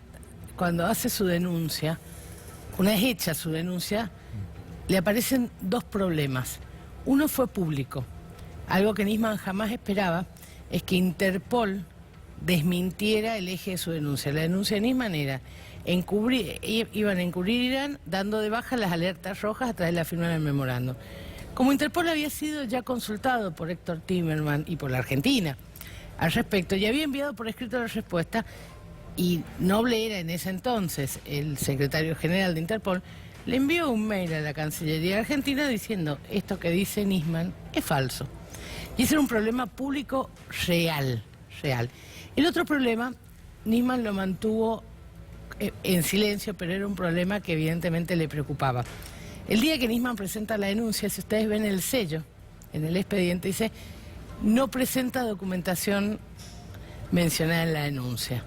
cuando hace su denuncia, una vez hecha su denuncia, le aparecen dos problemas. Uno fue público. Algo que Nisman jamás esperaba es que Interpol desmintiera el eje de su denuncia. La denuncia de Nisman era iban a encubrir Irán dando de baja las alertas rojas a través de la firma del memorando. Como Interpol había sido ya consultado por Héctor Timerman y por la Argentina al respecto, y había enviado por escrito la respuesta, y Noble era en ese entonces el secretario general de Interpol, le envió un mail a la Cancillería Argentina diciendo esto que dice Nisman es falso. Y ese era un problema público real. El otro problema, Nisman lo mantuvo en silencio, pero era un problema que evidentemente le preocupaba. El día que Nisman presenta la denuncia, si ustedes ven el sello en el expediente, dice no presenta documentación mencionada en la denuncia.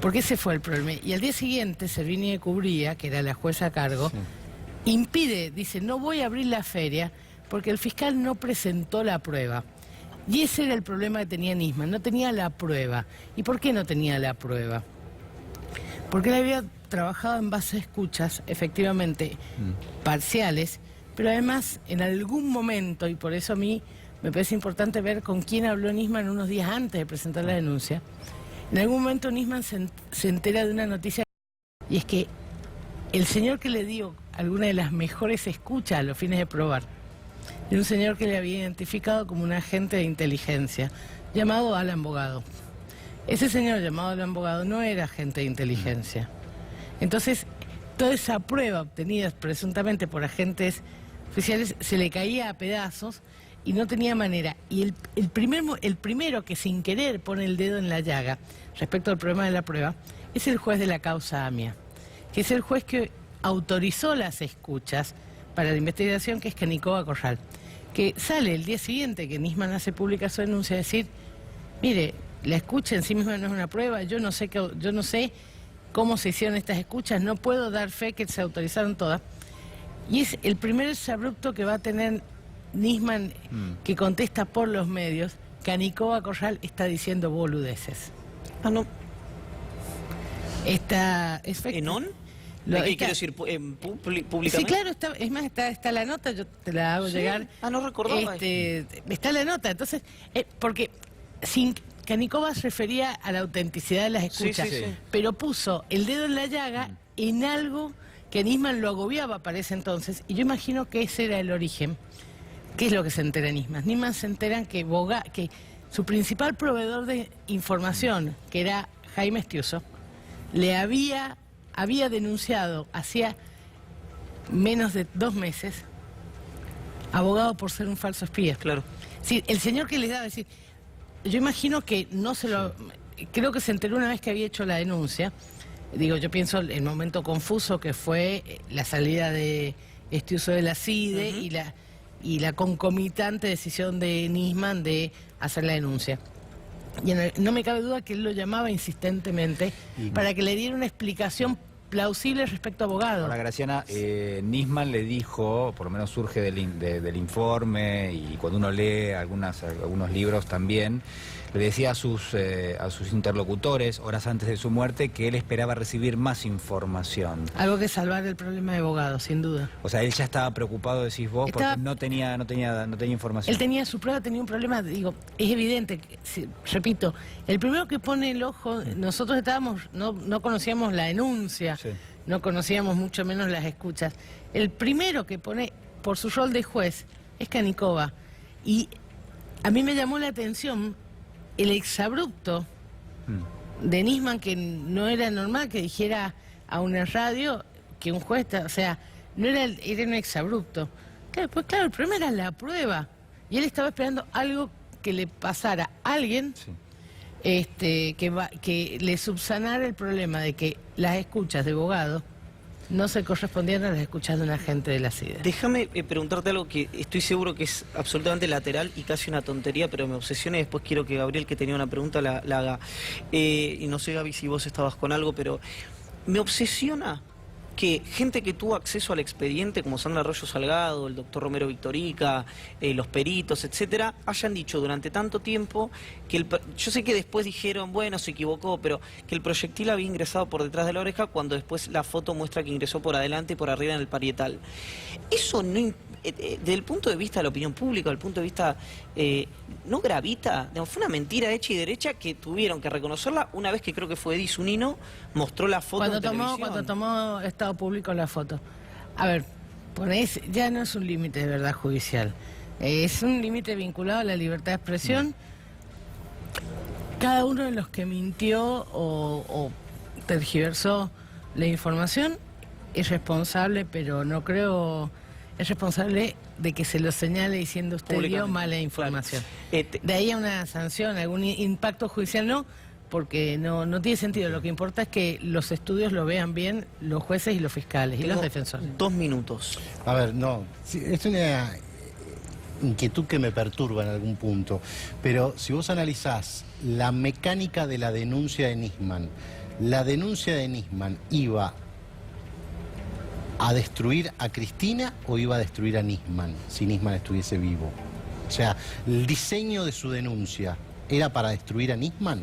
Porque ese fue el problema. Y al día siguiente, Servini de Cubría, que era la jueza a cargo, impide, dice, no voy a abrir la feria porque el fiscal no presentó la prueba. Y ese era el problema que tenía Nisman, no tenía la prueba. ¿Y por qué no tenía la prueba? Porque él había trabajado en base a escuchas, efectivamente, parciales, pero además en algún momento, y por eso a mí me parece importante ver con quién habló Nisman unos días antes de presentar la denuncia, en algún momento Nisman se entera de una noticia, y es que el señor que le dio alguna de las mejores escuchas a los fines de probar, de un señor que le había identificado como un agente de inteligencia, llamado Alan Bogado. Ese señor llamado Alan Bogado no era agente de inteligencia. Entonces, toda esa prueba obtenida presuntamente por agentes oficiales se le caía a pedazos y no tenía manera. Y el primero que sin querer pone el dedo en la llaga respecto al problema de la prueba es el juez de la causa AMIA, que es el juez que autorizó las escuchas para la investigación, que es Canicoba Corral, que sale el día siguiente que Nisman hace pública su denuncia a decir, mire, la escucha en sí misma no es una prueba, yo no sé cómo se hicieron estas escuchas, no puedo dar fe que se autorizaron todas. Y es el primer exabrupto que va a tener Nisman, que contesta por los medios, Canicoba Corral está diciendo boludeces. Ah, no. ¿En on? ¿Qué quiero decir? ¿Públicamente? Sí, claro, es más, está la nota, yo te la hago llegar. Ah, no recordaba. Está la nota, entonces, porque Canicoba se refería a la autenticidad de las escuchas, pero puso el dedo en la llaga en algo que Nisman lo agobiaba para ese entonces, y yo imagino que ese era el origen. ¿Qué es lo que se entera Nisman? Nisman se enteran que su principal proveedor de información, que era Jaime Estiuso, le había denunciado hacía menos de 2 meses a Bogado por ser un falso espía. Claro. Sí, el señor que les daba, decir, yo imagino que no se lo... Creo que se enteró una vez que había hecho la denuncia. Digo, yo pienso el momento confuso que fue la salida de Estiuso de la CIDE y la concomitante decisión de Nisman de hacer la denuncia. Y no me cabe duda que él lo llamaba insistentemente para que le diera una explicación plausible respecto a Bogado. Ahora, Graciana, Nisman le dijo, por lo menos surge del informe, y cuando uno lee algunos libros también, le decía a sus interlocutores, horas antes de su muerte, que él esperaba recibir más información. Algo que salvar el problema de Bogado, sin duda. O sea, él ya estaba preocupado, decís vos, porque no tenía información. Él tenía su prueba, tenía un problema, digo, es evidente, repito, el primero que pone el ojo, nosotros no conocíamos la denuncia, no conocíamos mucho menos las escuchas. El primero que pone, por su rol de juez, es Canicoba. Y a mí me llamó la atención el exabrupto de Nisman, que no era normal que dijera a una radio que un juez, o sea, no era un exabrupto. Claro, pues claro, el problema era la prueba. Y él estaba esperando algo que le pasara a alguien, que le subsanara el problema de que las escuchas de Bogado no se correspondían a las escuchas de un agente de la CIDE. Déjame preguntarte algo que estoy seguro que es absolutamente lateral y casi una tontería, pero me obsesiona y después quiero que Gabriel, que tenía una pregunta, la haga. Y no sé, Gaby, si vos estabas con algo, pero me obsesiona que gente que tuvo acceso al expediente, como Sandra Arroyo Salgado, el doctor Romero Victorica, los peritos, etcétera, hayan dicho durante tanto tiempo que yo sé que después dijeron, bueno, se equivocó, pero que el proyectil había ingresado por detrás de la oreja, cuando después la foto muestra que ingresó por adelante y por arriba en el parietal. Eso no, desde el punto de vista de la opinión pública, desde el punto de vista, no gravita, fue una mentira hecha y derecha que tuvieron que reconocerla una vez que creo que fue Edith Zunino, mostró la foto en televisión. Cuando tomó Estado Público la foto. A ver, ya no es un límite de verdad judicial, es un límite vinculado a la libertad de expresión. Cada uno de los que mintió o tergiversó la información es responsable, pero no creo... Es responsable de que se lo señale diciendo usted dio mala información. Claro. De ahí a una sanción, algún impacto judicial no, porque no tiene sentido. Lo que importa es que los estudios lo vean bien los jueces y los fiscales y los defensores. 2 minutos. A ver, no, es una inquietud que me perturba en algún punto, pero si vos analizás la mecánica de la denuncia de Nisman, la denuncia de Nisman iba a destruir a Cristina o iba a destruir a Nisman, si Nisman estuviese vivo. O sea, el diseño de su denuncia era para destruir a Nisman.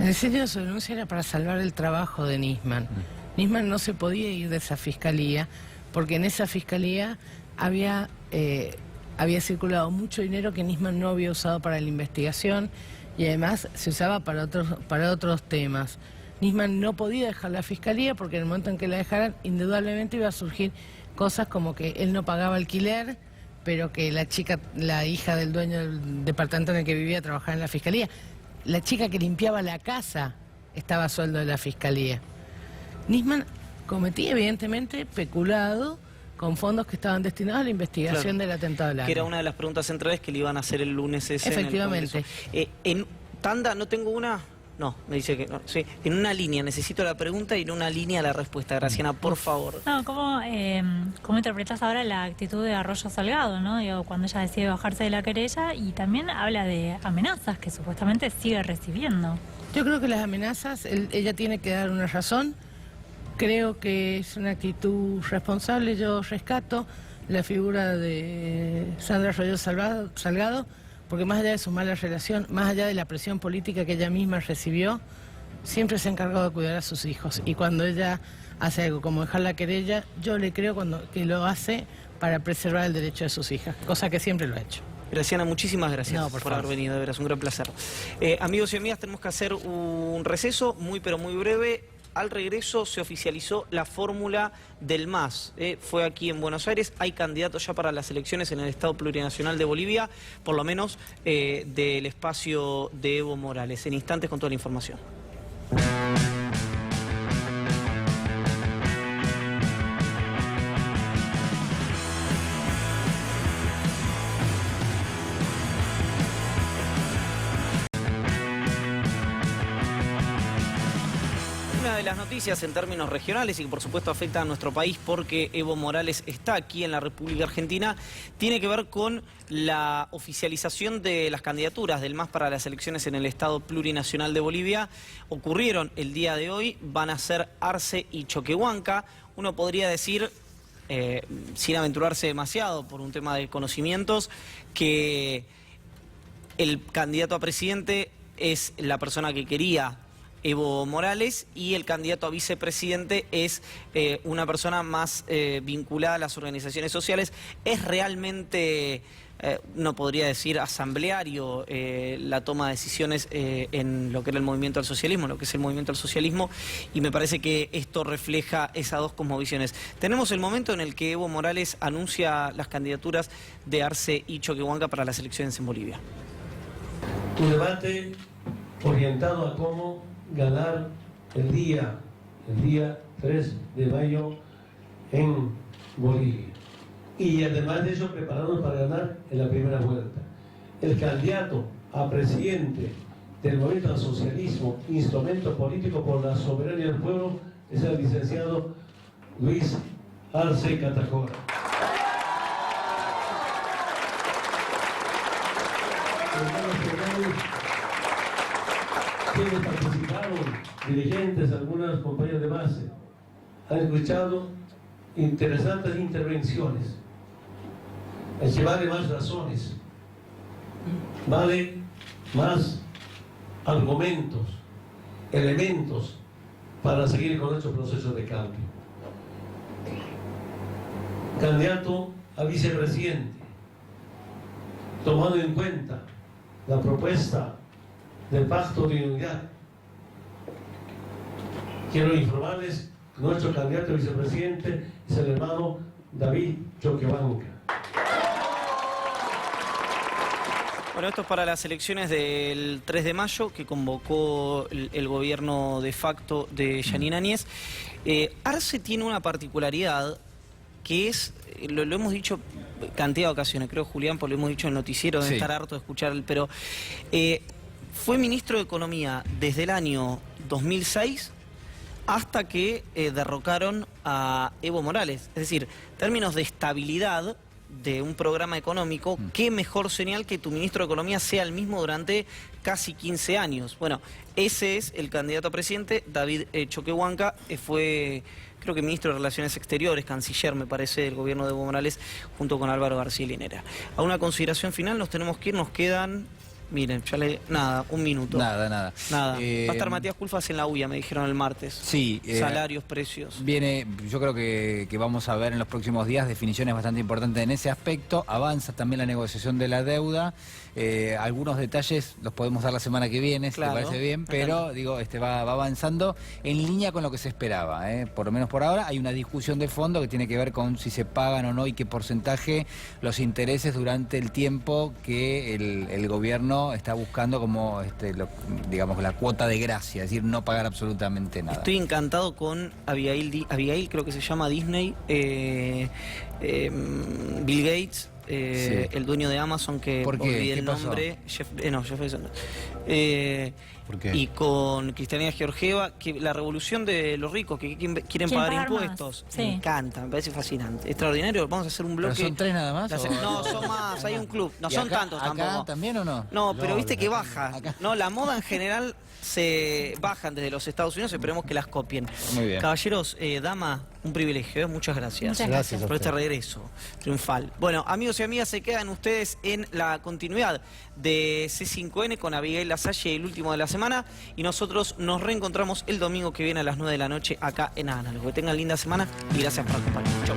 El diseño de su denuncia era para salvar el trabajo de Nisman. Nisman no se podía ir de esa fiscalía porque en esa fiscalía había circulado mucho dinero que Nisman no había usado para la investigación y además se usaba para otros temas. Nisman no podía dejar la fiscalía porque en el momento en que la dejaran, indudablemente iba a surgir cosas como que él no pagaba alquiler, pero que la hija del dueño del departamento en el que vivía trabajaba en la fiscalía. La chica que limpiaba la casa estaba a sueldo de la fiscalía. Nisman cometía evidentemente peculado con fondos que estaban destinados a la investigación del atentado al AMIA. Que era una de las preguntas centrales que le iban a hacer el lunes ese. Efectivamente. En tanda, ¿no tengo una? No, me dice que no. Sí, en una línea, necesito la pregunta y en una línea la respuesta. Graciana, por favor. No, ¿cómo interpretas ahora la actitud de Arroyo Salgado, ¿no? Digo, cuando ella decide bajarse de la querella y también habla de amenazas que supuestamente sigue recibiendo? Yo creo que las amenazas, ella tiene que dar una razón. Creo que es una actitud responsable. Yo rescato la figura de Sandra Arroyo Salgado, porque más allá de su mala relación, más allá de la presión política que ella misma recibió, siempre se ha encargado de cuidar a sus hijos. Y cuando ella hace algo como dejar la querella, yo le creo que lo hace para preservar el derecho de sus hijas, cosa que siempre lo ha hecho. Graciana, muchísimas gracias por haber venido, de veras, un gran placer. Amigos y amigas, tenemos que hacer un receso muy pero muy breve. Al regreso se oficializó la fórmula del MAS. Fue aquí en Buenos Aires. Hay candidatos ya para las elecciones en el Estado Plurinacional de Bolivia, por lo menos del espacio de Evo Morales. En instantes con toda la información. Una de las noticias en términos regionales y que por supuesto afecta a nuestro país porque Evo Morales está aquí en la República Argentina, tiene que ver con la oficialización de las candidaturas del MAS para las elecciones en el Estado Plurinacional de Bolivia. Ocurrieron el día de hoy, van a ser Arce y Choquehuanca. Uno podría decir, sin aventurarse demasiado por un tema de conocimientos, que el candidato a presidente es la persona que quería Evo Morales y el candidato a vicepresidente es una persona más vinculada a las organizaciones sociales. Es realmente, no podría decir asambleario, la toma de decisiones en lo que era el movimiento al socialismo, lo que es el movimiento al socialismo, y me parece que esto refleja esas dos cosmovisiones. Tenemos el momento en el que Evo Morales anuncia las candidaturas de Arce y Choquehuanca para las elecciones en Bolivia. Un debate orientado a cómo ganar el día 3 de mayo en Bolivia. Y además de eso, prepararnos para ganar en la primera vuelta. El candidato a presidente del movimiento al socialismo, instrumento político por la soberanía del pueblo, es el licenciado Luis Arce Catacora. Quienes participaron, dirigentes, algunas compañías de base, han escuchado interesantes intervenciones. Es que vale más razones, vale más argumentos, elementos para seguir con nuestro proceso de cambio. Candidato a vicepresidente, tomando en cuenta la propuesta del Pacto de Unidad. Quiero informarles que nuestro candidato a vicepresidente es el hermano David Choquehuanca. Bueno, esto es para las elecciones del 3 de mayo que convocó el gobierno de facto de Yanina Áñez. Arce tiene una particularidad que es, lo hemos dicho cantidad de ocasiones, creo Julián, porque lo hemos dicho en el noticiero, debe estar harto de escuchar, pero fue ministro de Economía desde el año 2006 hasta que derrocaron a Evo Morales. Es decir, en términos de estabilidad de un programa económico, qué mejor señal que tu ministro de Economía sea el mismo durante casi 15 años. Bueno, ese es el candidato a presidente, David Choquehuanca, fue creo que ministro de Relaciones Exteriores, canciller me parece, del gobierno de Evo Morales, junto con Álvaro García Linera. A una consideración final nos tenemos que ir, nos quedan Miren, ya le... Nada, un minuto. Nada. Va a estar Matías Culfas en la UIA, me dijeron el martes. Sí. Salarios, precios. Viene, yo creo que vamos a ver en los próximos días definiciones bastante importantes en ese aspecto. Avanza también la negociación de la deuda. Algunos detalles los podemos dar la semana que viene, si te parece bien, pero digo, va avanzando en línea con lo que se esperaba. Por lo menos por ahora hay una discusión de fondo que tiene que ver con si se pagan o no y qué porcentaje los intereses durante el tiempo que el gobierno está buscando como, digamos, la cuota de gracia, es decir, no pagar absolutamente nada. Estoy encantado con Abigail, creo que se llama Disney, Bill Gates, el dueño de Amazon, que olvidé el nombre, Jeff Bezos. ¿Por qué? Y con Cristalina Georgieva, que la revolución de los ricos que quieren pagar impuestos. Sí. Me encanta, me parece fascinante. Extraordinario, vamos a hacer un bloque. ¿Pero son 3 nada más? No, son más, hay un club. No son tantos tampoco. ¿Acá también o no? No, pero viste que baja. No, la moda en general se bajan desde los Estados Unidos, esperemos que las copien. Muy bien. Caballeros, dama, un privilegio, muchas gracias. Muchas gracias por este regreso triunfal. Bueno, amigos y amigas, se quedan ustedes en la continuidad de C5N con Abigail Lasalle, el último de la semana, y nosotros nos reencontramos el domingo que viene a las 9 de la noche acá en Análogo. Que tengan linda semana y gracias por acompañarnos. Chau.